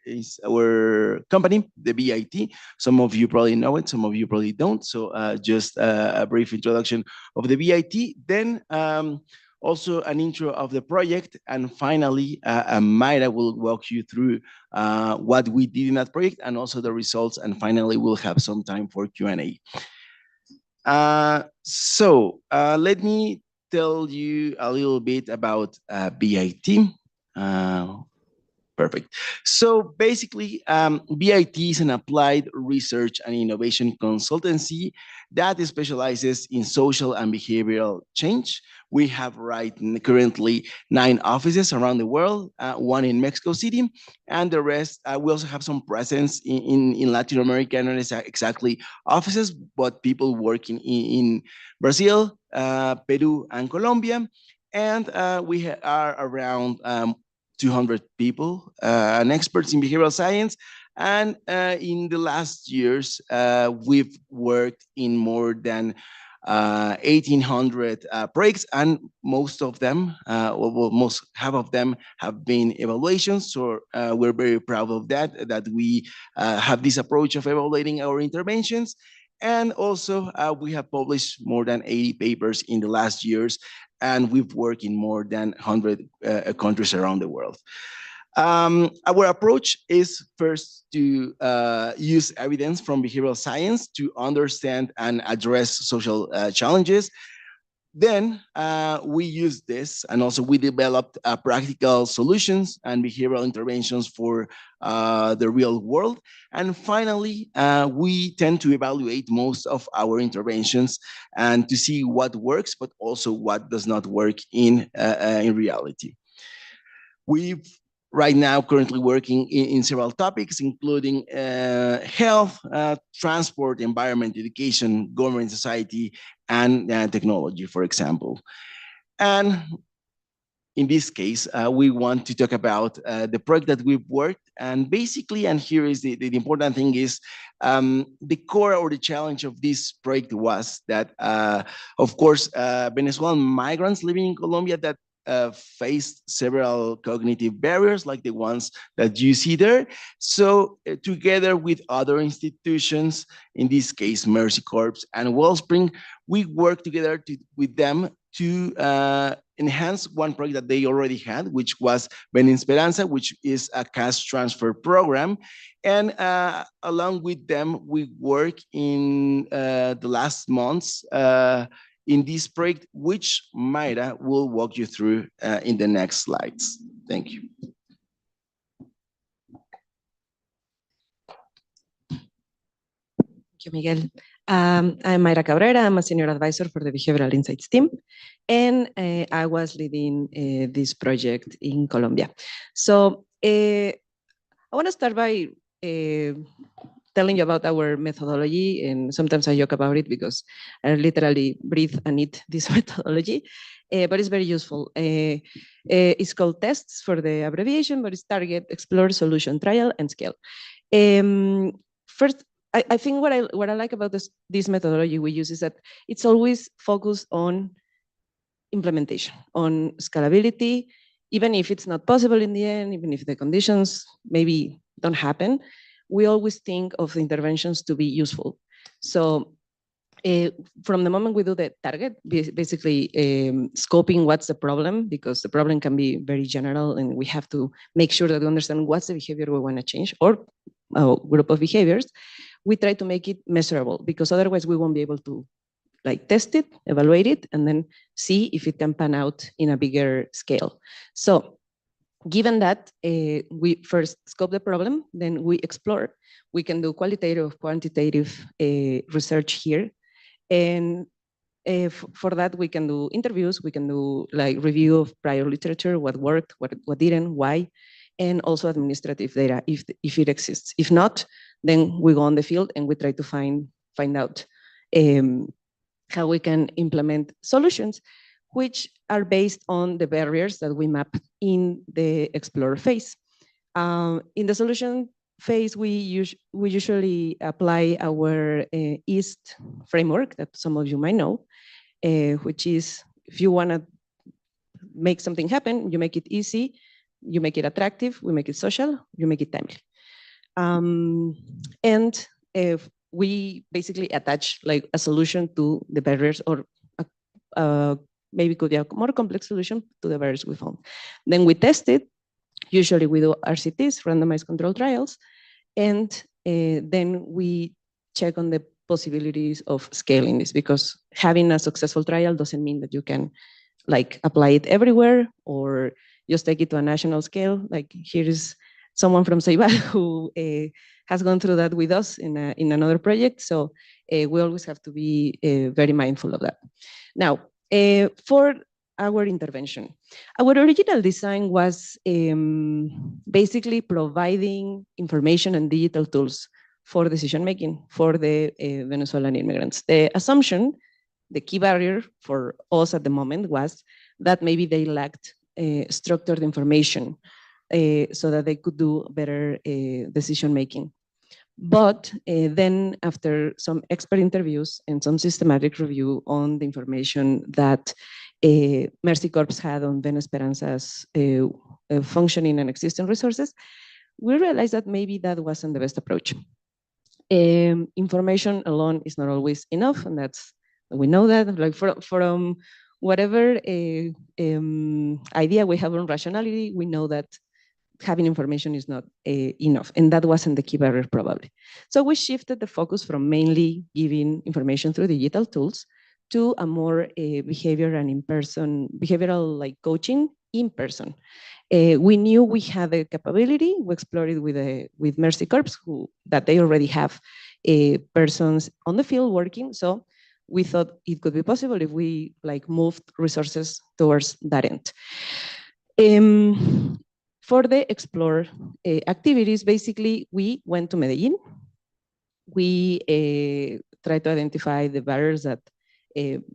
company, the BIT. Some of you probably know it, some of you probably don't. So just a brief introduction of the BIT, then also an intro of the project, and finally, Mayra will walk you through what we did in that project and also the results, and finally, we'll have some time for Q&A. Let me tell you a little bit about BIT. Perfect. So basically, BIT is an applied research and innovation consultancy that specializes in social and behavioral change. We have currently 9 offices around the world, 1 in Mexico City, and the rest, we also have some presence in Latin America, not exactly offices, but people working in Brazil, Peru, and Colombia. And we are around 200 people and experts in behavioral science. And in the last years, we've worked in more than 1,800 projects, and most of them, half of them have been evaluations. So we're very proud of that we have this approach of evaluating our interventions. And also, we have published more than 80 papers in the last years, and we've worked in more than 100 countries around the world. Our approach is first to use evidence from behavioral science to understand and address social challenges. Then we use this, and also we developed practical solutions and behavioral interventions for the real world. And finally, we tend to evaluate most of our interventions and to see what works, but also what does not work in reality. We've right now currently working in several topics, including health, transport, environment, education, government, society, and technology, for example. And in this case, we want to talk about the project that we've worked. And basically, and here is the important thing is, the core or the challenge of this project was that, of course, Venezuelan migrants living in Colombia that faced several cognitive barriers like the ones that you see there. So together with other institutions, in this case, Mercy Corps and Wellspring, we worked together with them to enhance one project that they already had, which was Ven Esperanza, which is a cash transfer program. And along with them, we work in the last months in this project, which Mayra will walk you through in the next slides. Thank you. Thank you, Miguel. I'm Mayra Cabrera. I'm a senior advisor for the Behavioral Insights team, and I was leading this project in Colombia. So I want to start by telling you about our methodology, and sometimes I joke about it because I literally breathe and eat this methodology, but it's very useful. It's called TESTS for the abbreviation, but it's Target, Explore, Solution, Trial, and Scale. First, I think what I like about this methodology we use is that it's always focused on implementation, on scalability, even if it's not possible in the end, even if the conditions maybe don't happen, we always think of interventions to be useful. So from the moment we do the target, basically scoping what's the problem, because the problem can be very general and we have to make sure that we understand what's the behavior we want to change or a group of behaviors, we try to make it measurable, because otherwise we won't be able to test it, evaluate it, and then see if it can pan out in a bigger scale. So given that, we first scope the problem, then we explore. We can do qualitative, quantitative research here. And for that, we can do interviews, we can do review of prior literature, what worked, what didn't, why, and also administrative data if it exists. If not, then we go on the field and we try to find out how we can implement solutions which are based on the barriers that we map in the explore phase. In the solution phase, we usually apply our EAST framework that some of you might know, which is if you want to make something happen, you make it easy, you make it attractive, we make it social, you make it timely. And if we basically attach a solution to the barriers, or maybe could be a more complex solution to the barriers we found. Then we test it. Usually we do RCTs, randomized control trials, and then we check on the possibilities of scaling this, because having a successful trial doesn't mean that you can apply it everywhere or just take it to a national scale. Here is someone from Ceibal who has gone through that with us in another project. So we always have to be very mindful of that. Now, for our intervention, our original design was basically providing information and digital tools for decision-making for the Venezuelan immigrants. The assumption, the key barrier for us at the moment was that maybe they lacked structured information so that they could do better decision-making. But then after some expert interviews and some systematic review on the information that Mercy Corps had on Ven Esperanza's functioning and existing resources, we realized that maybe that wasn't the best approach. Information alone is not always enough, and we know that. Like from whatever idea we have on rationality, we know that having information is not enough, and that wasn't the key barrier probably. So we shifted the focus from mainly giving information through digital tools to a more behavioral like coaching in person. We knew we had the capability. We explored it with Mercy Corps, that they already have persons on the field working. So we thought it could be possible if we like moved resources towards that end. For the explore activities, basically, we went to Medellin. We tried to identify the barriers that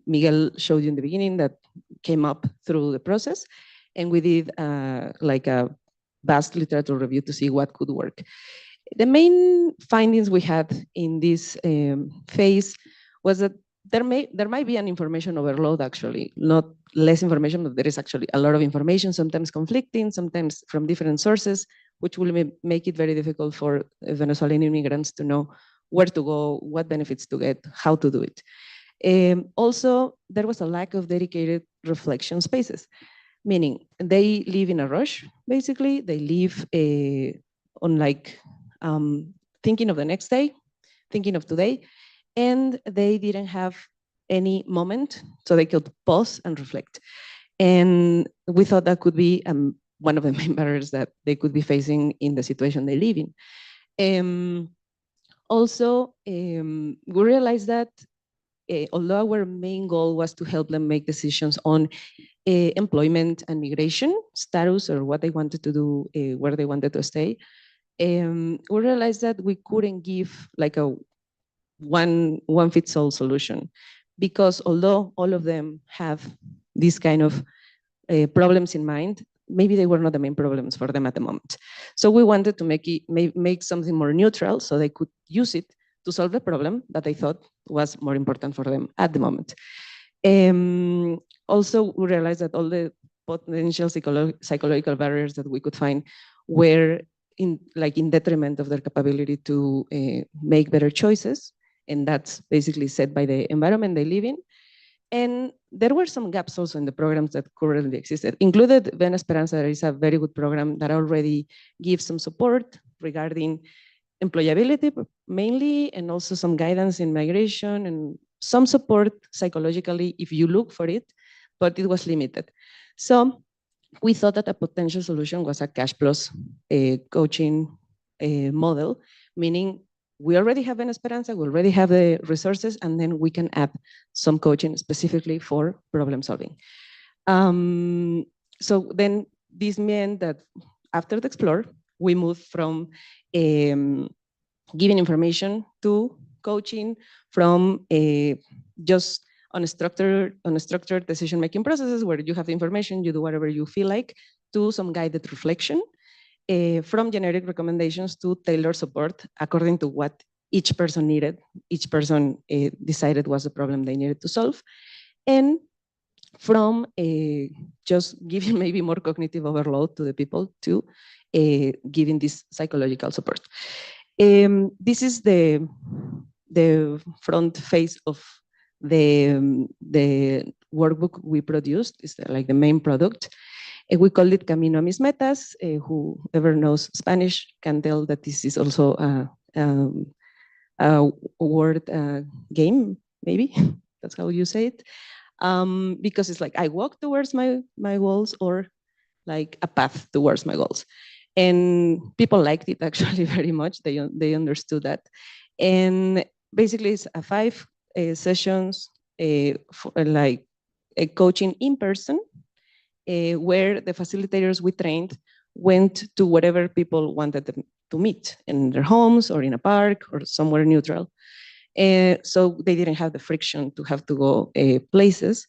Miguel showed you in the beginning that came up through the process. And we did like a vast literature review to see what could work. The main findings we had in this phase was that there might be an information overload, actually, not less information, but there is actually a lot of information, sometimes conflicting, sometimes from different sources, which will make it very difficult for Venezuelan immigrants to know where to go, what benefits to get, how to do it. Also, there was a lack of dedicated reflection spaces, meaning they live in a rush, basically. They live on like thinking of the next day, thinking of today, and they didn't have any moment so they could pause and reflect. And we thought that could be one of the main barriers that they could be facing in the situation they live in. Also, we realized that although our main goal was to help them make decisions on employment and migration status or what they wanted to do, where they wanted to stay, we realized that we couldn't give like a one-fits-all solution, because although all of them have these kind of problems in mind, maybe they were not the main problems for them at the moment. So we wanted to make something more neutral so they could use it to solve the problem that they thought was more important for them at the moment. Also, we realized that all the potential psychological barriers that we could find were in detriment of their capability to make better choices. And that's basically set by the environment they live in. And there were some gaps also in the programs that currently existed. Included Ven Esperanza, there is a very good program that already gives some support regarding employability mainly, and also some guidance in migration and some support psychologically if you look for it, but it was limited. So we thought that a potential solution was a cash plus coaching model, meaning we already have Ven Esperanza, we already have the resources, and then we can add some coaching specifically for problem solving. So then this meant that after the Explore, we moved from giving information to coaching, from just unstructured decision-making processes where you have the information, you do whatever you feel like, to some guided reflection, from generic recommendations to tailored support according to what each person needed, each person decided was the problem they needed to solve, and from just giving maybe more cognitive overload to the people to giving this psychological support. This is the front face of the workbook we produced. It's like the main product. We call it Camino a mis metas. Whoever knows Spanish can tell that this is also a word game, maybe that's how you say it, because it's like I walk towards my goals, or like a path towards my goals. And people liked it actually very much. They understood that. And basically it's 5 sessions like a coaching in person, where the facilitators we trained went to wherever people wanted them to meet, in their homes or in a park or somewhere neutral. So they didn't have the friction to have to go places.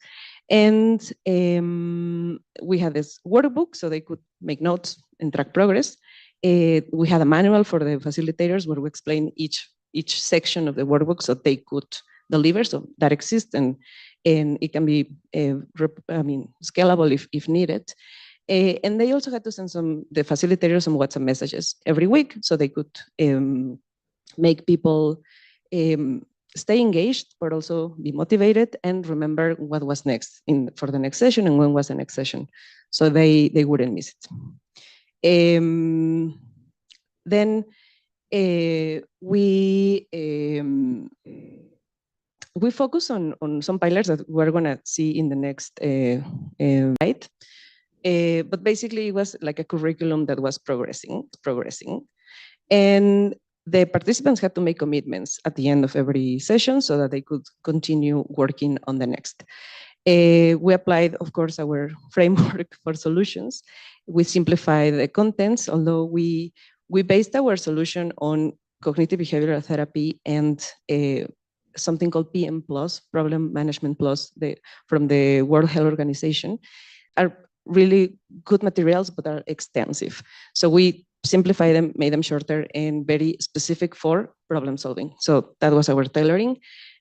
And we had this workbook so they could make notes and track progress. We had a manual for the facilitators where we explain each section of the workbook so they could deliver. So that exists, and it can be scalable if needed. And they also had to send the facilitators some WhatsApp messages every week so they could make people stay engaged, but also be motivated and remember what was next for the next session and when was the next session, so they wouldn't miss it. Then we focus on some pillars that we're gonna see in the next slide. But basically it was like a curriculum that was progressing. And the participants had to make commitments at the end of every session so that they could continue working on the next. We applied, of course, our framework for solutions. We simplified the contents, although we based our solution on cognitive behavioral therapy and something called PM+, Problem Management Plus, from the World Health Organization, are really good materials, but are extensive. So we simplify them, made them shorter and very specific for problem solving. So that was our tailoring.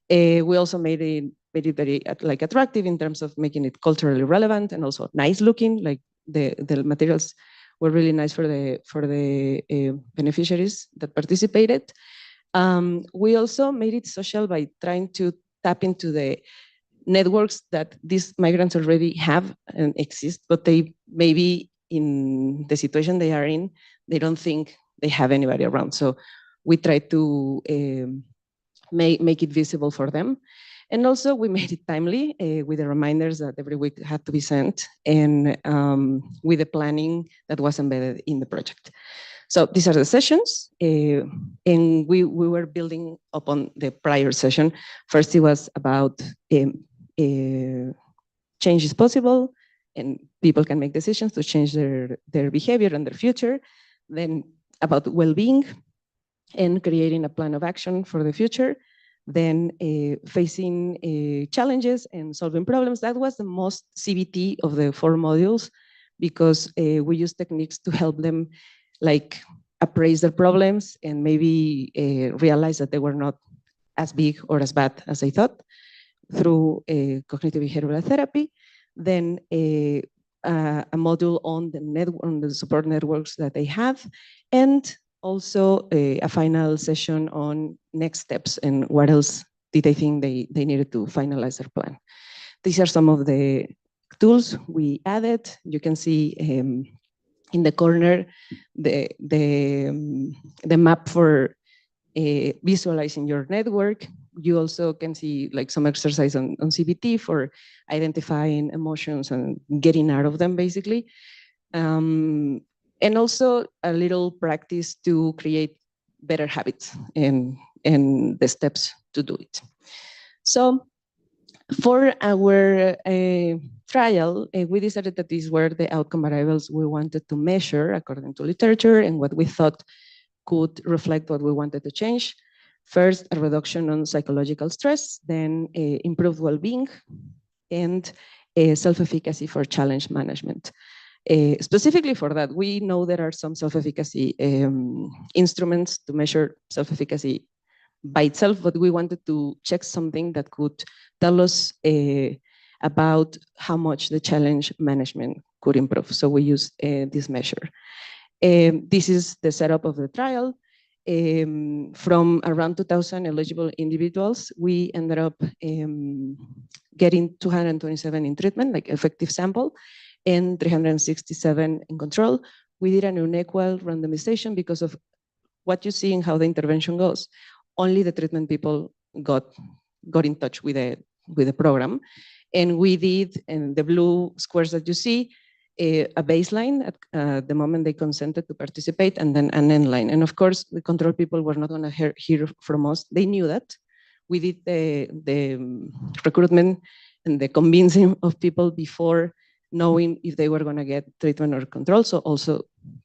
We also made it very attractive in terms of making it culturally relevant and also nice looking. Like the materials were really nice for the beneficiaries that participated. We also made it social by trying to tap into the networks that these migrants already have and exist, but they maybe in the situation they are in, they don't think they have anybody around. So we try to make it visible for them. And also we made it timely with the reminders that every week had to be sent, and with the planning that was embedded in the project. So these are the sessions, and we were building upon the prior session. First, it was about change is possible, and people can make decisions to change their behavior and their future. Then about well-being and creating a plan of action for the future. Then facing challenges and solving problems. That was the most CBT of the 4 modules, because we use techniques to help them like appraise their problems and maybe realize that they were not as big or as bad as they thought through cognitive behavioral therapy. Then a module on the support networks that they have, and also a final session on next steps and what else did they think they needed to finalize their plan. These are some of the tools we added. You can see in the corner the map for visualizing your network. You also can see like some exercise on CBT for identifying emotions and getting out of them, basically. And also a little practice to create better habits and the steps to do it. So for our trial, we decided that these were the outcome variables we wanted to measure according to literature and what we thought could reflect what we wanted to change. First, a reduction on psychological stress, then improved well-being, and self-efficacy for challenge management. Specifically for that, we know there are some self-efficacy instruments to measure self-efficacy by itself, but we wanted to check something that could tell us about how much the challenge management could improve. So we used this measure. This is the setup of the trial. From around 2,000 eligible individuals, we ended up getting 227 in treatment, like effective sample, and 367 in control. We did an unequal randomization because of what you see and how the intervention goes. Only the treatment people got in touch with the program. And we did, and the blue squares that you see, a baseline at the moment they consented to participate, and then an end line. And of course, the control people were not going to hear from us. They knew that. We did the recruitment and the convincing of people before knowing if they were going to get treatment or control. So also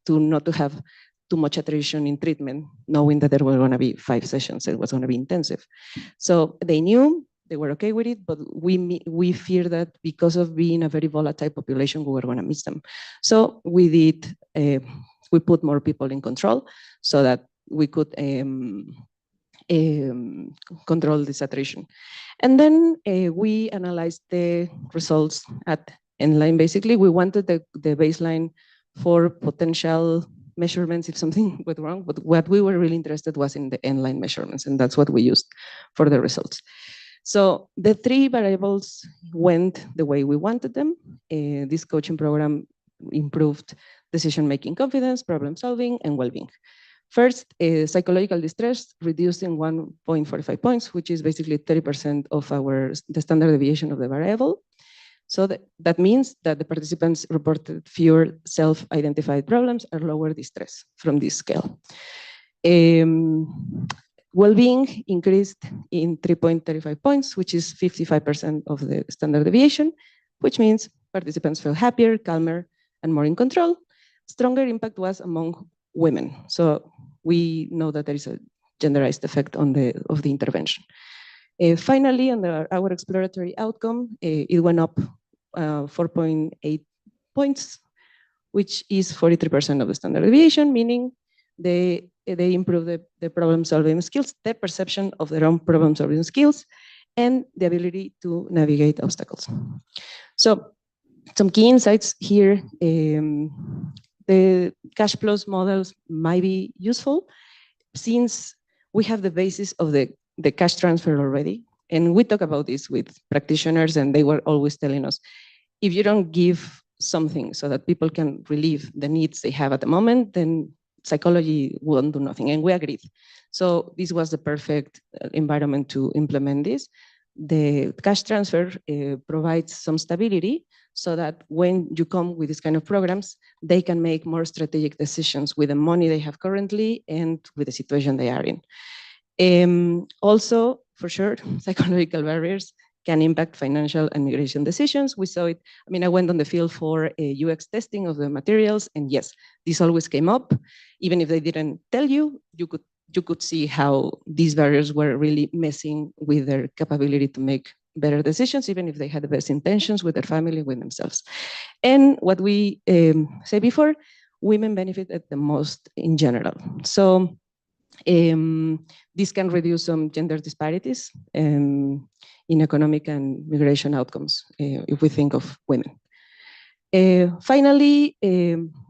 to not to have too much attrition in treatment, knowing that there were going to be 5 sessions, it was going to be intensive. So they knew, they were okay with it, but we fear that because of being a very volatile population, we were going to miss them. So we put more people in control so that we could control this attrition. And then we analyzed the results at endline. Basically, we wanted the baseline for potential measurements if something went wrong, but what we were really interested was in the endline measurements, and that's what we used for the results. So the 3 variables went the way we wanted them. This coaching program improved decision-making confidence, problem solving, and well-being. First, psychological distress reduced in 1.45 points, which is basically 30% of the standard deviation of the variable. So that means that the participants reported fewer self-identified problems or lower distress from this scale. Well-being increased in 3.35 points, which is 55% of the standard deviation, which means participants felt happier, calmer, and more in control. Stronger impact was among women. So we know that there is a genderized effect of the intervention. Finally, under our exploratory outcome, it went up 4.8 points, which is 43% of the standard deviation, meaning they improve the problem-solving skills, their perception of their own problem-solving skills, and the ability to navigate obstacles. So some key insights here. The cash plus models might be useful since we have the basis of the cash transfer already. And we talk about this with practitioners, and they were always telling us, if you don't give something so that people can relieve the needs they have at the moment, then psychology won't do nothing. And we agreed. So this was the perfect environment to implement this. The cash transfer provides some stability so that when you come with this kind of programs, they can make more strategic decisions with the money they have currently and with the situation they are in. Also, for sure, psychological barriers can impact financial and migration decisions. We saw it. I mean, I went on the field for UX testing of the materials, and yes, this always came up. Even if they didn't tell you, you could see how these barriers were really messing with their capability to make better decisions, even if they had the best intentions with their family, with themselves. And what we said before, women benefited the most in general. So this can reduce some gender disparities in economic and migration outcomes if we think of women. Finally,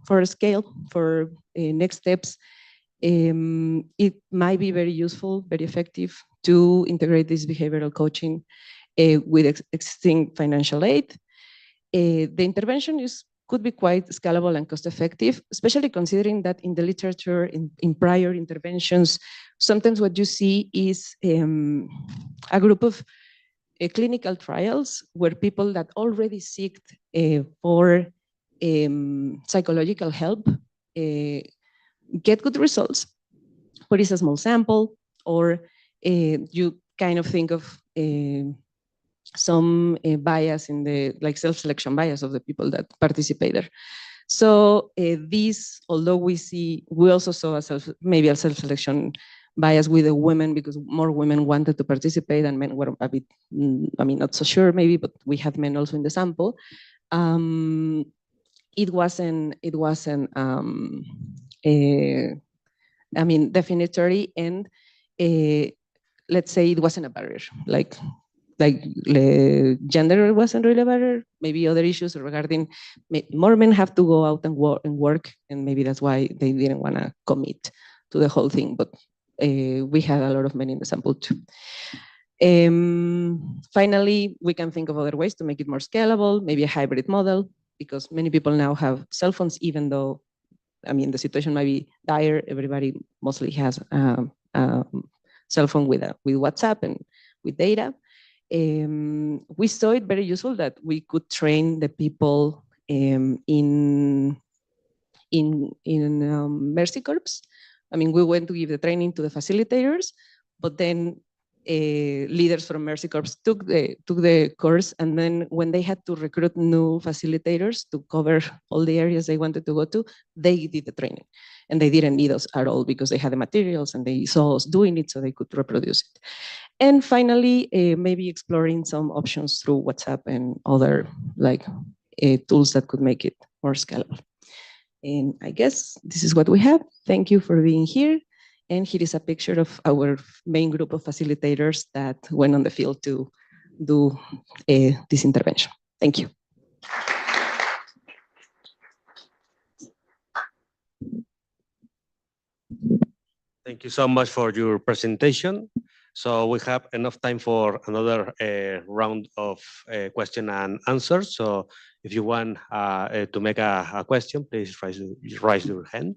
for a scale, for next steps, it might be very useful, very effective to integrate this behavioral coaching with existing financial aid. The intervention could be quite scalable and cost-effective, especially considering that in the literature, in prior interventions, sometimes what you see is a group of clinical trials where people that already seek for psychological help get good results, but it's a small sample, or you kind of think of some bias in the self-selection bias of the people that participate there. So these, although we also saw maybe a self-selection bias with the women because more women wanted to participate and men were a bit, not so sure maybe, but we had men also in the sample. It wasn't definitory, and let's say it wasn't a barrier. Like gender wasn't really a barrier. Maybe other issues regarding more men have to go out and work, and maybe that's why they didn't want to commit to the whole thing. But we had a lot of men in the sample too. Finally, we can think of other ways to make it more scalable, maybe a hybrid model, because many people now have cell phones, even though, the situation might be dire. Everybody mostly has a cell phone with WhatsApp and with data. We saw it very useful that we could train the people in Mercy Corps. I mean, we went to give the training to the facilitators, but then leaders from Mercy Corps took the course, and then when they had to recruit new facilitators to cover all the areas they wanted to go to, they did the training, and they didn't need us at all because they had the materials and they saw us doing it, so they could reproduce it. And finally, maybe exploring some options through WhatsApp and other tools that could make it more scalable. And I guess this is what we have. Thank you for being here. And here is a picture of our main group of facilitators that went on the field to do this intervention. Thank you. Thank you so much for your presentation. So we have enough time for another round of question and answers. So if you want to make a question, please raise your hand.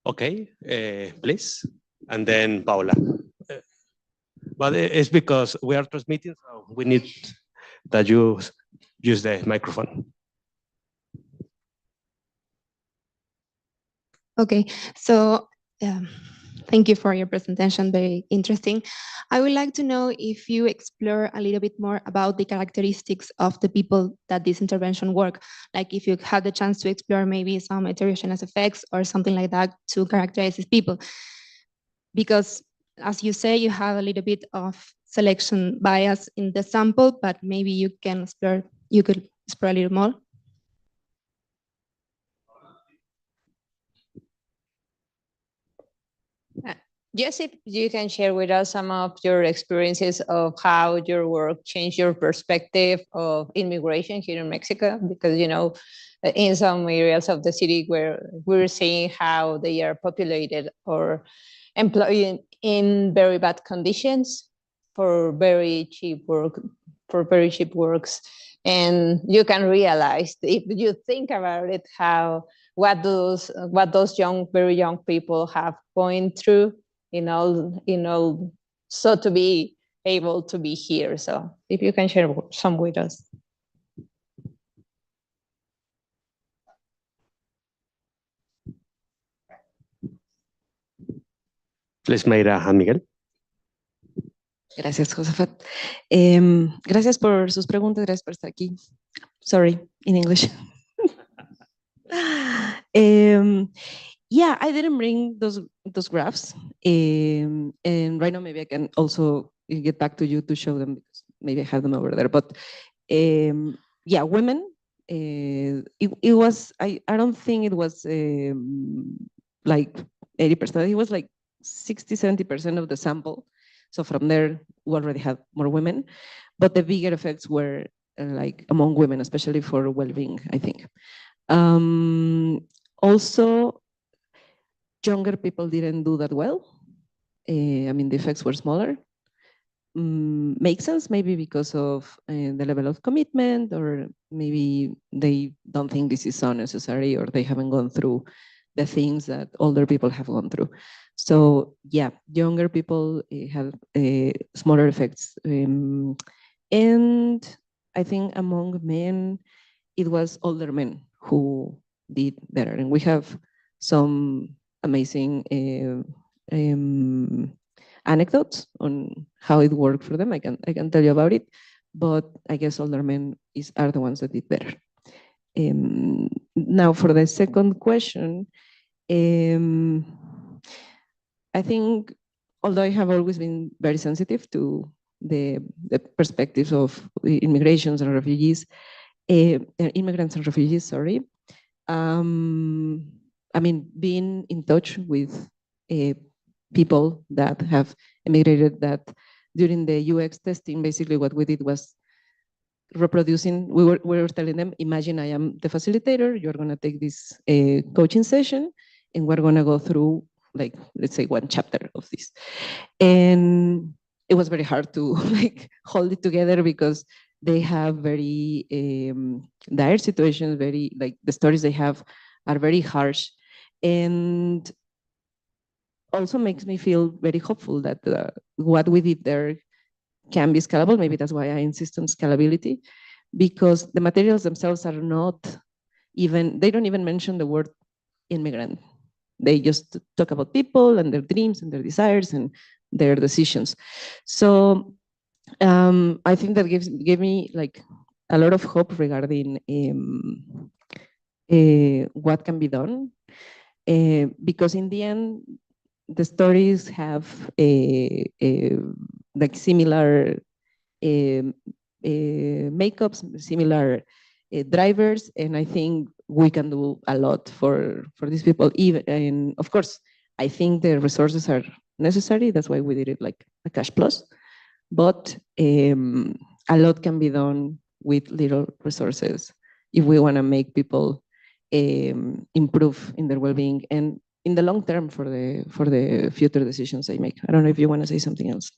Okay, please. And then Paula. But it's because we are transmitting, so we need that you use the microphone. Okay, so thank you for your presentation, very interesting. I would like to know if you explore a little bit more about the characteristics of the people that this intervention work, like if you had the chance to explore maybe some heterogeneous effects or something like that to characterize these people. Because as you say, you have a little bit of selection bias in the sample, but maybe you could explore a little more. Just if you can share with us some of your experiences of how your work changed your perspective of immigration here in Mexico, because, you know, in some areas of the city where we're seeing how they are populated or employed in very bad conditions for very cheap works. And you can realize, if you think about it, what those very young people have going through, so to be able to be here. So if you can share some with us. Please, Mayra and Miguel. Gracias, Josafat. Gracias por sus preguntas, gracias por estar aquí. Sorry, in English. Yeah, I didn't bring those graphs. And right now, maybe I can also get back to you to show them, because maybe I have them over there. But yeah, women, it was, I don't think it was like 80%, it was like 60, 70% of the sample. So from there, we already had more women, but the bigger effects were like among women, especially for well-being, I think. Also, younger people didn't do that well. I mean, the effects were smaller. Makes sense, maybe because of the level of commitment, or maybe they don't think this is so necessary, or they haven't gone through the things that older people have gone through. So yeah, younger people have smaller effects. And I think among men, it was older men who did better. And we have some amazing anecdotes on how it worked for them. I can tell you about it, but I guess older men are the ones that did better. Now for the second question, I think, although I have always been very sensitive to the perspectives of immigrations and refugees, immigrants and refugees, sorry. I mean, being in touch with people that have immigrated, that during the UX testing, basically what we did was reproducing, we were telling them, imagine I am the facilitator, you're gonna take this coaching session, and we're gonna go through, like, let's say one chapter of this. And it was very hard to like hold it together, because they have very dire situations, very, like, the stories they have are very harsh, and also makes me feel very hopeful that what we did there can be scalable. Maybe that's why I insist on scalability, because the materials themselves are not even, they don't even mention the word immigrant. They just talk about people and their dreams and their desires and their decisions. So I think that gave me like a lot of hope regarding what can be done, because in the end, the stories have like similar makeups, similar drivers, and I think we can do a lot for these people. Even, and of course, I think the resources are necessary. That's why we did it like a cash plus. But a lot can be done with little resources if we want to make people improve in their well-being and in the long term for the future decisions they make. I don't know if you want to say something else.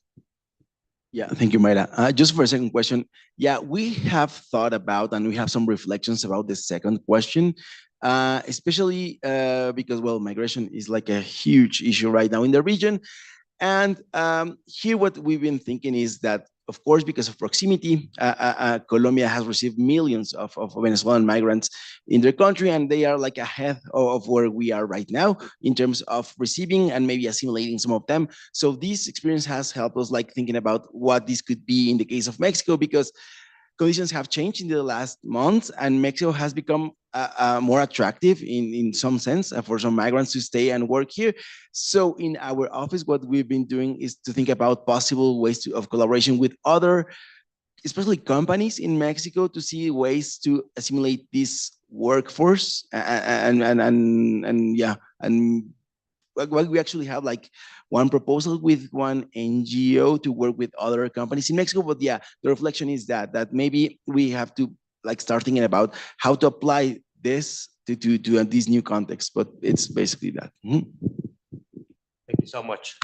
Yeah, thank you, Mayra. Just for a second question. Yeah, we have thought about and we have some reflections about the second question, especially because, well, migration is like a huge issue right now in the region. And here what we've been thinking is that, of course, because of proximity, Colombia has received millions of Venezuelan migrants in their country, and they are like ahead of where we are right now in terms of receiving and maybe assimilating some of them. So this experience has helped us like thinking about what this could be in the case of Mexico, because conditions have changed in the last months, and Mexico has become more attractive in some sense for some migrants to stay and work here. So in our office, what we've been doing is to think about possible ways of collaboration with other, especially companies in Mexico, to see ways to assimilate this workforce and yeah, and we actually have like one proposal with one NGO to work with other companies in Mexico. But yeah, the reflection is that maybe we have to like start thinking about how to apply this to this new context. But it's basically that. Thank you so much.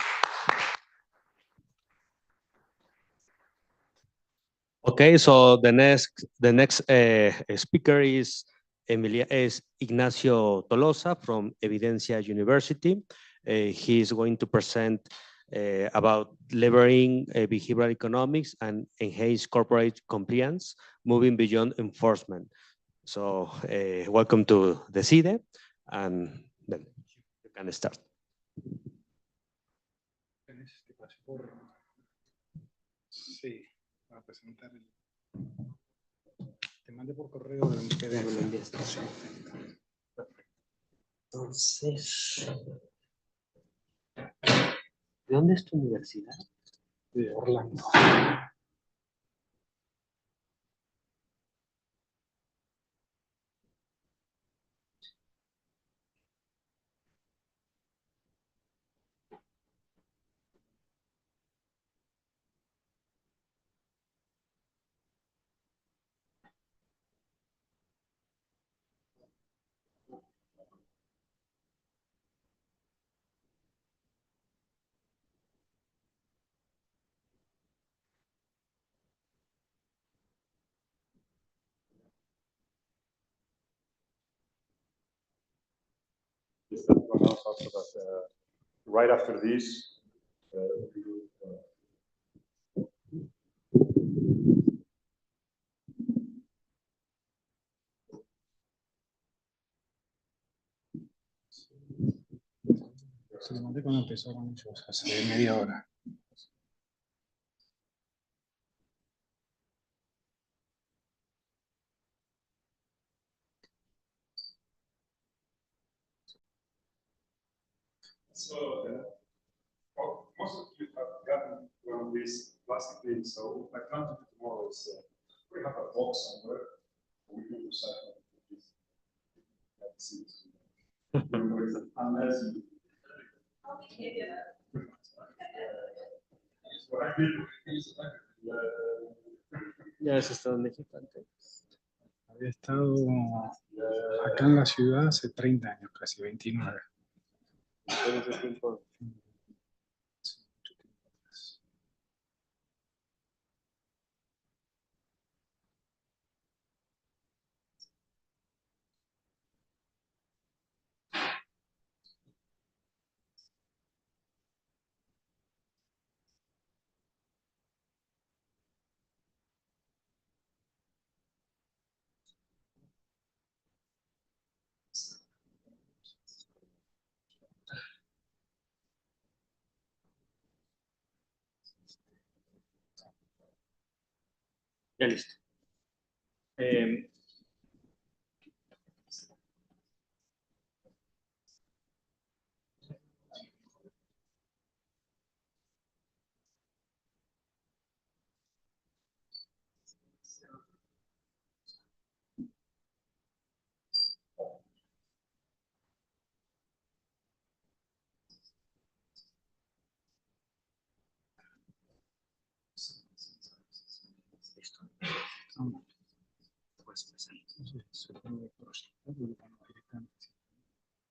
Okay, so the next speaker is Ignacio Tolosa from Evidencia University. He is going to present about leveraging behavioral economics and enhance corporate compliance, moving beyond enforcement. So welcome to the CIDE, and then you can start. Sí, para presentar el... Te mandé por correo el PDF. Me lo enviaste. Sí. Entonces, ¿de dónde es tu universidad? De Orlando. Right after this, Se lo mandé cuando empezaron ellos, hace media hora. so most of you have gotten one of these plastic things. So my plan to do tomorrow is we have a box somewhere. We can recycle this. Unless you. Ya has estado en México antes. Había estado acá en la ciudad hace 30 años, casi 29. Todo ese tiempo. Ya listo.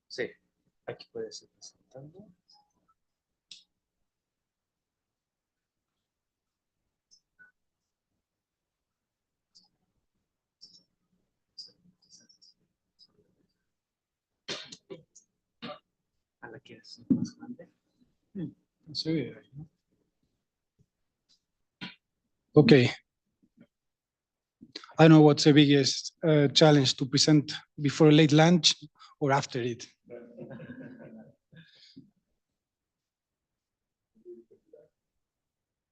Sí, aquí puedes ir presentando. ¿A la quieres más grande? Se ve ahí, ¿no? Okay. I don't know what's the biggest challenge to present before late lunch or after it.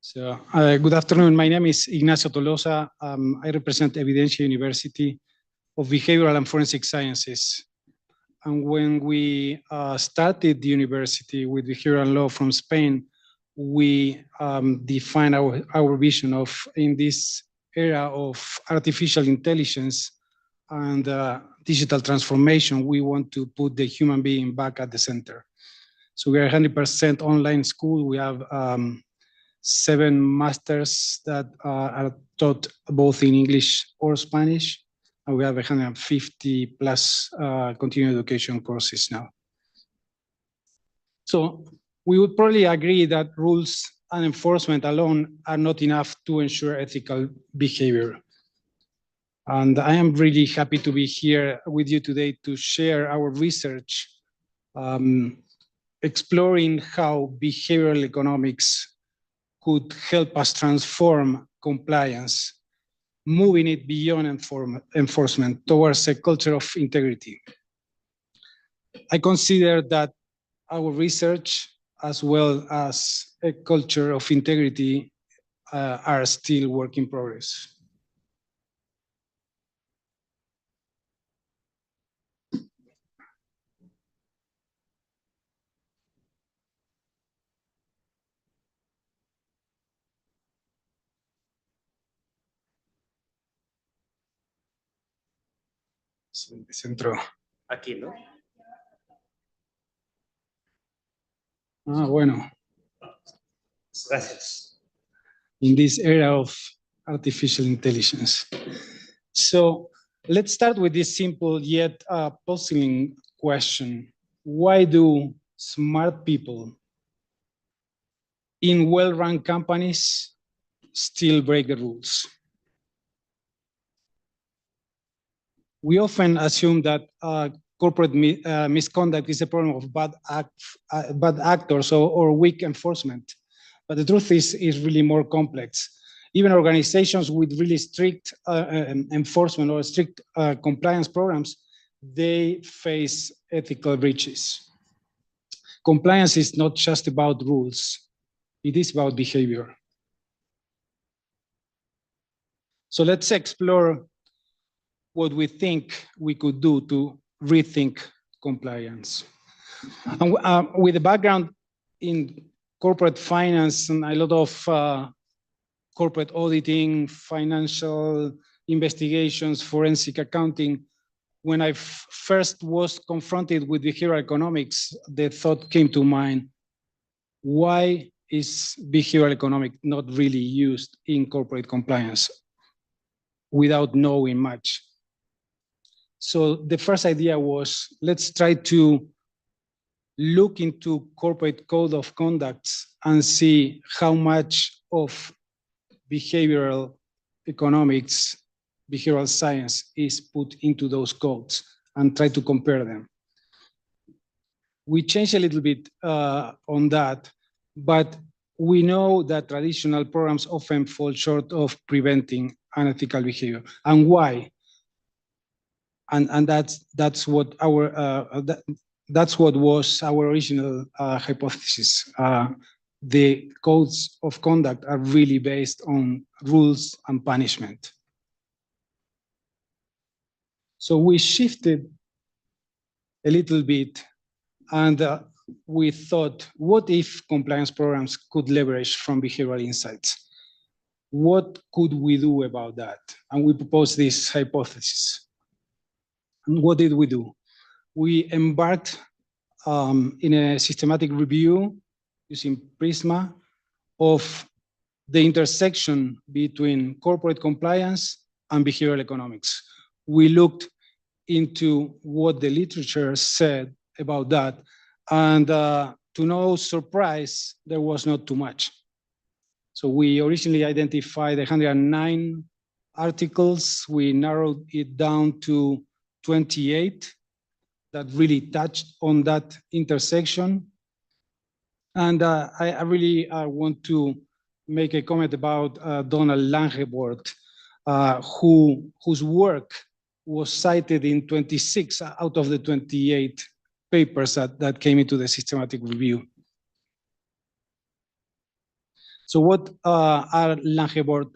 So, good afternoon. My name is Ignacio Tolosa. I represent Evidencia University of Behavioral and Forensic Sciences. And when we started the university with behavioral law from Spain, we defined our vision of, in this era of artificial intelligence and digital transformation, we want to put the human being back at the center. So we are 100% online school. We have 7 masters that are taught both in English or Spanish. And we have 150 plus continuing education courses now. So we would probably agree that rules and enforcement alone are not enough to ensure ethical behavior. And I am really happy to be here with you today to share our research, exploring how behavioral economics could help us transform compliance, moving it beyond enforcement towards a culture of integrity. I consider that our research, as well as a culture of integrity, are still work in progress. Centro. Aquí, ¿no? Ah, bueno. Gracias. In this era of artificial intelligence. So let's start with this simple yet puzzling question. Why do smart people in well-run companies still break the rules? We often assume that corporate misconduct is a problem of bad actors or weak enforcement. But the truth is really more complex. Even organizations with really strict enforcement or strict compliance programs, they face ethical breaches. Compliance is not just about rules, it is about behavior. So let's explore what we think we could do to rethink compliance. And with a background in corporate finance and a lot of corporate auditing, financial investigations, forensic accounting, when I first was confronted with behavioral economics, the thought came to mind, why is behavioral economics not really used in corporate compliance without knowing much? So the first idea was, let's try to look into corporate code of conduct and see how much of behavioral economics, behavioral science is put into those codes and try to compare them. We changed a little bit on that, but we know that traditional programs often fall short of preventing unethical behavior. And why? And that's what our that's what was our original hypothesis. the codes of conduct are really based on rules and punishment. So we shifted a little bit, and we thought, what if compliance programs could leverage from behavioral insights? What could we do about that? And we proposed this hypothesis. And what did we do? We embarked in a systematic review using Prisma of the intersection between corporate compliance and behavioral economics. We looked into what the literature said about that, and to no surprise, there was not too much. So we originally identified 109 articles. We narrowed it down to 28 that really touched on that intersection. And I really want to make a comment about Donald Langebord, whose work was cited in 26 out of the 28 papers that came into the systematic review. So what are Langebord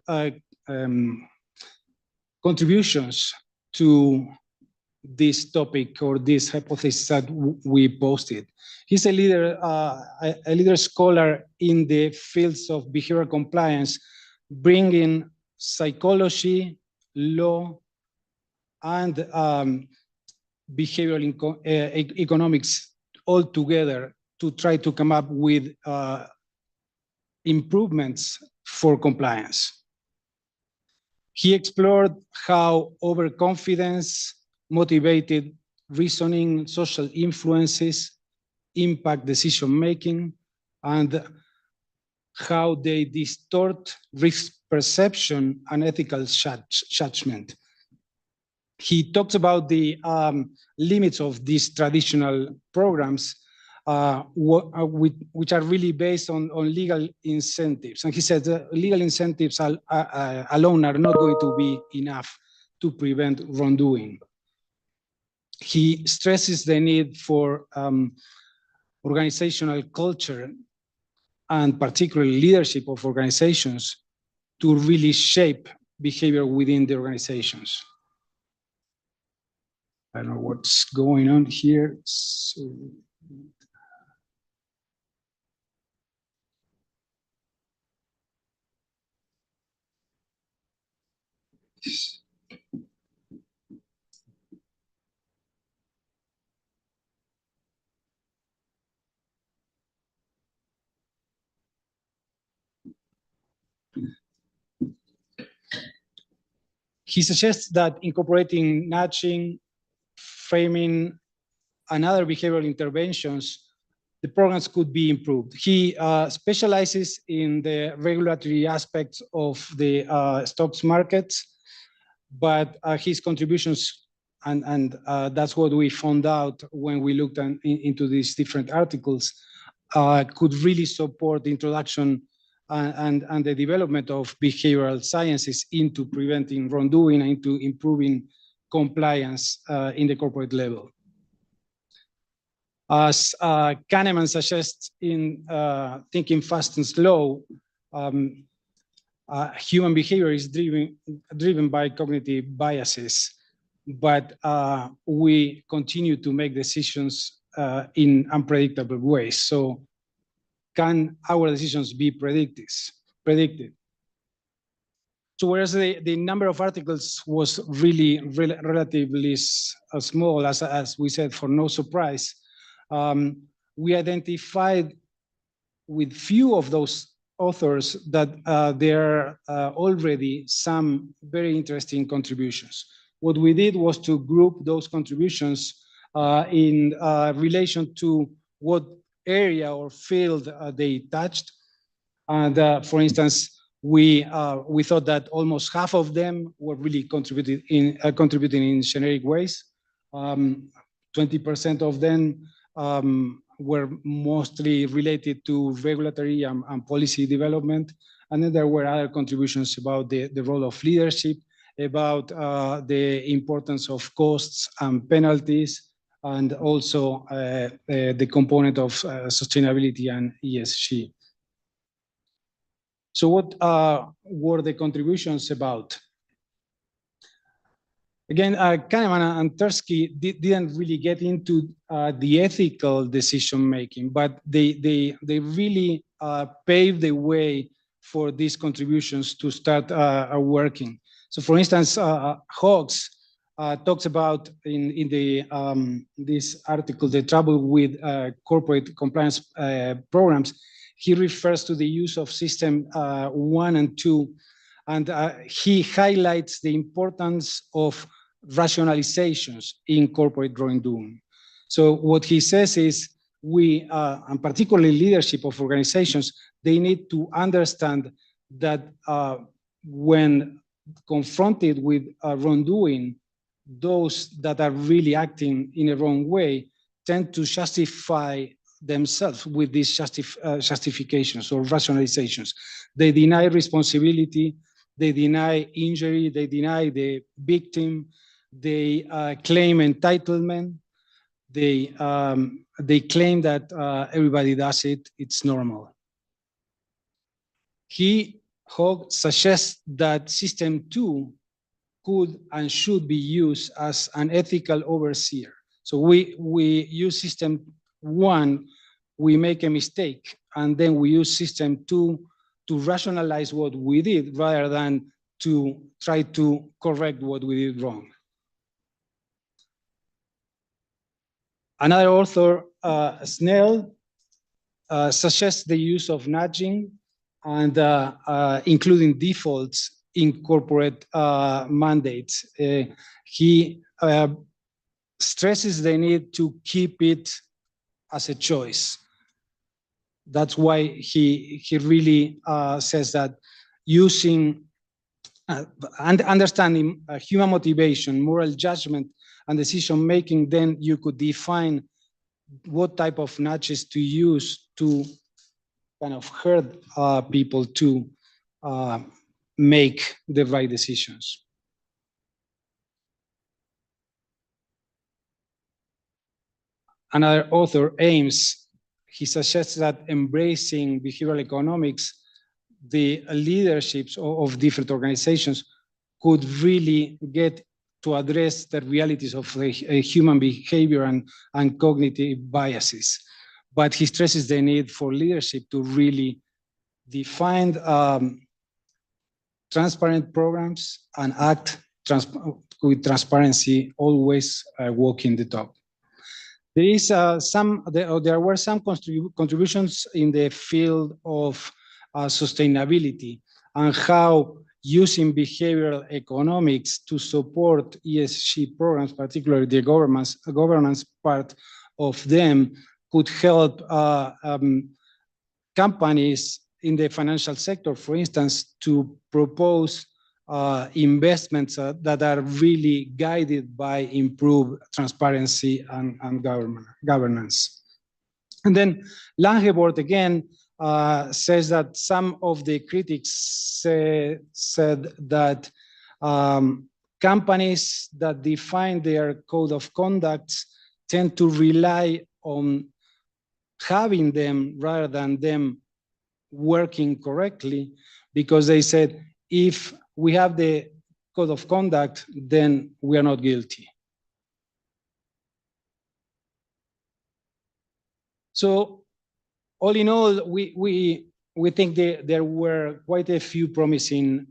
contributions to this topic or this hypothesis that we posted? He's a leader scholar in the fields of behavioral compliance, bringing psychology, law, and behavioral economics all together to try to come up with improvements for compliance. He explored how overconfidence, motivated reasoning, social influences impact decision-making, and how they distort risk perception and ethical judgment. He talks about the limits of these traditional programs, which are really based on legal incentives. And he said legal incentives alone are not going to be enough to prevent wrongdoing. He stresses the need for organizational culture, and particularly leadership of organizations, to really shape behavior within the organizations. I don't know what's going on here. So, he suggests that incorporating nudging, framing, and other behavioral interventions, the programs could be improved. He specializes in the regulatory aspects of the stocks markets, but his contributions, and that's what we found out when we looked into these different articles, could really support the introduction and the development of behavioral sciences into preventing wrongdoing and into improving compliance in the corporate level. As Kahneman suggests in Thinking Fast and Slow, human behavior is driven by cognitive biases, but we continue to make decisions in unpredictable ways. So can our decisions be predicted? So whereas the number of articles was really relatively small, as we said, for no surprise, we identified with few of those authors that there are already some very interesting contributions. What we did was to group those contributions in relation to what area or field they touched. And for instance, we thought that almost half of them were really contributing in generic ways. 20% of them were mostly related to regulatory and policy development. And then there were other contributions about the role of leadership, about the importance of costs and penalties, and also the component of sustainability and ESG. So what were the contributions about? Again, Kahneman and Tversky didn't really get into the ethical decision-making, but they really paved the way for these contributions to start working. So for instance, Hawkes talks about in the this article, the trouble with corporate compliance programs. He refers to the use of system 1 and 2, and he highlights the importance of rationalizations in corporate wrongdoing. So what he says is we, and particularly leadership of organizations, they need to understand that when confronted with wrongdoing, those that are really acting in a wrong way tend to justify themselves with these justifications or rationalizations. They deny responsibility, they deny injury, they deny the victim, they claim entitlement, they claim that everybody does it, it's normal. Hogg suggests that system 2 could and should be used as an ethical overseer. So we use system 1, we make a mistake, and then we use system 2 to rationalize what we did rather than to try to correct what we did wrong. Another author, Snell, suggests the use of nudging and including defaults in corporate mandates. He stresses the need to keep it as a choice. That's why he really says that using and understanding human motivation, moral judgment, and decision making, then you could define what type of nudges to use to kind of herd people to make the right decisions. Another author, Ames, he suggests that embracing behavioral economics, the leaderships of different organizations could really get to address the realities of human behavior and cognitive biases. But he stresses the need for leadership to really define transparent programs and act with transparency, always walking the talk. There were some contributions in the field of sustainability and how using behavioral economics to support ESG programs, particularly the governance part of them, could help companies in the financial sector, for instance, to propose investments that are really guided by improved transparency and governance. And then Langevord again says that some of the critics said that companies that define their code of conduct tend to rely on having them rather than them working correctly, because they said, if we have the code of conduct, then we are not guilty. So all in all, we think there were quite a few promising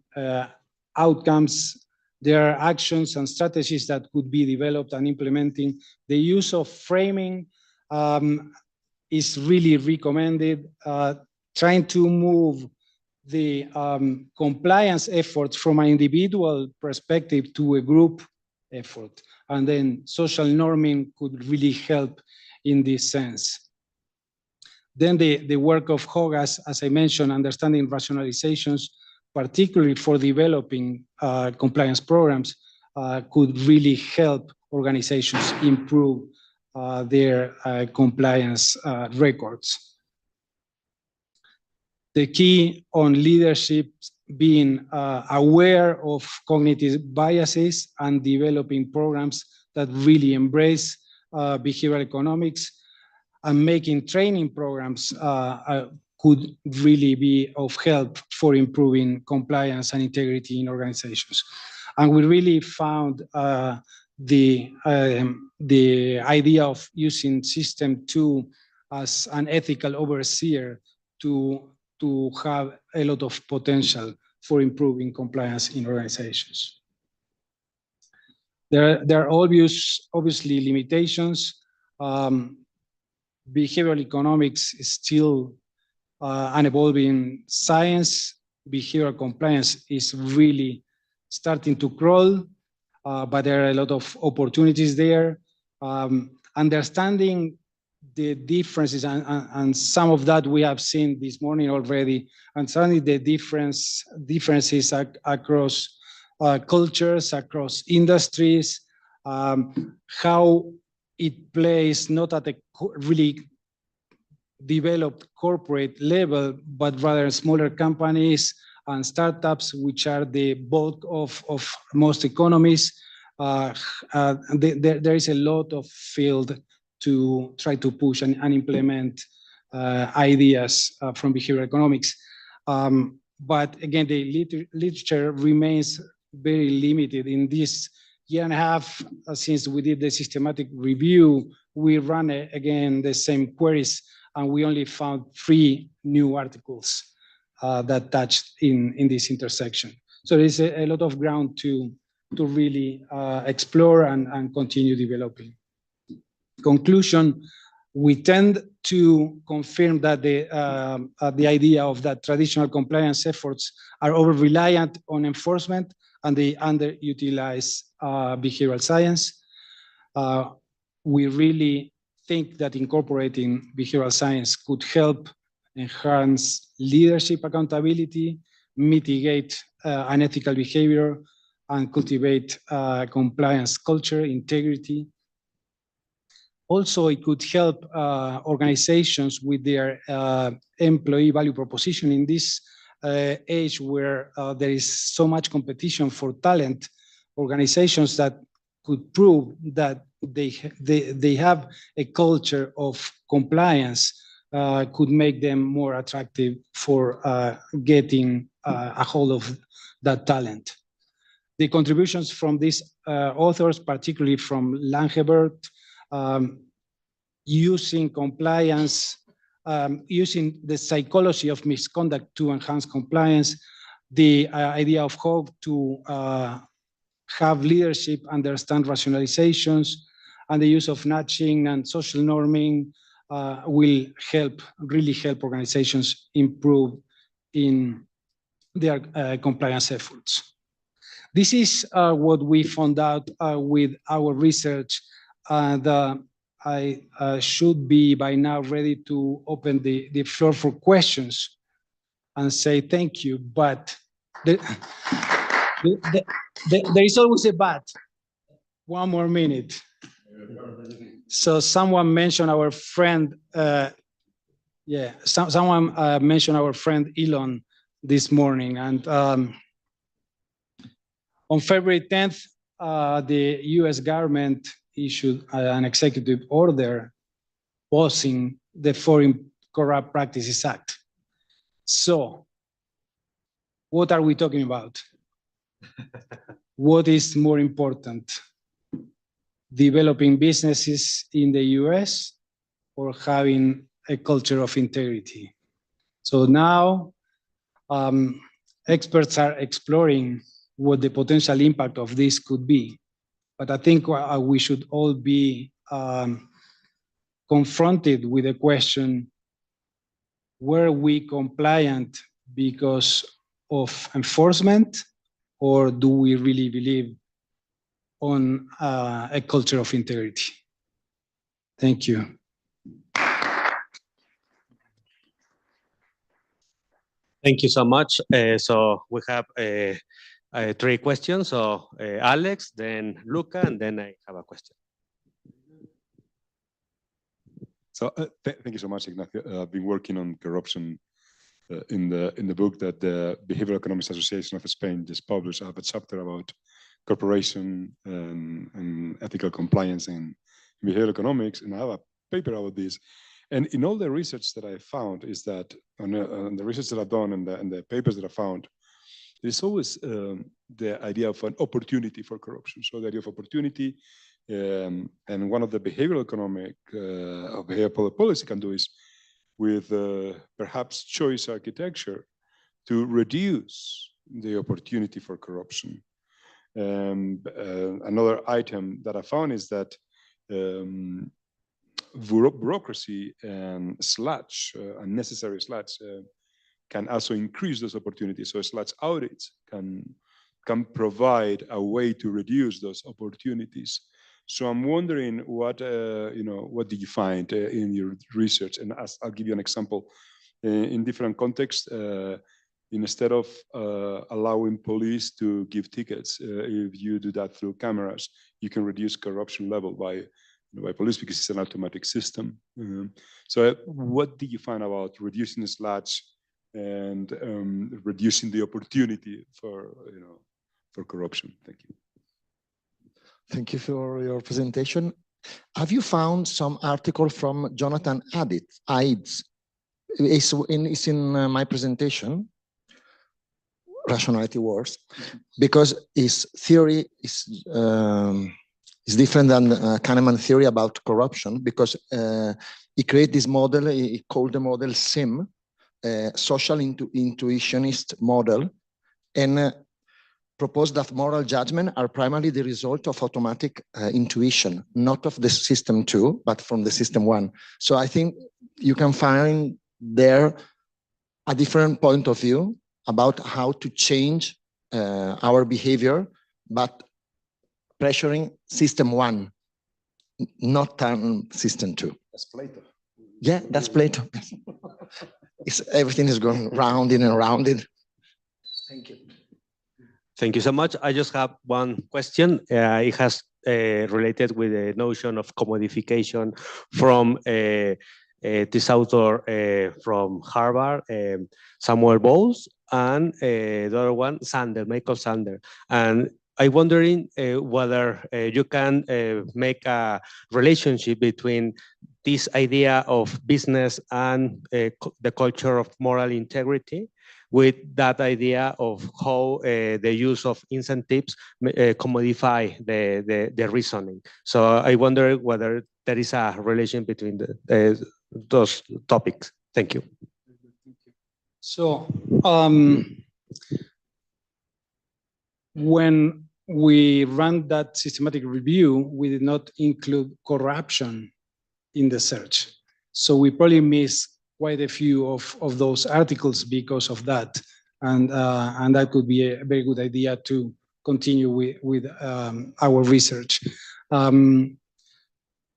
outcomes. There are actions and strategies that could be developed and implementing. The use of framing is really recommended. Trying to move the compliance efforts from an individual perspective to a group effort. And then social norming could really help in this sense. Then the work of Hogg, as I mentioned, understanding rationalizations, particularly for developing compliance programs, could really help organizations improve their compliance records. The key on leadership being aware of cognitive biases and developing programs that really embrace behavioral economics, and making training programs could really be of help for improving compliance and integrity in organizations. And we really found the idea of using System 2 as an ethical overseer to have a lot of potential for improving compliance in organizations. There are obviously limitations. Behavioral economics is still an evolving science. Behavioral compliance is really starting to crawl, but there are a lot of opportunities there. Understanding the differences, and some of that we have seen this morning already, understanding the differences across cultures, across industries, how it plays not at a really developed corporate level, but rather smaller companies and startups, which are the bulk of most economies. There is a lot of field to try to push and implement ideas from behavioral economics. But again, the literature remains very limited. In this year and a half, since we did the systematic review, we ran again the same queries, and we only found 3 new articles that touched in this intersection. So there's a lot of ground to really explore and continue developing. Conclusion, we tend to confirm that the idea of that traditional compliance efforts are over-reliant on enforcement and they underutilize behavioral science. We really think that incorporating behavioral science could help enhance leadership accountability, mitigate unethical behavior, and cultivate compliance culture, integrity. Also, it could help organizations with their employee value proposition in this age where there is so much competition for talent. Organizations that could prove that they have a culture of compliance could make them more attractive for getting a hold of that talent. The contributions from these authors, particularly from Langebert, using compliance, using the psychology of misconduct to enhance compliance, the idea of how to have leadership understand rationalizations, and the use of nudging and social norming will really help organizations improve in their compliance efforts. This is what we found out with our research, and I should be by now ready to open the floor for questions and say thank you, but there is always a but. 1 more minute. So someone mentioned our friend, someone mentioned our friend Elon this morning, and on February 10th, the US government issued an executive order pausing the Foreign Corrupt Practices Act. So, what are we talking about? What is more important? Developing businesses in the US or having a culture of integrity? So now, experts are exploring what the potential impact of this could be. But I think we should all be confronted with the question, were we compliant because of enforcement, or do we really believe on a culture of integrity? Thank you. Thank you so much. So we have 3 questions. So Alex, then Luca, and then I have a question. So thank you so much, Ignacio. I've been working on corruption in the book that the Behavioral Economics Association of Spain just published. I have a chapter about corporation and ethical compliance in behavioral economics, and I have a paper about this. And in all the research that I found is that, on the research that I've done and the papers that I found, there's always the idea of an opportunity for corruption. So the idea of opportunity, and one of the behavioral economic or behavioral policy can do is with perhaps choice architecture to reduce the opportunity for corruption. Another item that I found is that bureaucracy and sludge, unnecessary sludge, can also increase those opportunities. So sludge audits can provide a way to reduce those opportunities. So I'm wondering what did you find in your research? And I'll give you an example. In different contexts, instead of allowing police to give tickets, if you do that through cameras, you can reduce corruption level by police because it's an automatic system. So what did you find about reducing sludge and reducing the opportunity for corruption? Thank you. Thank you for your presentation. Have you found some article from Jonathan Ides? It's in my presentation, Rationality Wars, because his theory is different than Kahneman theory about corruption, because he created this model, he called the model SIM, social intuitionist model, and proposed that moral judgment are primarily the result of automatic intuition, not of the system 2, but from the system 1. So I think you can find there a different point of view about how to change our behavior, but pressuring system 1, not system 2. That's Plato. Yeah, that's Plato. Everything is going round and round. Thank you. Thank you so much. I just have one question. It has related with the notion of commodification from this author from Harvard, Samuel Bowles, and the other one, Michael Sander. And I'm wondering whether you can make a relationship between this idea of business and the culture of moral integrity with that idea of how the use of incentives commodify the reasoning. So I wonder whether there is a relation between those topics. Thank you. So when we ran that systematic review, we did not include corruption in the search. So we probably missed quite a few of those articles because of that. And that could be a very good idea to continue with our research.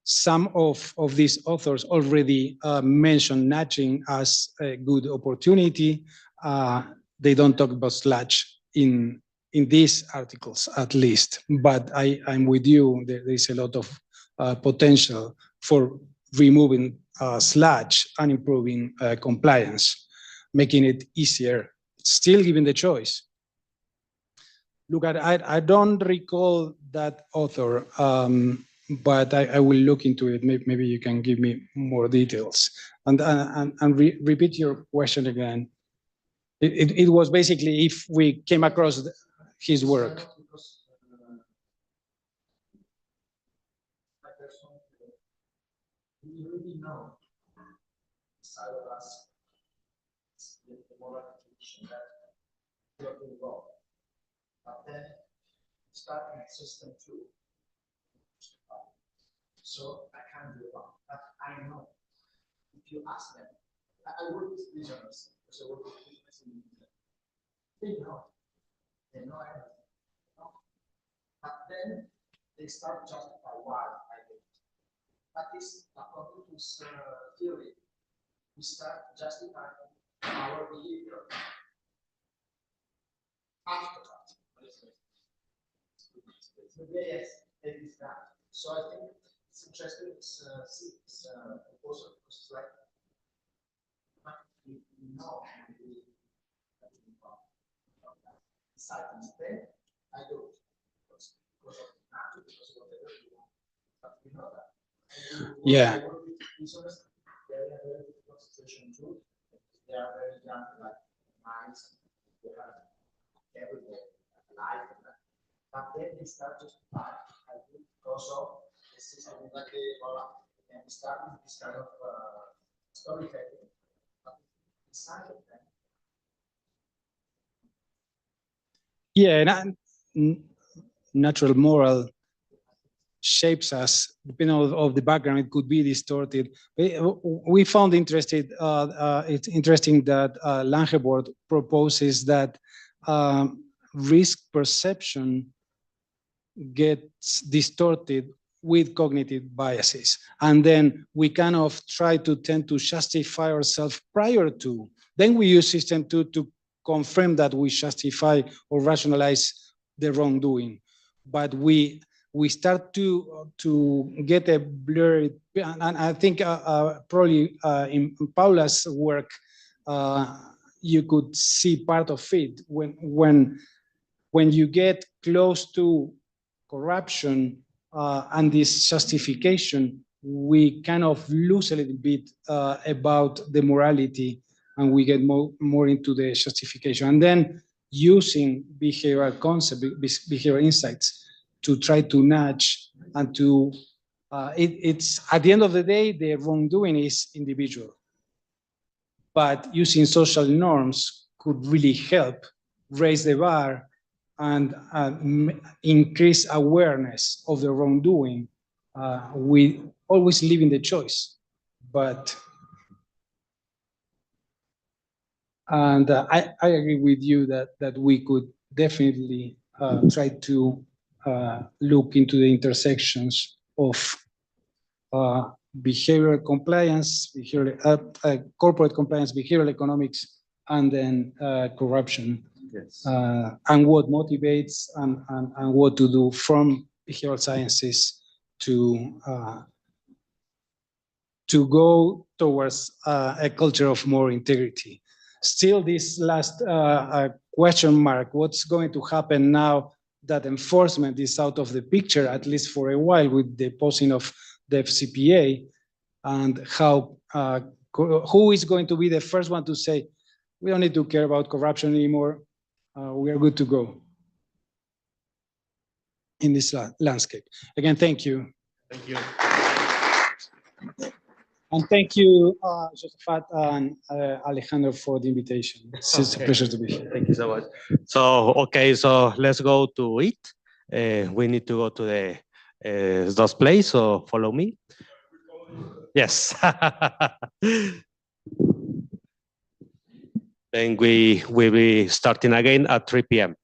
Some of these authors already mentioned nudging as a good opportunity. They don't talk about sludge in these articles, at least, but I'm with you. There is a lot of potential for removing sludge and improving compliance, making it easier, still giving the choice. Look, I don't recall that author, but I will look into it. Maybe you can give me more details. And repeat your question again. It was basically if we came across his work. We really know inside of us the moral tradition that we are involved. But then starting at system 2. So I can't do it wrong. But I know if you ask them, I work with visionaries, because I work with visionaries in India. They know everything. But then they start to justify why I did. That is, according to his theory, we start justifying our behavior after that. Yes, it is that. So I think it's interesting. It's proposal because it's like we know then I do it because of nature, because of whatever you want. But we know that. Yeah. association too. They are very young, like minds, they have everything, life, but then they start to fight, I think, because of the system that they develop, and start with this kind of storytelling. Beside of them, Yeah, natural moral shapes us, depending on the background, it could be distorted. We found it's interesting that Langeboord proposes that risk perception gets distorted with cognitive biases. And then we kind of try to tend to justify ourselves prior to. Then we use system 2 to confirm that we justify or rationalize the wrongdoing. But we start to get a blurry, and I think probably in Paula's work, you could see part of it when you get close to corruption and this justification, we kind of lose a little bit about the morality, and we get more into the justification. And then using behavioral concept, behavioral insights to try to nudge and to, it's at the end of the day, the wrongdoing is individual. But using social norms could really help raise the bar and increase awareness of the wrongdoing. We always leaving the choice, but I agree with you that we could definitely try to look into the intersections of behavioral compliance, corporate compliance, behavioral economics, and then corruption. Yes. And what motivates and what to do from behavioral sciences to go towards a culture of more integrity. Still, this last question mark, what's going to happen now that enforcement is out of the picture, at least for a while, with the posting of the FCPA, and how who is going to be the first one to say, we don't need to care about corruption anymore, we are good to go in this landscape. Again, thank you. Thank you. And thank you, Josephat and Alejandro, for the invitation. It's a pleasure to be here. Thank you so much. So, okay, so let's go to it. We need to go to the those place, so follow me. Yes. Then we will be starting again at 3 p.m.